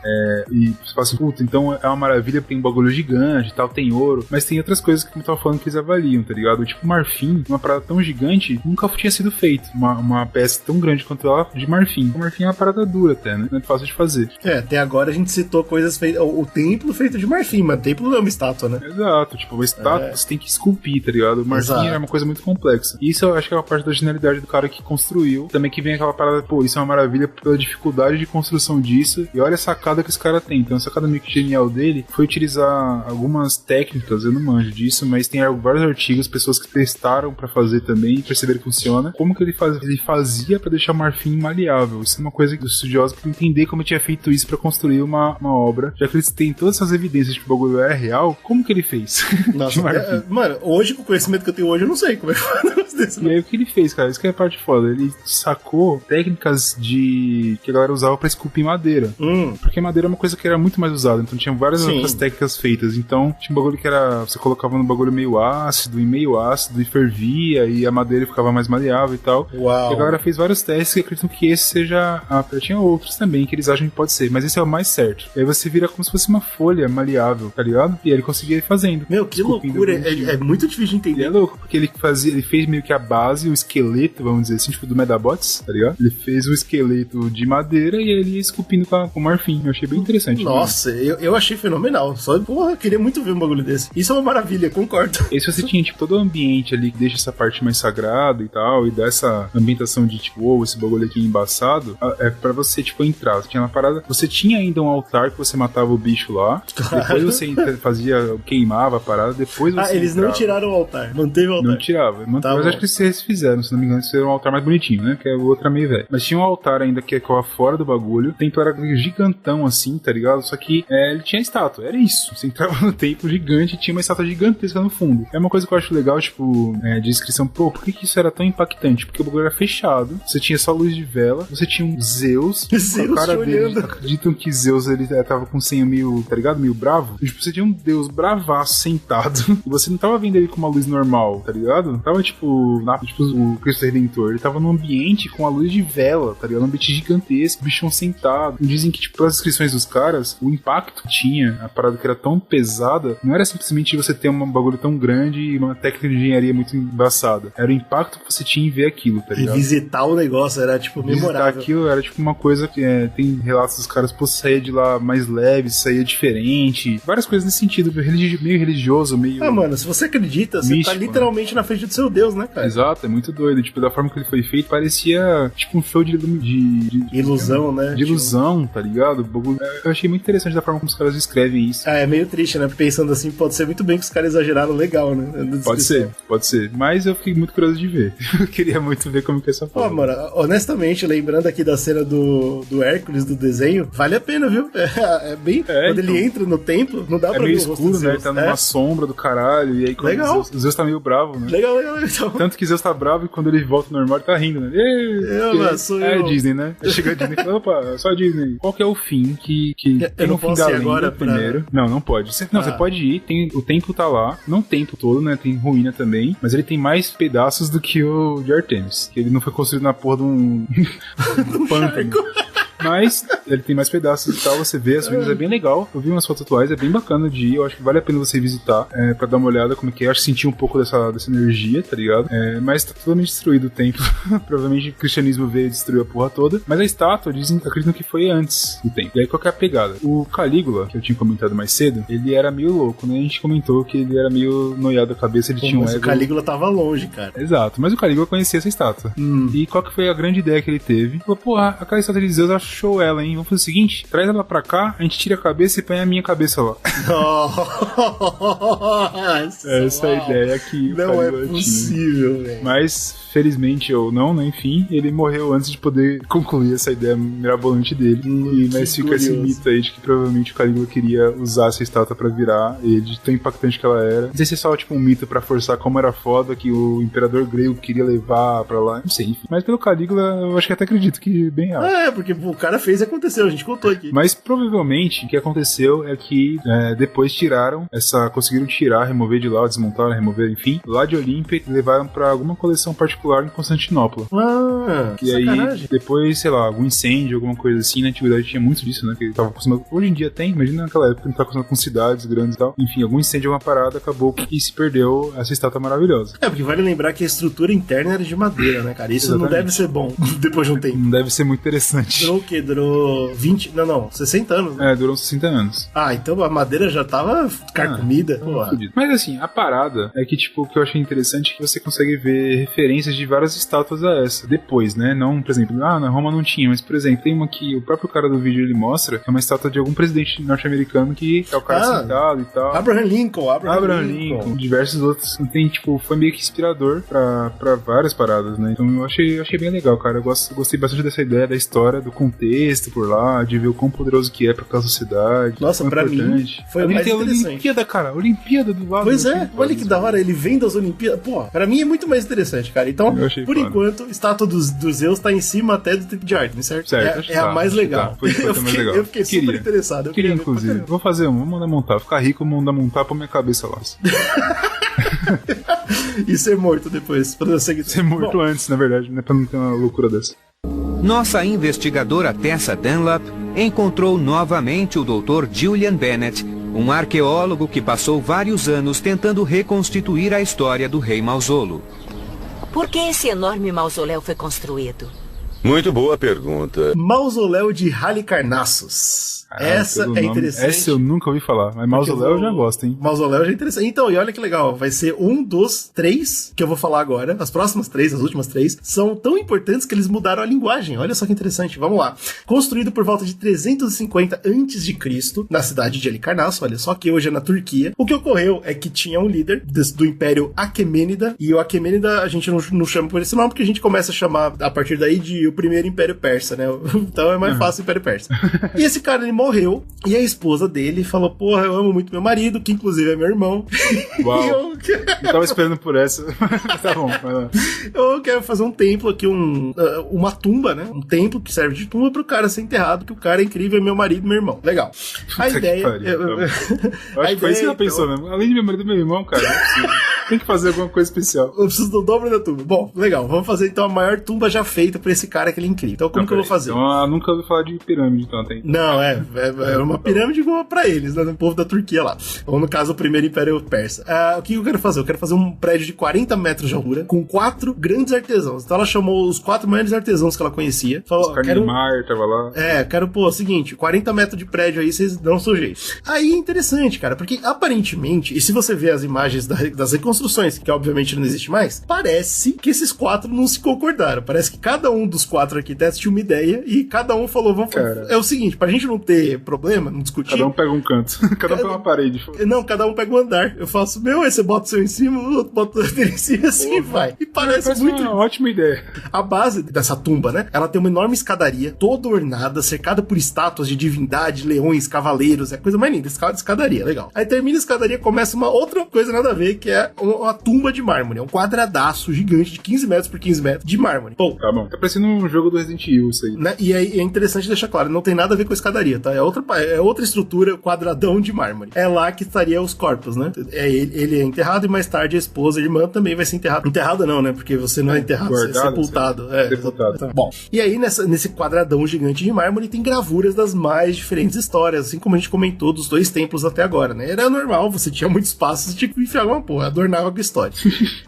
e você fala assim, puta, então é uma maravilha, tem um bagulho gigante e tal, tem ouro, mas tem outras coisas que eu tava falando que eles avaliam, tá ligado? Tipo, marfim, uma parada tão gigante, nunca tinha sido feito. Uma peça tão grande quanto ela de marfim. O marfim é uma parada dura até, né? Não é fácil de fazer. Até agora a gente citou coisas feitas, o templo feito de marfim, mas o templo não é uma estátua, né? Exato, tipo, uma estátua você tem que esculpir, tá ligado? O marfim é uma coisa muito complexa. E isso eu acho que é uma parte da genialidade do cara que construiu. Também que vem aquela parada, pô, isso é uma maravilha pela dificuldade de construção disso. E olha a sacada que esse cara tem. Então a sacada meio que genial dele foi utilizar algumas técnicas, eu não manjo disso, mas tem vários artigos, pessoas que testaram pra fazer também e perceberam que funciona. Como que ele fazia pra deixar o marfim maleável? Isso é uma coisa que os estudiosos queriam entender como ele tinha feito isso pra construir uma obra. Já que eles têm todas essas evidências de que o bagulho é real, como que ele fez? Nossa, mano, hoje, com o conhecimento que eu tenho hoje, eu não sei como é que foi um negócio desse. E aí o que ele fez, cara? Isso que é a parte foda. Ele sacou técnicas que a galera usava pra esculpir madeira. Porque madeira é uma coisa que era muito mais usada. Então tinha várias outras técnicas feitas. Então tinha um bagulho que era... Você colocava no bagulho meio ácido e fervia e a madeira ficava mais maleável e tal. Uau. E a galera fez vários testes e acreditam que esse seja... tinha outros também que eles acham que pode ser. Mas esse é o mais certo. E aí você vira como se fosse uma folha maleável, tá ligado? E aí ele conseguia ir fazendo. Meu, que loucura. É muito difícil de entender. E é louco, porque ele fez meio que a base, o esqueleto, vamos dizer assim, tipo do Medabots, tá ligado? Ele fez o esqueleto de madeira e ele ia esculpindo com marfim. Eu achei bem interessante. Nossa, eu achei fenomenal. Só, porra, eu queria muito ver um bagulho desse. Isso é uma maravilha, concordo. E se você tinha, tipo, todo o ambiente ali que deixa essa parte mais sagrada e tal, e dá essa ambientação de, tipo, esse bagulho aqui embaçado, é pra você, tipo, entrar. Você tinha uma parada, você tinha ainda um altar que você matava o bicho lá, claro. Depois você queimava a parada, depois você eles entrava. Não tiraram o altar, manteve o altar. Não tirava, tá, mas acho que vocês fizeram, se não me engano, esse era um altar mais bonitinho, né? Que é o outro meio velho. Mas tinha um altar ainda que ficava fora do bagulho. O templo era gigantão assim, tá ligado? Só que ele tinha estátua, era isso. Você entrava no templo gigante e tinha uma estátua gigantesca no fundo. É uma coisa que eu acho legal, tipo, de descrição. Pô, por que isso era tão impactante? Porque o bagulho era fechado, você tinha só luz de vela, você tinha um Zeus. Zeus o cara dele, olhando. acreditam que Zeus, ele tava com senha meio, tá ligado? Meio bravo. E, tipo, você tinha um deus bravaço sentado e você não tava vendo ele com uma luz normal, tá ligado? Tava, tipo, o Cristo Redentor. Ele tava num ambiente com a luz de vela, tá ligado? Um ambiente gigantesco, o bichão sentado. E dizem que, tipo, pelas descrições dos caras, o impacto que tinha, a parada que era tão pesada, não era simplesmente você ter um bagulho tão grande e uma técnica de engenharia muito embaçada. Era o impacto que você tinha em ver aquilo, tá ligado? E visitar o negócio era, tipo, memorável. Visitar aquilo era, tipo, uma coisa que tem relatos dos caras, pô, saía de lá mais leve, saía diferente. Várias coisas nesse sentido, meio religioso, meio... Ah, mano, se você acredita, você místico, tá literalmente na frente do seu Deus, né, cara? Exato, é muito doido. Tipo, da forma que ele foi feito, parecia, tipo, um show de ilusão, né? De ilusão, tá ligado? Eu achei muito interessante da forma como os caras escrevem isso. É meio triste, né? Pensando assim, pode ser muito bem que os caras exageraram legal, né? Pode ser. Mas eu fiquei muito curioso de ver. Eu queria muito ver como que é essa forma. Ó, mano, honestamente, lembrando aqui da cena do Hércules, do desenho, vale a pena, viu? É bem... quando ele entra no templo, não dá pra ver meio o rosto escuro, do Zeus. né? Ele tá numa sombra do caralho. E aí quando legal. O Zeus tá meio bravo, né? Legal. Então. Tanto que Zeus tá bravo e quando ele volta ao normal, ele tá rindo, né? Sou eu. É Disney, né? Chega a Disney e fala, opa, só a Disney. Qual que é o fim que eu não o fim posso da ir lenda agora primeiro? Não pode. Você pode ir, o templo tá lá, não o templo todo, né? Tem ruína também, mas ele tem mais pedaços do que o de Artemis, que ele não foi construído na porra de um pântano. Mas ele tem mais pedaços e tal, você vê, as ruínas é bem legal. Eu vi umas fotos atuais, é bem bacana de ir. Eu acho que vale a pena você visitar pra dar uma olhada como é que é. Eu acho que sentir um pouco dessa energia, tá ligado? Mas tá totalmente destruído o templo. Provavelmente o cristianismo veio e destruiu a porra toda. Mas a estátua, acreditam que foi antes do templo. E aí qual que é a pegada? O Calígula, que eu tinha comentado mais cedo, ele era meio louco, né? A gente comentou que ele era meio noiado a cabeça, ele tinha um ego... o Calígula tava longe, cara. Exato, mas o Calígula conhecia essa estátua. E qual que foi a grande ideia que ele teve? Falou, porra, aquela estátua de Zeus, acho show ela, hein? Vamos fazer o seguinte, traz ela pra cá, a gente tira a cabeça e põe a minha cabeça lá. Essa é a ideia que não é possível, velho. Mas, felizmente ou não, né? Enfim, ele morreu antes de poder concluir essa ideia mirabolante dele. Mas fica esse mito aí de que provavelmente o Calígula queria usar essa estátua pra virar ele, de tão impactante que ela era. Não sei se é só tipo um mito pra forçar como era foda que o imperador grego queria levar pra lá, não sei, enfim. Mas pelo Calígula, eu acho que até acredito que bem real. Porque o cara fez e aconteceu, a gente contou aqui. Mas provavelmente o que aconteceu é que depois conseguiram tirar, remover de lá, desmontaram, remover, enfim, lá de Olímpia e levaram pra alguma coleção particular em Constantinopla. E aí, depois, sei lá, algum incêndio, alguma coisa assim, na antiguidade tinha muito disso, né? Que ele tava acostumado. Hoje em dia tem, imagina naquela época, ele tava acostumado com cidades grandes e tal. Enfim, algum incêndio, alguma parada, acabou e se perdeu essa estátua maravilhosa. Porque vale lembrar que a estrutura interna era de madeira, né, cara? Isso exatamente. Não deve ser bom depois de um tempo. Não deve ser muito interessante. Durou o quê? Durou 20... Não, 60 anos, né? Durou 60 anos. Então a madeira já tava carcomida. Mas assim, a parada é que, tipo, o que eu achei interessante é que você consegue ver referências de várias estátuas a essa. Depois, né? Não, por exemplo, na Roma não tinha, mas, por exemplo, tem uma que o próprio cara do vídeo ele mostra, que é uma estátua de algum presidente norte-americano que é o cara sentado e tal. Abraham Lincoln. Diversos outros. Então, tipo, foi meio que inspirador pra várias paradas, né? Então eu achei bem legal, cara. Eu gostei bastante dessa ideia da história, do contexto por lá, de ver o quão poderoso que é pra aquela sociedade. Nossa, pra mim foi mais interessante. Olimpíada, cara. Olimpíada do lado. Pois é, olha que da hora, ele vem das Olimpíadas. Pô, pra mim é muito mais interessante, cara. Então, por enquanto, a estátua do Zeus tá em cima até do tempo de Artemis, certo? É a mais legal. Eu fiquei super interessado. Eu queria inclusive. Vou fazer vou mandar montar. Ficar rico, mandar montar pra minha cabeça lá. E ser morto depois. Ser morto antes, na verdade, né? Pra não ter uma loucura dessa. Nossa investigadora Tessa Dunlap encontrou novamente o Dr. Julian Bennett, um arqueólogo que passou vários anos tentando reconstituir a história do rei Mausolo. Por que esse enorme mausoléu foi construído? Muito boa pergunta. Mausoléu de Halicarnassos. Essa é interessante. Essa eu nunca ouvi falar, mas mausoléu eu já gosto, hein? Mausoléu já é interessante. Então, e olha que legal, vai ser um dos 3 que eu vou falar agora. As próximas 3, as últimas 3, são tão importantes que eles mudaram a linguagem. Olha só que interessante, vamos lá. Construído por volta de 350 a.C. na cidade de Halicarnasso, olha só, que hoje é na Turquia. O que ocorreu é que tinha um líder do Império Aquemênida, e o Aquemênida a gente não chama por esse nome, porque a gente começa a chamar a partir daí de o primeiro Império Persa, né? Então é mais fácil o Império Persa. E esse cara, ele morreu, e a esposa dele falou, porra, eu amo muito meu marido, que inclusive é meu irmão. Uau. Eu tava esperando por essa. Tá bom, vai lá. Eu quero fazer um templo aqui, uma tumba, né? Um templo que serve de tumba pro cara ser enterrado, que o cara é incrível, é meu marido e meu irmão. Legal. A ideia... Eu acho que foi isso que ela pensou mesmo. Além de meu marido e meu irmão, cara, tem que fazer alguma coisa especial. Eu preciso do dobro da tumba. Bom, legal. Vamos fazer então a maior tumba já feita pra esse cara que ele é incrível. Então como que eu vou fazer? Então, eu nunca ouvi falar de pirâmide, então tem. Não, é uma pirâmide igual pra eles, né? No povo da Turquia lá. Ou no caso, o primeiro Império Persa. O que eu quero fazer? Eu quero fazer um prédio de 40 metros de altura com 4 grandes artesãos. Então ela chamou os 4 maiores artesãos que ela conhecia. Falou, Carnemar tava lá. Seguinte, 40 metros de prédio aí, vocês dão sujeito. Aí é interessante, cara, porque aparentemente, e se você ver as imagens das reconstruções, que obviamente não existe mais, parece que esses 4 não se concordaram. Parece que cada um dos 4 arquitetos tinha uma ideia e cada um falou, é o seguinte, pra gente não ter problema, não discutir... Cada um pega um canto, cada um pega uma parede. Não, cada um pega um andar. Eu faço, aí você bota o seu em cima, o outro bota o dele em cima, assim vai. E parece muito... uma ótima ideia. A base dessa tumba, né, ela tem uma enorme escadaria, toda ornada, cercada por estátuas de divindade, leões, cavaleiros, é a coisa mais linda, escadaria, legal. Aí termina a escadaria, começa uma outra coisa nada a ver, que é uma tumba de mármore, é um quadradaço gigante de 15 metros por 15 metros de mármore. Pô, tá bom. Tá parecendo um jogo do Resident Evil isso aí. Né? E aí é interessante deixar claro, não tem nada a ver com a escadaria, tá? É outra estrutura, quadradão de mármore. É lá que estaria os corpos, né? Ele é enterrado e mais tarde a esposa e a irmã também vai ser enterrada. Enterrada não, né? Porque você não é enterrado, guardado, você é sepultado. Sepultado. Então, bom, e aí nesse quadradão gigante de mármore tem gravuras das mais diferentes histórias, assim como a gente comentou dos 2 templos até agora, né? Era normal, você tinha muito espaço, você tinha que enfiar uma porra, adornava com a história.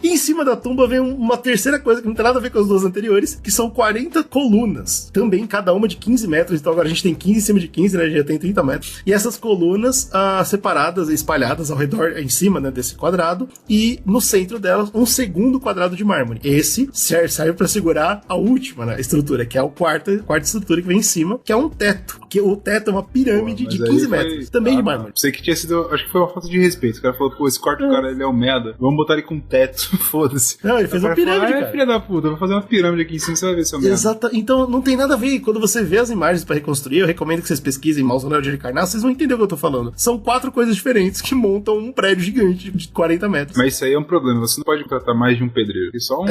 E em cima da tumba vem uma terceira coisa que não tem nada a ver com as 2 anteriores, que são 40 colunas, também cada uma de 15 metros, então agora a gente tem 15 em cima de 15, né? Já tem 30 metros. E essas colunas separadas, espalhadas ao redor, em cima, né, desse quadrado, e no centro delas um segundo quadrado de mármore. Esse serve para segurar a última, né, estrutura, que é a quarta estrutura que vem em cima, que é um teto, que o teto é uma pirâmide de 15 metros, também de mármore. Sei que tinha sido, acho que foi uma falta de respeito. O cara falou, esse quarto do cara, ele é um merda, vamos botar ele com teto, foda-se. Não, ele fez uma pirâmide, cara. Filha da puta, vou fazer uma pirâmide aqui em cima, você vai ver se é um merda. Exato, então não tem nada a ver. Quando você vê as imagens para reconstruir, eu recomendo que vocês pesquisem Mausoléu de Halicarnasso, vocês vão entender o que eu tô falando. São 4 coisas diferentes que montam um prédio gigante de 40 metros. Mas isso aí é um problema, você não pode contratar mais de um pedreiro. Só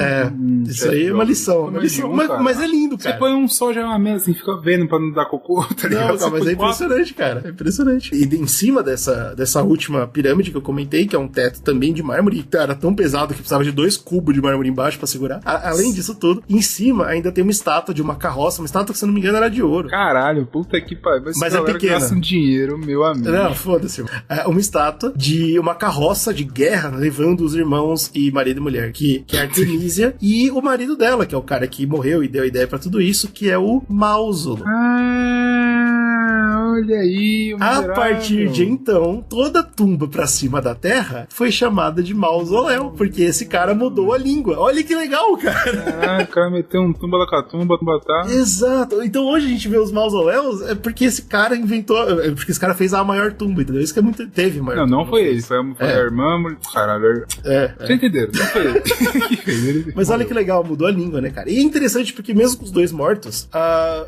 isso aí é uma lição. Mas é lindo, cara. Você põe um só, já é uma merda, assim, fica vendo pra não dar cocô, tá ligado? Não, mas é impressionante, cara. É impressionante. E em cima dessa última pirâmide que eu comentei, que é um teto também de mármore, e era tão pesado que precisava de 2 cubos de mármore embaixo pra segurar. Além disso tudo, em cima ainda tem uma estátua de uma carroça, uma estátua que, se não me engano, era de ouro. Caralho, puta que pariu. Mas é pequena. Gasta dinheiro, meu amigo. Não, foda-se. Uma estátua de uma carroça de guerra levando os irmãos e marido e mulher, que é a Artemisia, e o marido dela, que é o cara que morreu e deu a ideia pra tudo isso, que é o Mausoleo. Olha aí, a partir de então, toda tumba pra cima da terra foi chamada de Mausoléu, porque esse cara mudou a língua. Olha que legal, cara. O cara meteu um tumba lá com a tumba, tá. Exato. Então hoje a gente vê os mausoléus porque esse cara inventou, porque esse cara fez a maior tumba, entendeu? Isso que é muito, teve a maior tumba. Não foi ele, foi a irmã, caralho. Vocês entenderam? Não foi ele. Mas olha que legal, mudou a língua, né, cara? E é interessante porque mesmo com os 2 mortos,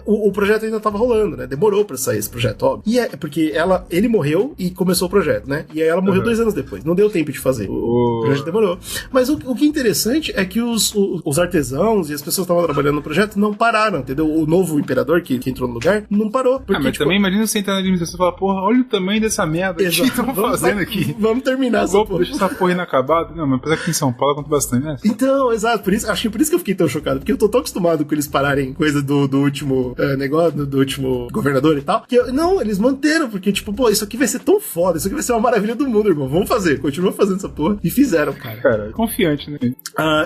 o projeto ainda tava rolando, né? Demorou pra sair esse projeto, óbvio. E é porque ele morreu e começou o projeto, né? E aí ela morreu 2 anos depois. Não deu tempo de fazer. O projeto demorou. Mas o que é interessante é que os artesãos e as pessoas que estavam trabalhando no projeto não pararam, entendeu? O novo imperador que entrou no lugar não parou. Porque, mas também imagina você entrar na administração e falar, porra, olha o tamanho dessa merda que estão fazendo aqui. Vamos terminar essa porra. Deixa essa porra inacabada. Não, mas apesar que aqui em São Paulo conta bastante, né? Então, exato. Acho que por isso que eu fiquei tão chocado. Porque eu tô tão acostumado com eles pararem coisa do último negócio, do último governador e tal, que Não, eles manteram, porque tipo, pô, isso aqui vai ser tão foda, isso aqui vai ser uma maravilha do mundo, irmão. Vamos fazer, continua fazendo essa porra. E fizeram, cara. Cara, confiante, né?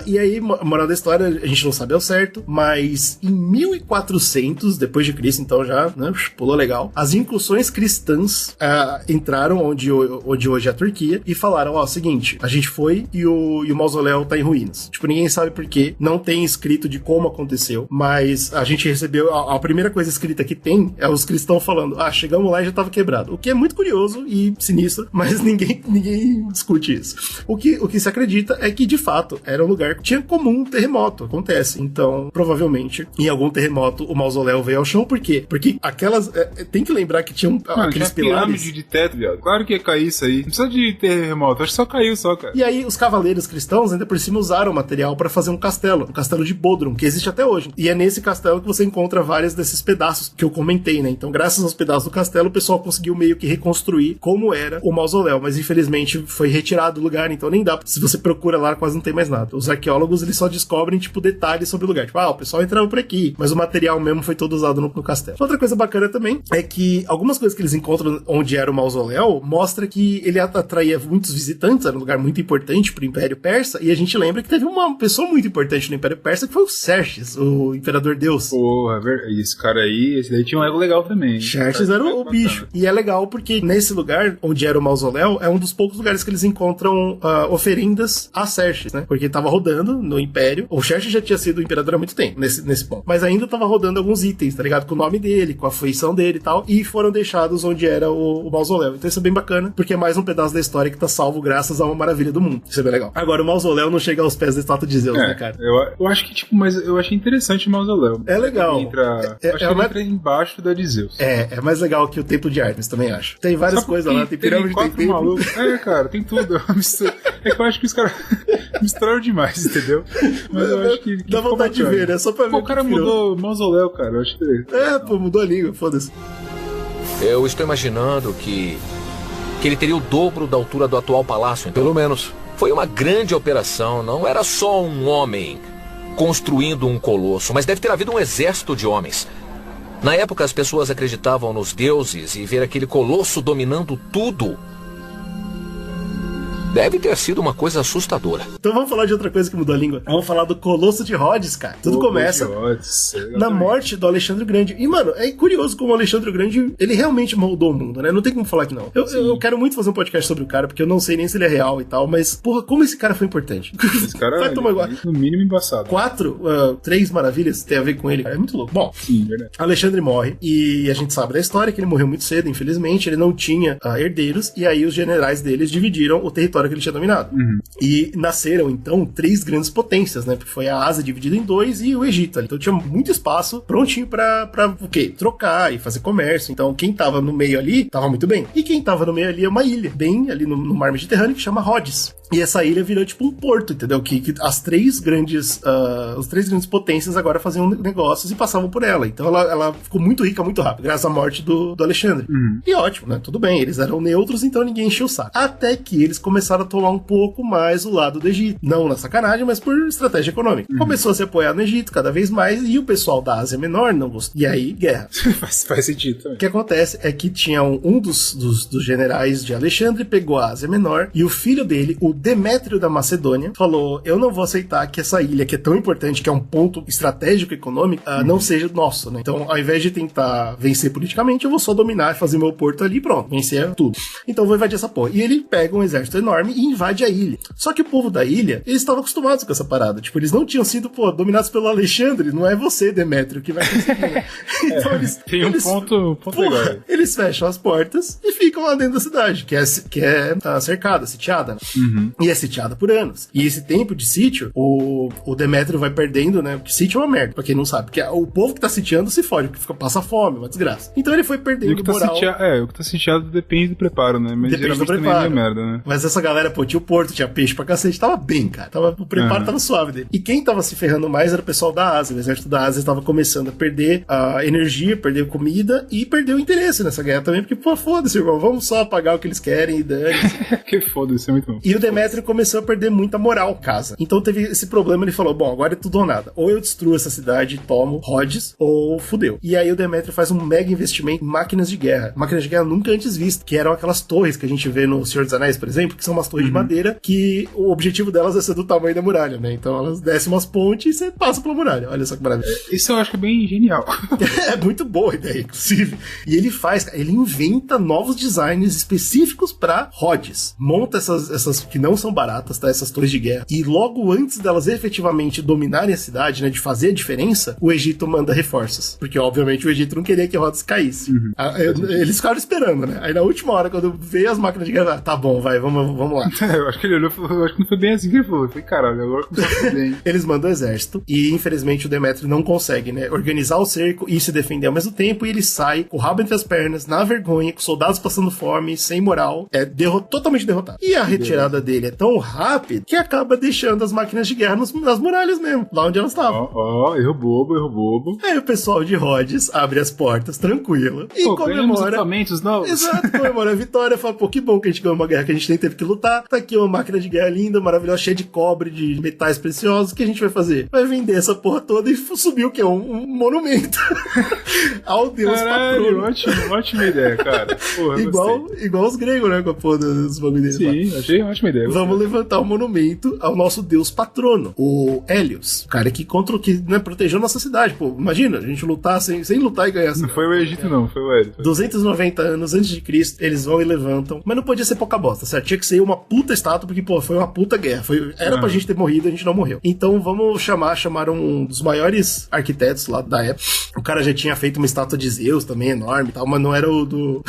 E aí, moral da história, a gente não sabe ao certo, mas em 1400 depois de Cristo, então já, né, pulou legal, as incursões cristãs entraram onde hoje é a Turquia e falaram, ó, seguinte, a gente foi e o mausoléu tá em ruínas. Tipo, ninguém sabe por quê, não tem escrito de como aconteceu, mas a gente recebeu, a primeira coisa escrita que tem é os cristãos falando, chegamos lá e já tava quebrado. O que é muito curioso e sinistro, mas ninguém discute isso. O que se acredita é que, de fato, era um lugar que tinha comum terremoto, acontece. Então, provavelmente, em algum terremoto, o mausoléu veio ao chão. Por quê? Porque aquelas... tem que lembrar que tinha aqueles tinha pilares... pirâmide de teto, viado. Claro que ia cair isso aí. Não precisa de terremoto, acho que só caiu só, cara. E aí, os cavaleiros cristãos, ainda por cima, usaram o material para fazer um castelo de Bodrum, que existe até hoje. E é nesse castelo que você encontra vários desses pedaços que eu comentei, né? Então, graças aos pedaços do castelo, o pessoal conseguiu meio que reconstruir como era o mausoléu, mas infelizmente foi retirado do lugar, então nem dá. Se você procura lá, quase não tem mais nada. Os arqueólogos, eles só descobrem, tipo, detalhes sobre o lugar. Tipo, o pessoal entrava por aqui, mas o material mesmo foi todo usado no castelo. Outra coisa bacana também é que algumas coisas que eles encontram onde era o mausoléu mostra que ele atraía muitos visitantes, era um lugar muito importante pro Império Persa, e a gente lembra que teve uma pessoa muito importante no Império Persa, que foi o Xerxes, o Imperador Deus. Porra, esse cara aí, esse daí tinha um ego legal também. Xerxes era o bicho. E é legal porque nesse lugar, onde era o mausoléu, é um dos poucos lugares que eles encontram oferendas a Xerxes, né? Porque tava rodando no Império. O Xerxes já tinha sido o imperador há muito tempo, nesse ponto. Mas ainda tava rodando alguns itens, tá ligado? Com o nome dele, com a feição dele e tal. E foram deixados onde era o mausoléu. Então isso é bem bacana, porque é mais um pedaço da história que tá salvo graças a uma maravilha do mundo. Isso é bem legal. Agora, o mausoléu não chega aos pés da estátua de Zeus, né, cara? Eu acho que, tipo, mas eu achei interessante o mausoléu. É legal. Acho que ele entra embaixo da de Zeus. É mais legal que o templo de Artemis, também acho. Tem várias coisas lá, tem pirâmide, tem templo. Malucos. Cara, tem tudo. É que eu acho que os caras misturaram demais, entendeu? Mas eu acho que dá vontade de ver, né? Só pra ver. O cara mudou o mausoléu, cara. Eu acho que... mudou a língua, foda-se. Eu estou imaginando que ele teria o dobro da altura do atual palácio, então. Pelo menos. Foi uma grande operação, não era só um homem construindo um colosso, mas deve ter havido um exército de homens. Na época, as pessoas acreditavam nos deuses e ver aquele colosso dominando tudo deve ter sido uma coisa assustadora. Então vamos falar de outra coisa que mudou a língua. Vamos falar do Colosso de Rhodes, cara. Tudo começa na morte do Alexandre o Grande. E, mano, é curioso como o Alexandre o Grande, ele realmente moldou o mundo, né? Não tem como falar que não. Eu quero muito fazer um podcast sobre o cara, porque eu não sei nem se ele é real e tal, mas, porra, como esse cara foi importante. Esse cara vai tomar igual. No mínimo embaçado. 3 maravilhas tem a ver com ele, cara. É muito louco. Bom, sim, verdade. Alexandre morre e a gente sabe da história que ele morreu muito cedo, infelizmente. Ele não tinha herdeiros e aí os generais deles dividiram o território que ele tinha dominado. E nasceram, então, 3 grandes potências, né? Porque foi a Ásia dividida em 2 e o Egito ali. Então tinha muito espaço prontinho pra o quê? Trocar e fazer comércio. Então quem tava no meio ali, tava muito bem. E quem tava no meio ali é uma ilha, bem ali no mar Mediterrâneo, que chama Rhodes. E essa ilha virou tipo um porto, entendeu? Que as 3 grandes potências agora faziam negócios e passavam por ela. Então ela ficou muito rica muito rápido, graças à morte do Alexandre. E ótimo, né? Tudo bem, eles eram neutros, então ninguém encheu o saco. Até que eles começaram a tomar um pouco mais o lado do Egito. Não na sacanagem, mas por estratégia econômica. Começou a se apoiar no Egito cada vez mais e o pessoal da Ásia Menor não gostou. E aí, guerra. Faz sentido também. O que acontece é que tinha um dos generais de Alexandre, pegou a Ásia Menor e o filho dele, o Demétrio da Macedônia, falou: eu não vou aceitar que essa ilha, que é tão importante, que é um ponto estratégico econômico, não seja nosso, né? Então, ao invés de tentar vencer politicamente, eu vou só dominar e fazer meu porto ali, pronto, vencer tudo. Então, eu vou invadir essa porra. E ele pega um exército enorme e invade a ilha. Só que o povo da ilha, eles estavam acostumados com essa parada. Tipo, eles não tinham sido, dominados pelo Alexandre. Não é você, Demétrio, que vai conseguir. Então, tem um ponto legal. Eles fecham as portas e ficam lá dentro da cidade, que é cercada, sitiada. E é sitiada por anos. E esse tempo de sítio, o Demétrio vai perdendo, né? Porque sítio é uma merda, pra quem não sabe. Porque o povo que tá sitiando se fode, porque passa fome, uma desgraça. Então ele foi perdendo moral. O que tá sitiado depende do preparo, né? Mas depende do preparo. É merda, né? Mas essa galera, tinha o porto, tinha peixe pra cacete, tava bem, cara. O preparo tava suave dele. E quem tava se ferrando mais era o pessoal da Ásia. O exército da Ásia tava começando a perder a energia, perder comida e perder o interesse nessa guerra também, porque, foda-se, irmão, vamos só pagar o que eles querem e dane-se. Que foda-se, é muito bom. E o Demétrio começou a perder muita moral casa. Então teve esse problema, ele falou, bom, agora é tudo ou nada. Ou eu destruo essa cidade e tomo Rhodes, ou fudeu. E aí o Demétrio faz um mega investimento em máquinas de guerra. Máquinas de guerra nunca antes vistas, que eram aquelas torres que a gente vê no Senhor dos Anéis, por exemplo, que são umas torres de madeira, que o objetivo delas é ser do tamanho da muralha, né? Então elas descem umas pontes e você passa pela muralha. Olha só que maravilha. Isso eu acho que é bem genial. É muito boa a ideia, inclusive. E ele inventa novos designs específicos pra Rhodes. Monta essas que não são baratas, tá? Essas torres de guerra. E logo antes delas efetivamente dominarem a cidade, né? De fazer a diferença, o Egito manda reforços. Porque, obviamente, o Egito não queria que Rhodes caísse. Eles ficaram esperando, né? Aí na última hora, quando veio as máquinas de guerra, tá bom, vai, vamos lá. Eu acho que ele olhou, eu acho que não foi bem assim que ele falou. Eu falei, caralho, agora começou bem. Eles mandam o exército e, infelizmente, o Demétrio não consegue, né? Organizar o cerco e se defender ao mesmo tempo, e ele sai com o rabo entre as pernas, na vergonha, com soldados passando fome, sem moral, totalmente derrotado. E a retirada dele é tão rápida que acaba deixando as máquinas de guerra nas muralhas mesmo, lá onde elas estavam. Erro bobo. Aí o pessoal de Rhodes abre as portas, tranquilo, e comemora. Novos. Exato, comemora a vitória, fala, pô, que bom que a gente ganhou uma guerra que a gente nem teve que lutar, tá aqui uma máquina de guerra linda, maravilhosa, cheia de cobre, de metais preciosos, o que a gente vai fazer? Vai vender essa porra toda e subir o quê? Um monumento ao deus patrono. Ótima ideia, cara. Porra, igual os gregos, né, com a porra dos bagulhos deles. Sim, achei ótima ideia. Vamos levantar um monumento ao nosso deus patrono, o Hélios, o cara que protegeu nossa cidade. Pô, imagina, a gente lutar sem lutar e ganhar. Não foi o Egito, não, foi o Hélios. 290 anos antes de Cristo, eles vão e levantam, mas não podia ser pouca bosta, certo? Tinha que ser uma puta estátua, porque, pô, foi uma puta guerra. Era pra gente ter morrido, a gente não morreu. Então vamos chamaram um dos maiores arquitetos lá da época. O cara já tinha feito uma estátua de Zeus também, enorme e tal, mas não era o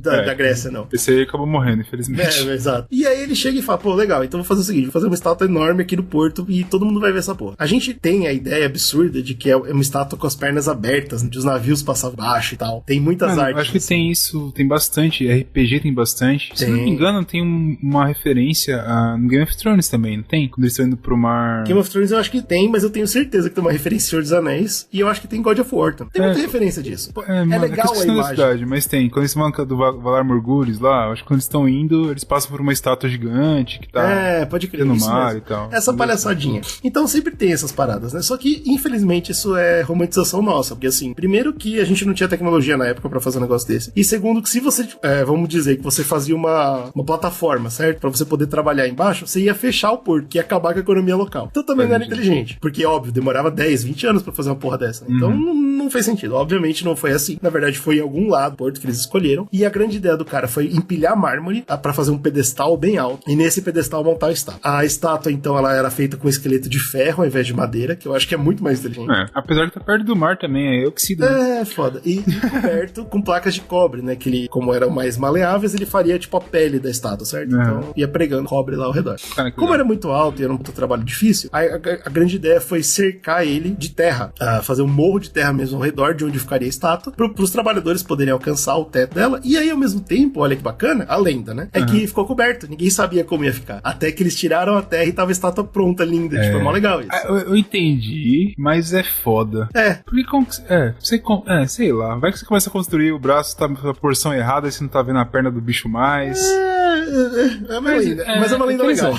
da Grécia, não. Esse aí acabou morrendo, infelizmente. Exato. E aí ele chega e fala, pô, legal, então vou fazer o seguinte, vou fazer uma estátua enorme aqui no porto e todo mundo vai ver essa porra. A gente tem a ideia absurda de que é uma estátua com as pernas abertas, onde os navios passavam baixo e tal. Tem muitas artes. Acho que tem isso, tem bastante, RPG tem bastante. Se não me engano, tem uma referência no Game of Thrones também, não tem? Quando eles estão indo pro mar... Game of Thrones eu acho que tem, mas eu tenho certeza que tem uma referência em Senhor dos Anéis, e eu acho que tem God of War. Tem muita referência disso. É legal a imagem. Cidade, mas tem. Quando eles mancam do Valar Morghulis lá, acho que quando eles estão indo, eles passam por uma estátua gigante que tá pode crer, no mar e tal. Essa palhaçadinha. Então sempre tem essas paradas, né? Só que, infelizmente, isso é romantização nossa, porque assim, primeiro que a gente não tinha tecnologia na época pra fazer um negócio desse, e segundo que se você, vamos dizer que você fazia uma plataforma, certo? Pra você poder trabalhar embaixo, você ia fechar o porto, que ia acabar com a economia local. Então também não era inteligente, porque, óbvio, demorava 10, 20 anos pra fazer uma porra dessa, né? Então não fez sentido. Obviamente não foi assim. Na verdade foi em algum lado do porto que eles escolheram, e a grande ideia do cara foi empilhar mármore pra fazer um pedestal bem alto, e nesse pedestal montar a estátua. A estátua, então, ela era feita com esqueleto de ferro ao invés de madeira, que eu acho que é muito mais inteligente. Apesar de estar perto do mar também, é oxida. É, foda. E coberto com placas de cobre, né, que ele, como eram mais maleáveis, ele faria, tipo, a pele da estátua, certo? Então, ia pregando cobre lá ao redor. Como era muito alto e era um trabalho difícil, a grande ideia foi cercar ele de terra, fazer um morro de terra mesmo ao redor de onde ficaria a estátua, pros trabalhadores poderem alcançar o teto dela. E aí, ao mesmo tempo, olha que bacana, a lenda, né, é que ficou coberto, ninguém sabia como ia ficar. Até que eles tiraram a terra e tava a estátua pronta, linda, tipo, é mó legal isso. Eu entendi, mas é foda. Porque sei lá, vai que você começa a construir, o braço tá na porção errada e você não tá vendo a perna do bicho mais. Mas é uma lenda legal.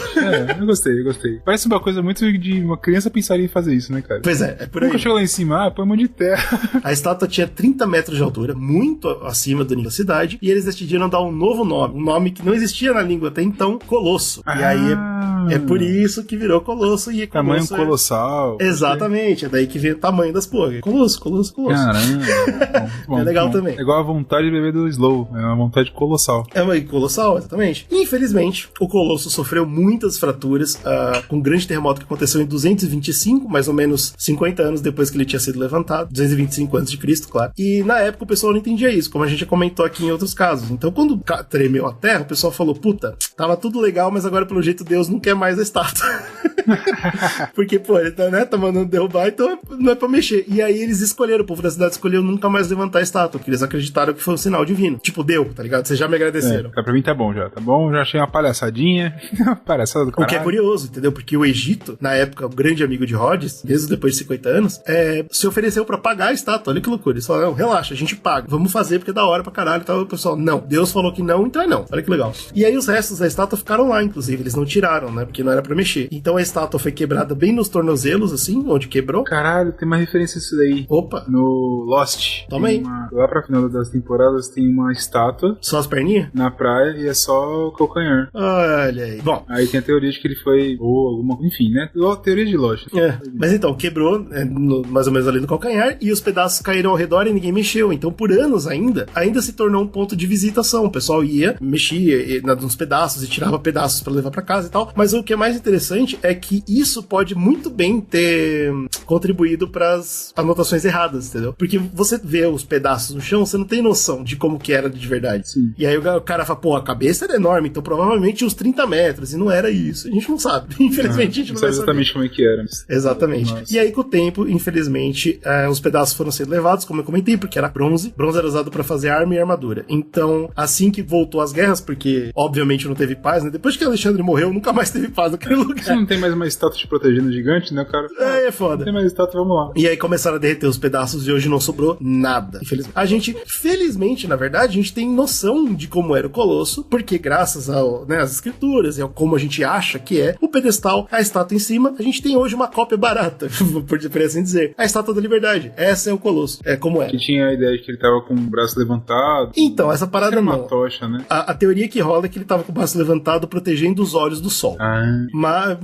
Eu gostei. Parece uma coisa muito de uma criança pensaria em fazer isso, né, cara? Pois é por aí. Nunca chegou lá em cima, põe um monte de terra. A estátua tinha 30 metros de altura, muito acima do nível da cidade, e eles decidiram dar um novo nome, um nome que não existia na língua até então, Colosso. E aí é por isso que virou Colosso, e tamanho colossal. Exatamente, é daí que vem o tamanho das porras. Colosso. Caramba. Bom, é legal também. É igual a vontade de beber do Slow, é uma vontade colossal. É uma colossal, exatamente. Infelizmente, o Colosso sofreu muitas fraturas com um grande terremoto que aconteceu em 225, mais ou menos 50 anos depois que ele tinha sido levantado, 225 a.C., claro. E na época o pessoal não entendia isso, como a gente já comentou aqui em outros casos. Então quando tremeu a terra, o pessoal falou, puta, tava tudo legal, mas agora pelo jeito Deus não quer mais a estátua. Porque, pô, ele tá mandando derrubar, então não é pra mexer. E aí eles escolheram, o povo da cidade escolheu nunca mais levantar a estátua, porque eles acreditaram que foi um sinal divino. Tipo, deu, tá ligado? Vocês já me agradeceram. Pra mim tá bom, já achei uma palhaçadinha. Palhaçada do caralho. O que é curioso, entendeu? Porque o Egito, na época, o grande amigo de Rhodes, mesmo depois de 50 anos, se ofereceu pra pagar a estátua. Olha que loucura. Eles falaram, não, relaxa, a gente paga. Vamos fazer porque é da hora pra caralho. Então o pessoal, não, Deus falou que não, então é não. Olha que legal. E aí os restos da estátua ficaram lá, inclusive. Eles não tiraram, né? Porque não era pra mexer. Então a estátua foi quebrada bem nos tornozelos, assim, onde quebrou. Caralho, tem uma referência a isso daí. Opa! No Lost. Toma aí. Lá pra final das temporadas tem uma estátua. Só as perninhas? Na praia e é só o calcanhar. Olha aí. Bom. Aí tem a teoria de que ele foi, ou alguma, enfim, né? Teoria de Lost. Mas então, quebrou mais ou menos ali no calcanhar e os pedaços caíram ao redor e ninguém mexeu. Então, por anos ainda se tornou um ponto de visitação. O pessoal ia, mexia nos pedaços e tirava pedaços pra levar pra casa e tal. Mas o que é mais interessante é que isso pode muito bem ter contribuído pras anotações erradas, entendeu? Porque você vê os pedaços no chão, você não tem noção de como que era de verdade. Sim. E aí o cara fala, pô, a cabeça era enorme, então provavelmente uns 30 metros, e não era isso. A gente não sabe. Infelizmente a gente não vai saber. Exatamente como é que era. Exatamente. Nossa. E aí com o tempo, infelizmente, os pedaços foram sendo levados, como eu comentei, porque era bronze. Bronze era usado pra fazer arma e armadura. Então, assim que voltou às guerras, porque obviamente não teve paz, né? Depois que Alexandre morreu, nunca mais teve paz naquele lugar. Você não tem mais uma estátua te protegendo gigante, né, cara? É foda. Não tem mais estátua, vamos lá. E aí começaram a derreter os pedaços e hoje não sobrou nada, infelizmente. A gente, felizmente, na verdade, a gente tem noção de como era o Colosso, porque graças às escrituras e ao como a gente acha que é, o pedestal, a estátua em cima, a gente tem hoje uma cópia barata, por assim dizer. A Estátua da Liberdade. Essa é o Colosso. É como é. Que tinha a ideia de que ele tava com o braço levantado. Então, essa parada era não. uma tocha, né? A teoria que rola é que ele tava com o braço levantado protegendo os olhos do sol. Mas,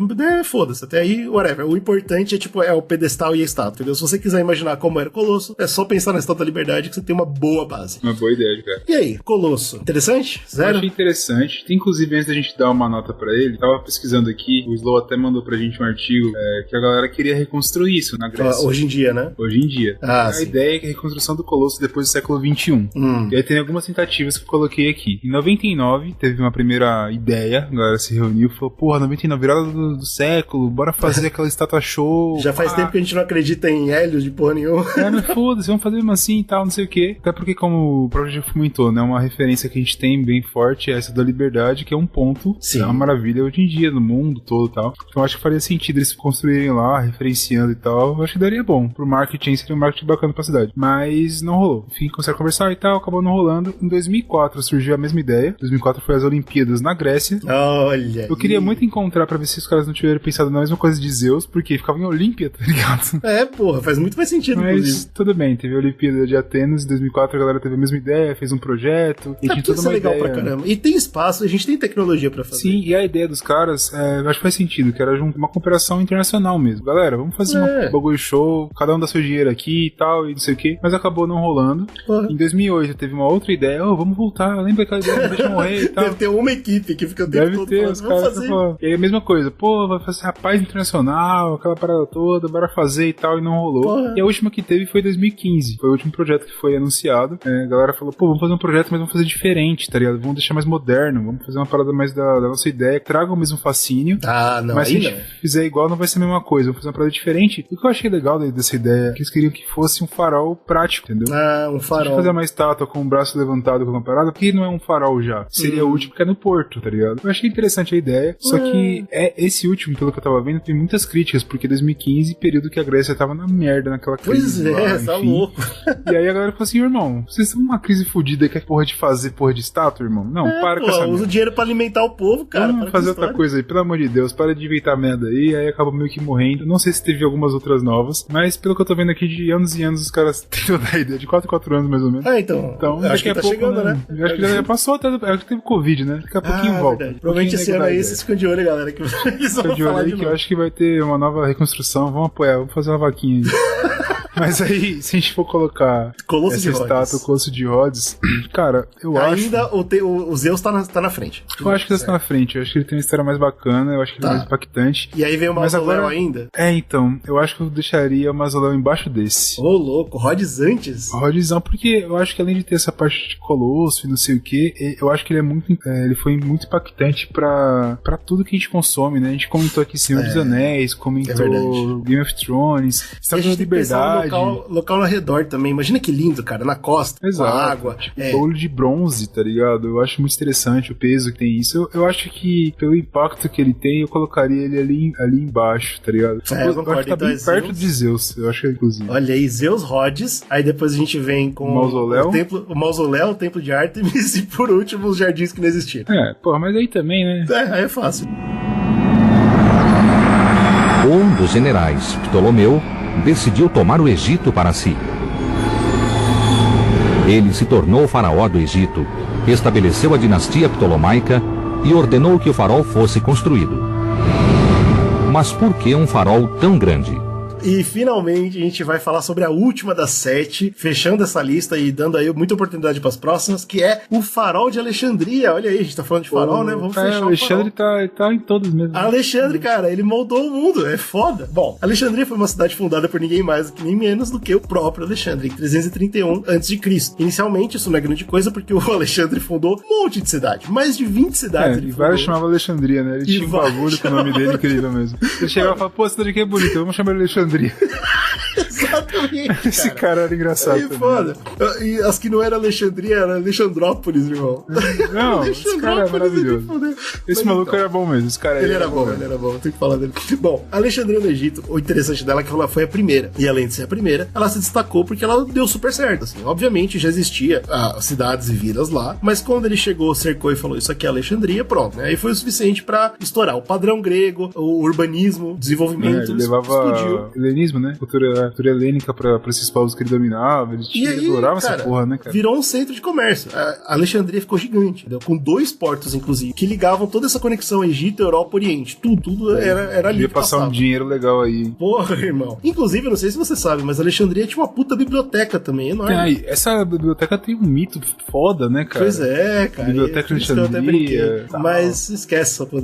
foda-se. Até aí, whatever. O importante é o pedestal e a estátua, entendeu? Se você quiser imaginar como era o Colosso, é só pensar na Estátua da Liberdade que você tem uma boa base. Uma boa ideia, cara. E aí, Colosso? Interessante? Zero? Eu achei interessante. Inclusive, antes da gente dar uma nota pra ele, tava pesquisando aqui, o Slow até mandou pra gente um artigo que a galera queria reconstruir isso na Grécia. Hoje em dia, né? Hoje em dia. A ideia é que a reconstrução do Colosso depois do século XXI. E aí tem algumas tentativas que eu coloquei aqui. Em 99, teve uma primeira ideia, a galera se reuniu e falou, porra, 99, virada do século, bora fazer aquela estátua show. Já faz tempo que a gente não acredita em Hélios de porra nenhuma. Mas foda-se, vamos fazer mesmo assim e tal, não sei o quê. Até porque, como o próprio já comentou, né, uma referência que a gente tem bem forte é essa da liberdade, que é um ponto, é uma maravilha hoje em dia, no mundo todo e tal. Então eu acho que faria sentido eles construírem lá, referenciando e tal. Eu acho que daria bom. Pro marketing, seria um marketing bacana pra cidade. Mas não rolou. Enfim, começaram a conversar e tal, acabou não rolando. Em 2004 surgiu a mesma ideia. 2004 foi as Olimpíadas na Grécia. Olha. Eu queria muito encontrar pra ver se os caras não tiveram pensado na mesma coisa de Zeus, porque ficava em Olímpia, tá ligado? Porra, faz muito mais sentido, mas inclusive. Tudo bem, teve a Olimpíada de Atenas em 2004, a galera teve a mesma ideia, fez um projeto. E tinha toda uma legal ideia. Pra caramba. E tem espaço, a gente tem tecnologia pra fazer. Sim, e a ideia dos caras, eu acho que faz sentido, que era uma cooperação internacional mesmo. Galera, vamos fazer um bagulho show, cada um dá seu dinheiro aqui e tal, e não sei o que. Mas acabou não rolando. Em 2008 teve uma outra ideia, vamos voltar, lembra aquela ideia, não deixa eu morrer e tal. Deve ter uma equipe que fica o tempo todo falando, vamos fazer. E aí a mesma coisa, vai fazer rapaz internacional, aquela parada toda, bora fazer e tal, e não rolou. E a última que teve foi em 2015, foi o último projeto que foi anunciado. A galera falou, vamos fazer um projeto, mas vamos fazer diferente, tá ligado? Vamos deixar mais moderno, vamos fazer uma parada mais da nossa ideia, que traga o mesmo fascínio. Não, mas se a gente fizer igual, não vai ser a mesma coisa, vamos fazer uma parada diferente. O que eu achei legal dessa ideia, que eles queriam que fosse um farol prático, entendeu? Um farol. A gente fazer uma estátua com o braço levantado com uma parada, porque não é um farol já. Seria útil porque é no porto, tá ligado? Eu achei interessante a ideia, só que esse último, pelo que eu tava vendo, tem muitas críticas, porque 2015, período que a Grécia tava na merda naquela crise. Pois é, tá louco. E aí a galera falou assim, irmão, vocês estão numa crise fodida que é porra de fazer porra de estátua, irmão? Não, para com essa usa o dinheiro pra alimentar o povo, cara. Vamos fazer outra coisa aí, pelo amor de Deus, para de inventar merda aí acaba meio que morrendo. Não sei se teve algumas outras novas, mas pelo que eu tô vendo aqui, de anos e anos os caras têm toda a ideia, de 4 em 4 anos mais ou menos. Então acho que tá pouco, chegando, né? Eu acho que já passou até, acho que teve Covid, né? Daqui a pouquinho volta. Provavelmente esse ano aí, vocês ficam de olho, galera, que eles vão falar de novo. Eu acho que vai ter uma nova reconstrução, vamos apoiar, vamos fazer uma vaquinha aí. Mas aí, se a gente for colocar Colosso essa de Rhodes. estátua, o Colosso de Rhodes, cara, eu acho... Ainda o Zeus tá na frente. Eu acho que Zeus tá na frente, eu acho que ele tem uma história mais bacana, eu acho que ele é mais impactante. E aí vem o mausoléu ainda? Então, eu acho que eu deixaria o mausoléu embaixo desse. Ô, louco, Rhodes antes? Rhodesão, porque eu acho que além de ter essa parte de Colosso e não sei o que, eu acho que ele é muito, ele foi muito impactante pra tudo que a gente consome, né? A gente comentou aqui Senhor dos Anéis, comentou Game of Thrones, Estátua da Liberdade. Local ao redor também, imagina que lindo, cara, na costa, exato, com água. Olho de bronze, tá ligado? Eu acho muito interessante o peso que tem isso. Eu acho que pelo impacto que ele tem, eu colocaria ele ali embaixo, tá ligado? Eu acho que tá bem perto de Zeus, eu acho, inclusive. Olha aí, Zeus, Rhodes, aí depois a gente vem com o mausoléu, o templo de Ártemis e por último os jardins que não existiram. Mas aí também, né? Aí é fácil. Um dos generais, Ptolomeu, decidiu tomar o Egito para si. Ele se tornou faraó do Egito, estabeleceu a dinastia ptolomaica e ordenou que o farol fosse construído. Mas por que um farol tão grande? E finalmente a gente vai falar sobre a última das 7, fechando essa lista e dando aí muita oportunidade para as próximas, que é o farol de Alexandria. Olha aí, a gente tá falando de farol, né? Vamos fechar o Alexandre tá em todos mesmo. Alexandre, cara, ele moldou o mundo, é foda. Bom, Alexandria foi uma cidade fundada por ninguém mais, nem menos do que o próprio Alexandre, em 331 a.C. Inicialmente, isso não é grande coisa, porque o Alexandre fundou um monte de cidade, mais de 20 cidades. E vários chamavam Alexandria, né? Ele tinha um bagulho com o nome dele incrível mesmo. Ele chegava e falava, pô, essa cidade aqui é bonita, vamos chamar Alexandria. Exatamente. Esse cara era engraçado. É foda. E as que não eram Alexandria, era Alexandrópolis, irmão. Não, esse cara é maravilhoso. Esse maluco era bom mesmo. Esse cara ele era bom, tem que falar dele. Bom, Alexandria no Egito, o interessante dela é que ela foi a primeira. E além de ser a primeira, ela se destacou porque ela deu super certo. Assim. Obviamente já existia cidades e vilas lá, mas quando ele chegou, cercou e falou: isso aqui é Alexandria, pronto. Né? Aí foi o suficiente pra estourar o padrão grego, o urbanismo, o desenvolvimento. Ele levava helenismo, né? Cultura helênica pra esses povos que ele dominava. Ele adorava essa porra, né, cara? Virou um centro de comércio. A Alexandria ficou gigante, entendeu? Com 2 portos, inclusive, que ligavam toda essa conexão Egito, Europa, Oriente. Tudo era ali. Ia passar um dinheiro legal aí. Porra, irmão. Inclusive, eu não sei se você sabe, mas Alexandria tinha uma puta biblioteca também, enorme. Essa biblioteca tem um mito foda, né, cara? Pois é, cara. Biblioteca de Alexandria. Mas esquece essa porra.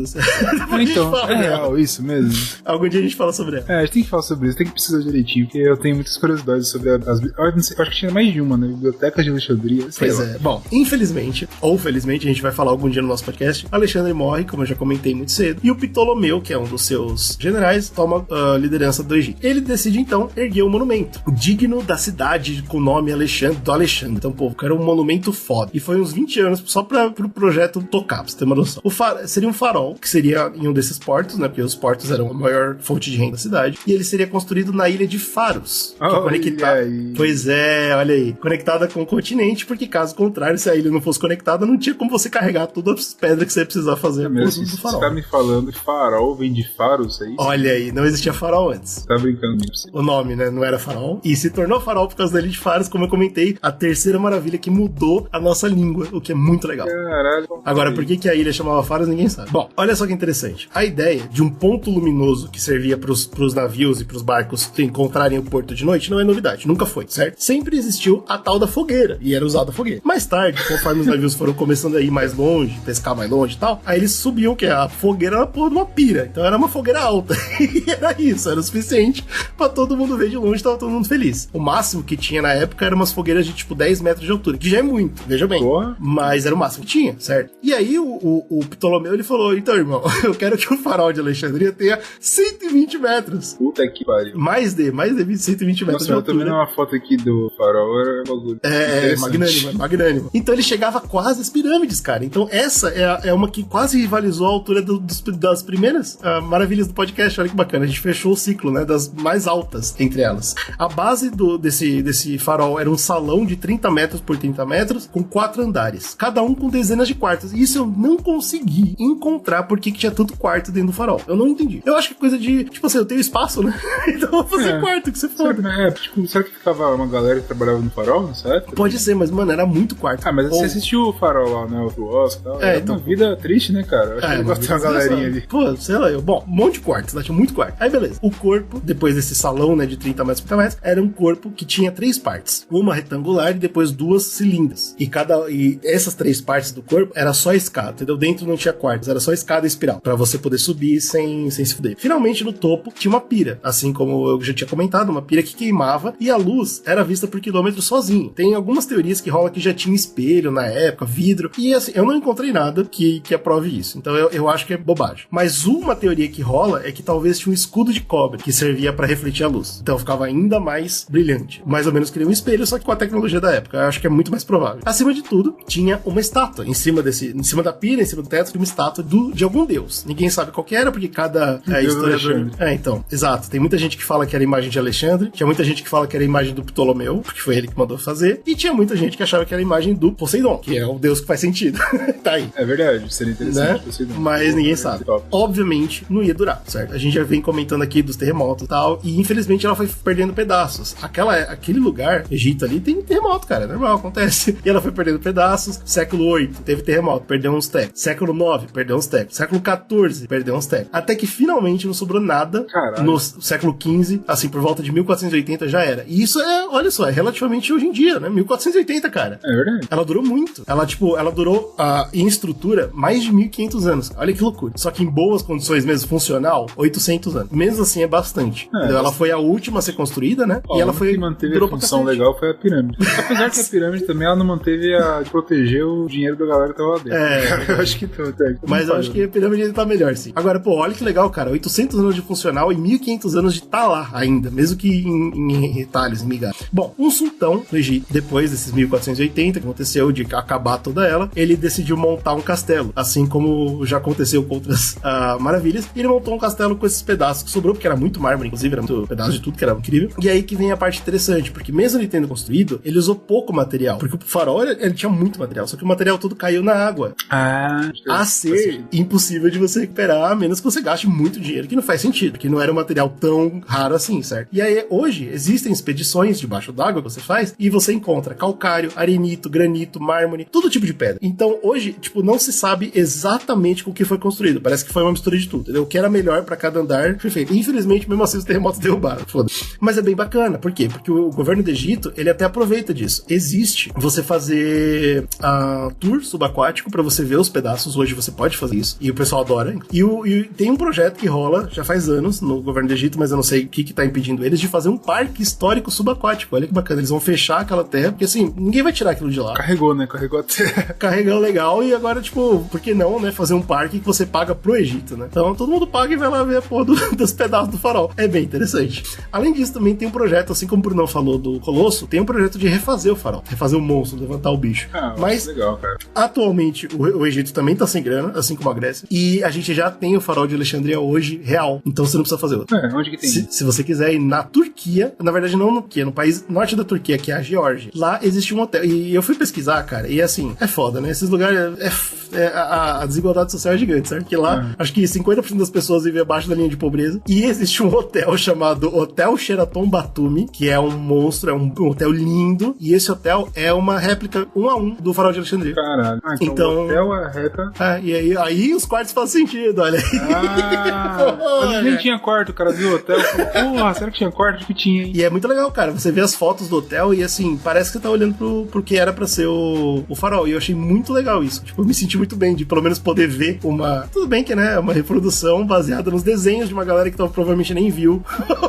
Então, é real isso mesmo. Algum dia a gente fala sobre ela. A gente tem que falar sobre isso, tem que precisar direitinho, porque eu tenho muitas curiosidades sobre eu acho que tinha mais de uma, né? Biblioteca de Alexandria. Pois é. Bom, infelizmente, ou felizmente, a gente vai falar algum dia no nosso podcast, Alexandre morre, como eu já comentei muito cedo, e o Ptolomeu, que é um dos seus generais, toma a liderança do Egito. Ele decide, então, erguer um monumento digno da cidade com o nome do Alexandre. Então, pô, era um monumento foda. E foi uns 20 anos só pro projeto tocar, pra você ter uma noção. Seria um farol, que seria em um desses portos, né? Porque os portos eram a maior fonte de renda da cidade. E ele seria construído na ilha de Faros. Pois é, olha aí. Conectada com o continente, porque caso contrário, se a ilha não fosse conectada, não tinha como você carregar todas as pedras que você ia precisar fazer do farol. Você tá me falando que farol vem de Faros, é isso? Olha aí, não existia farol antes. Tá brincando comigo. O nome, né? Não era farol. E se tornou farol por causa da ilha de Faros, como eu comentei, a terceira maravilha que mudou a nossa língua, o que é muito legal. Caralho. Agora, por que a ilha chamava Faros, ninguém sabe. Bom, olha só que interessante. A ideia de um ponto luminoso que servia pros navios e pros barcos encontrarem o porto de noite não é novidade, nunca foi, certo? Sempre existiu a tal da fogueira, e era usada a fogueira. Mais tarde, conforme os navios foram começando a ir mais longe, pescar mais longe e tal, aí eles subiam que a fogueira era pôr numa pira, então era uma fogueira alta, e era isso, era o suficiente pra todo mundo ver de longe e tava todo mundo feliz. O máximo que tinha na época eram umas fogueiras de tipo 10 metros de altura, que já é muito, veja bem. Porra. Mas era o máximo que tinha, certo? E aí o Ptolomeu, ele falou: então, irmão, eu quero que o farol de Alexandria tenha 120 metros. Puta que pariu. Mais de 120 metros de altura. Eu tô vendo uma foto aqui do farol, era bagulho. Magnânimo. Então ele chegava quase às pirâmides, cara. Então essa é uma que quase rivalizou a altura das primeiras maravilhas do podcast. Olha que bacana, a gente fechou o ciclo, né, das mais altas entre elas. A base desse farol era um salão de 30 metros por 30 metros, com 4 andares, cada um com dezenas de quartos. E isso eu não consegui encontrar porque que tinha tanto quarto dentro do farol. Eu não entendi. Eu acho que é coisa de, tipo assim, eu tenho espaço, né? Então eu vou fazer quarto, que você for. tipo, será que ficava uma galera que trabalhava no Farol nessa época? Pode ser, mas, mano, era muito quarto. Ah, mas você assistiu o Farol lá, né? O Oscar e tal. É, então... uma vida triste, né, cara? Eu acho que eu gosto de uma galerinha ali. Pô, sei lá, bom, um monte de quartos, né? Tinha muito quarto. Aí, beleza. O corpo, depois desse salão, né, de 30 metros por 30 metros, era um corpo que tinha 3 partes. Uma retangular e depois 2 cilindros. E essas 3 partes do corpo era só escada, entendeu? Dentro não tinha quartos, era só escada e espiral, pra você poder subir sem se fuder. Finalmente, no topo, tinha uma pira. Assim como eu já tinha comentado, uma pira que queimava e a luz era vista por quilômetro sozinho. Tem algumas teorias que rola que já tinha espelho na época, vidro, e assim, eu não encontrei nada que aprove isso. Então eu acho que é bobagem. Mas uma teoria que rola é que talvez tinha um escudo de cobre que servia pra refletir a luz. Então ficava ainda mais brilhante. Mais ou menos que nem um espelho, só que com a tecnologia da época. Eu acho que é muito mais provável. Acima de tudo, tinha uma estátua em cima da pira, em cima do teto, uma estátua de algum deus. Ninguém sabe qual que era, porque cada historiador... então, exato. Tem muita gente que fala que era a imagem de Alexandre, tinha muita gente que fala que era a imagem do Ptolomeu, porque foi ele que mandou fazer, e tinha muita gente que achava que era a imagem do Poseidon, que é o deus que faz sentido. Tá aí. É verdade, seria interessante, né? Poseidon. Mas ninguém sabe. Obviamente, não ia durar, certo? A gente já vem comentando aqui dos terremotos e tal, e infelizmente ela foi perdendo pedaços. Aquele lugar, Egito ali, tem terremoto, cara, é normal, acontece. E ela foi perdendo pedaços. Século VIII, teve terremoto, perdeu uns tecos. Século IX, perdeu uns tecos. Século XIV, perdeu uns tecos. Até que finalmente não sobrou nada. Caralho. No século XV, assim, por volta de 1480 já era. E isso é, olha só, é relativamente hoje em dia, né? 1480, cara. É verdade. Ela durou muito. Ela durou em estrutura mais de 1500 anos. Olha que loucura. Só que em boas condições mesmo, funcional, 800 anos. Mesmo assim é bastante. Ela foi a última a ser construída, né? E ela foi... O que manteve a função legal foi a pirâmide. Apesar que a pirâmide também, ela não manteve a de proteger o dinheiro da galera que tava lá dentro. Eu acho que mas eu acho que a pirâmide ainda tá melhor, sim. Agora, pô, olha que legal, cara. 800 anos de funcional e 1500 anos de tá lá ainda, mesmo que em retalhos, em migalhas. Bom, um sultão no Egito, depois desses 1480, que aconteceu de acabar toda ela, ele decidiu montar um castelo, assim como já aconteceu com outras maravilhas. E ele montou um castelo com esses pedaços que sobrou, porque era muito mármore, inclusive, era muito pedaço de tudo, que era incrível. E aí que vem a parte interessante, porque mesmo ele tendo construído, ele usou pouco material, porque o farol, ele tinha muito material, só que o material todo caiu na água. A ser impossível de você recuperar, a menos que você gaste muito dinheiro, que não faz sentido, porque não era um material tão raro assim, certo? E aí, hoje, existem expedições debaixo d'água que você faz, e você encontra calcário, arenito, granito, mármore, todo tipo de pedra. Então, hoje, tipo, não se sabe exatamente com o que foi construído, parece que foi uma mistura de tudo, entendeu? O que era melhor pra cada andar foi feito. Infelizmente, mesmo assim, os terremotos derrubaram, foda-se. Mas é bem bacana, por quê? Porque o governo do Egito, ele até aproveita disso. Existe você fazer tour subaquático pra você ver os pedaços, hoje você pode fazer isso, e o pessoal adora. E tem um projeto que rola, já faz anos, no governo do Egito, mas eu não sei o que tá impedindo eles de fazer um parque histórico subaquático. Olha que bacana, eles vão fechar aquela terra, porque assim, ninguém vai tirar aquilo de lá. Carregou, né? Carregou a terra. Carregou legal, e agora, tipo, por que não, né? Fazer um parque que você paga pro Egito, né? Então todo mundo paga e vai lá ver a porra dos pedaços do farol. É bem interessante. Além disso, também tem um projeto, assim como o Brunão falou do Colosso, tem um projeto de refazer o farol, refazer o monstro, levantar o bicho. Mas, legal, cara. Atualmente, o Egito também tá sem grana, assim como a Grécia, e a gente já tem o farol de Alexandria hoje real, então você não precisa fazer outro. Onde que tem? Se você quiser ir na Turquia, na verdade não na Turquia, no país norte da Turquia, que é a Geórgia, lá existe um hotel, e eu fui pesquisar, cara, e assim, é foda, né? Esses lugares, a desigualdade social é gigante, certo? Porque lá, acho que 50% das pessoas vivem abaixo da linha de pobreza, e existe um hotel chamado Hotel Sheraton Batumi, que é um monstro, é um hotel lindo, e esse hotel é uma réplica 1 a 1 do farol de Alexandria. Caralho. Então o hotel é réplica. E aí os quartos fazem sentido, olha aí. Mas nem tinha quarto, o cara viu o hotel e falou, porra, será que tinha quarto? Acho que tinha, hein? E é muito legal, cara, você vê as fotos do hotel e assim, parece que você tá olhando pro que era pra ser o farol, e eu achei muito legal isso, tipo, eu me senti muito bem de pelo menos poder ver tudo bem que, né, uma reprodução baseada nos desenhos de uma galera que provavelmente nem viu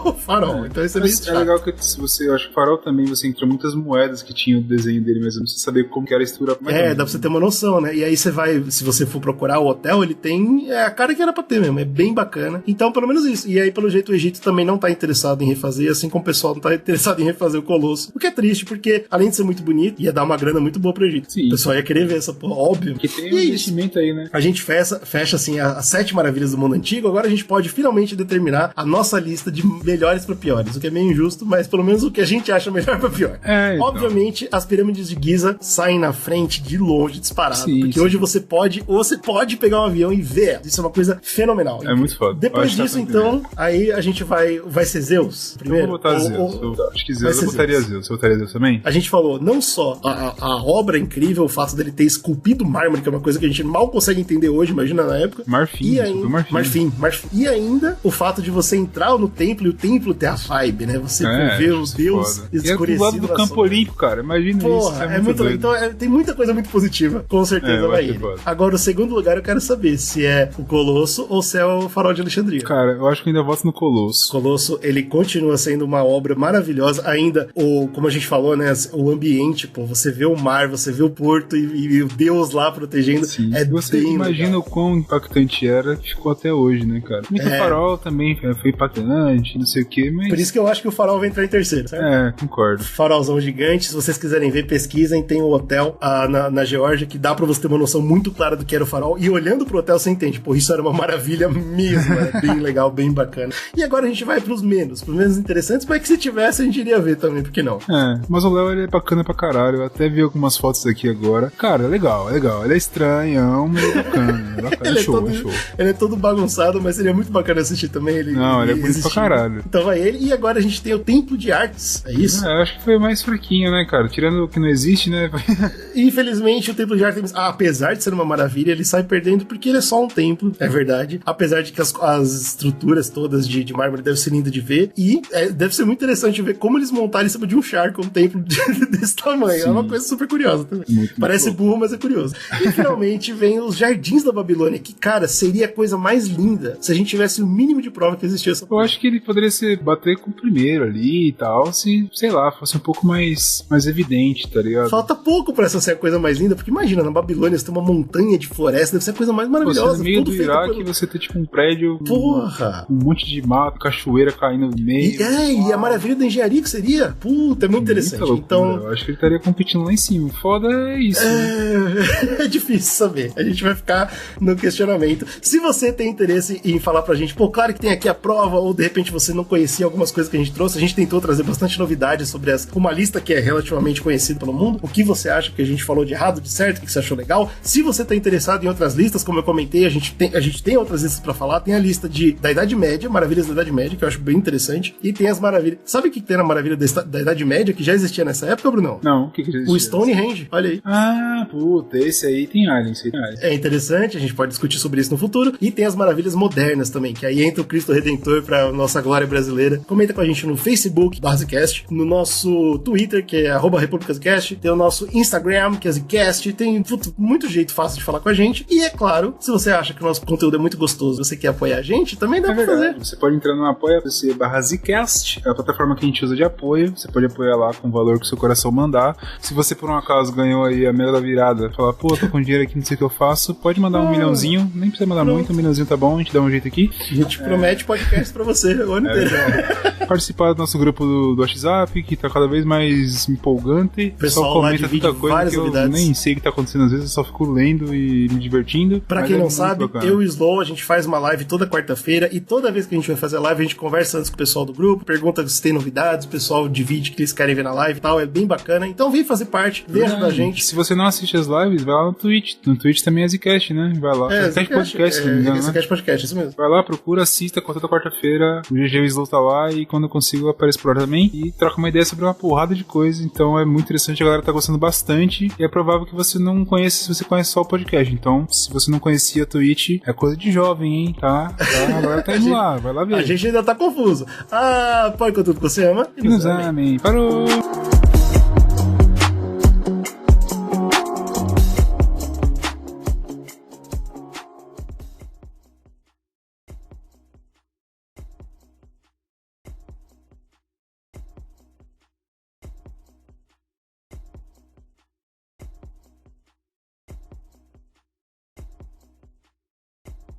o farol, então isso é bem chato. É legal que se você, eu acho que o farol também, você encontra muitas moedas que tinham o desenho dele, mas eu não sei saber como que era a estrutura. Dá pra você ter uma noção, né, e aí você vai, se você for procurar o hotel, ele tem a cara que era pra ter mesmo, é bem bacana, então pelo menos isso, e aí pelo jeito o Egito também não tá interessado em refazer, assim como o pessoal não tá interessado em refazer o Colosso, o que é triste, porque além de ser muito bonito, ia dar uma grana muito boa pro Egito. Sim. O pessoal ia querer ver essa porra, óbvio. Que tem um investimento aí, né? A gente fecha assim, as 7 maravilhas do mundo antigo, agora a gente pode finalmente determinar a nossa lista de melhores pra piores, o que é meio injusto, mas pelo menos o que a gente acha melhor pra pior. Então. Obviamente, as pirâmides de Giza saem na frente de longe, disparado, porque hoje você pode pegar um avião e ver. Isso é uma coisa fenomenal. É muito foda. Depois disso, então, aí a gente vai ser Zeus primeiro. Então, botar Zeus. Acho que Zeus, eu botaria Zeus. Você botaria Zeus também? A gente falou não só a obra incrível, o fato dele ter esculpido mármore, que é uma coisa que a gente mal consegue entender hoje, imagina na época. Marfim. Marfim. E ainda o fato de você entrar no templo e o templo ter a vibe, né? Você ver os deuses escurecidos. E é do lado do Campo Olímpico, cara. Imagina isso. É muito doido. Então tem muita coisa muito positiva. Com certeza vai ele. Agora, o segundo lugar eu quero saber se é o Colosso ou se é o Farol de Alexandria. Cara, eu acho que ainda voto no Colosso. Colosso, ele continua sendo uma obra maravilhosa. Ainda, como a gente falou, né? O ambiente, pô, você vê o mar, você vê o porto e o Deus lá protegendo. Sim. Você imagina legal. O quão impactante era que ficou até hoje, né, cara? Muito Farol também foi impactante, não sei o que, mas... Por isso que eu acho que o Farol vai entrar em terceiro, certo? Concordo. Farolzão gigante, se vocês quiserem ver, pesquisem, tem um hotel na Geórgia que dá pra você ter uma noção muito clara do que era o Farol, e olhando pro hotel você entende, pô, isso era uma maravilha mesmo, é bem legal, bem bacana. E agora a gente vai pros menos interessantes, mas que se tivesse a gente iria ver também, por que não? Mas o Léo, ele é bacana pra caralho, eu até vi algumas fotos aqui agora. Cara, legal, ele é estranhão, mas é bacana, ele é show. Ele é todo bagunçado, mas seria muito bacana assistir também. Ele é bonito pra caralho. Então vai ele, e agora a gente tem o Templo de Artes, é isso? Eu acho que foi mais fraquinho, né, cara? Tirando o que não existe, né? Infelizmente, o Templo de Artemis, apesar de ser uma maravilha, ele sai perdendo porque ele é só um templo, é verdade. Apesar de que as estruturas todas de mármore devem ser lindas de ver, e deve ser muito interessante ver como eles montaram em cima de um charco um templo desse tamanho. Sim. É uma coisa super curiosa também. Parece burro, mas é curioso. E finalmente vem os Jardins da Babilônia, que, cara, seria a coisa mais linda se a gente tivesse o mínimo de prova que existia essa coisa. Eu acho que ele poderia bater com o primeiro ali e tal, se, sei lá, fosse um pouco mais evidente, tá ligado? Falta pouco pra essa ser a coisa mais linda, porque imagina, na Babilônia você tem uma montanha de floresta, deve ser a coisa mais maravilhosa. No meio do Iraque você tem tipo um prédio com um monte de mato, cachoeira caindo no meio. E a maravilha da engenharia que seria, puta, é muito interessante. Loucura. Então, eu acho que ele estaria competindo lá em cima. Foda é isso. É difícil saber. A gente vai ficar no questionamento. Se você tem interesse em falar pra gente, pô, claro que tem aqui a prova, ou de repente você não conhecia algumas coisas que a gente trouxe, a gente tentou trazer bastante novidades sobre uma lista que é relativamente conhecida pelo mundo. O que você acha que a gente falou de errado, de certo, o que você achou legal? Se você tá interessado em outras listas, como eu comentei, a gente tem outras listas pra falar. Tem a lista da Idade Média, Maravilhas da Idade Média, que eu acho bem interessante, e tem as maravilhas. Sabe o que tem na Maravilha da Idade Média, que já existia nessa época, Brunão? Não, o que já existia? O Stonehenge, olha aí. Ah, puta, esse aí tem aliens. É interessante, a gente pode discutir sobre isso no futuro. E tem as maravilhas modernas também, que aí entra o Cristo Redentor pra nossa glória brasileira. Comenta com a gente no Facebook, Zcast, no nosso Twitter, que é @republicascast, tem o nosso Instagram, que é Zcast, tem muito jeito fácil de falar com a gente. E é claro, se você acha que o nosso conteúdo é muito gostoso, você quer apoiar a gente, também dá pra fazer. Você pode entrar no apoia.se/Zcast, é a plataforma que a gente usa de apoio. Você pode apoiar lá com o valor que o seu coração mandar. Se você por um acaso ganhou aí a mega da virada, falar, pô, tô com dinheiro aqui, não sei o que eu faço, pode mandar um milhãozinho, nem precisa mandar muito, um milhãozinho tá bom, a gente dá um jeito aqui. A gente promete podcast pra você o ano inteiro. Participar do nosso grupo do WhatsApp, que tá cada vez mais empolgante. O pessoal comenta tanta coisa que eu nem sei o que tá acontecendo às vezes, eu só fico lendo e me divertindo. Pra quem não sabe, eu e o Slow, a gente faz uma live toda quarta-feira, e toda vez que a gente vai fazer a live, a gente conversa antes com o pessoal do grupo, pergunta se tem novidades, o pessoal divide o que eles querem ver na live e tal, é bem bacana. Então vem fazer parte, vem ajudar a gente. Se você não assiste as lives, vai lá no Twitch. No Twitch também é Zcast, né? Vai lá. Zcast Podcast, se não me engano, Zcast Podcast, isso mesmo. Vai lá, procura, assista, toda quarta-feira. O GG e o Slow tá lá, e quando eu consigo, eu apareço por lá também. E troca uma ideia sobre uma porrada de coisa. Então é muito interessante, a galera tá gostando bastante. E é provável que você não conheça, se você conhece só o podcast. Então, se você não conhecia a Twitch, é coisa de jovem, hein? Tá? Agora tá indo lá, vai lá ver. A gente ainda tá confuso. Põe com tudo que você ama. E nos amem. Parou!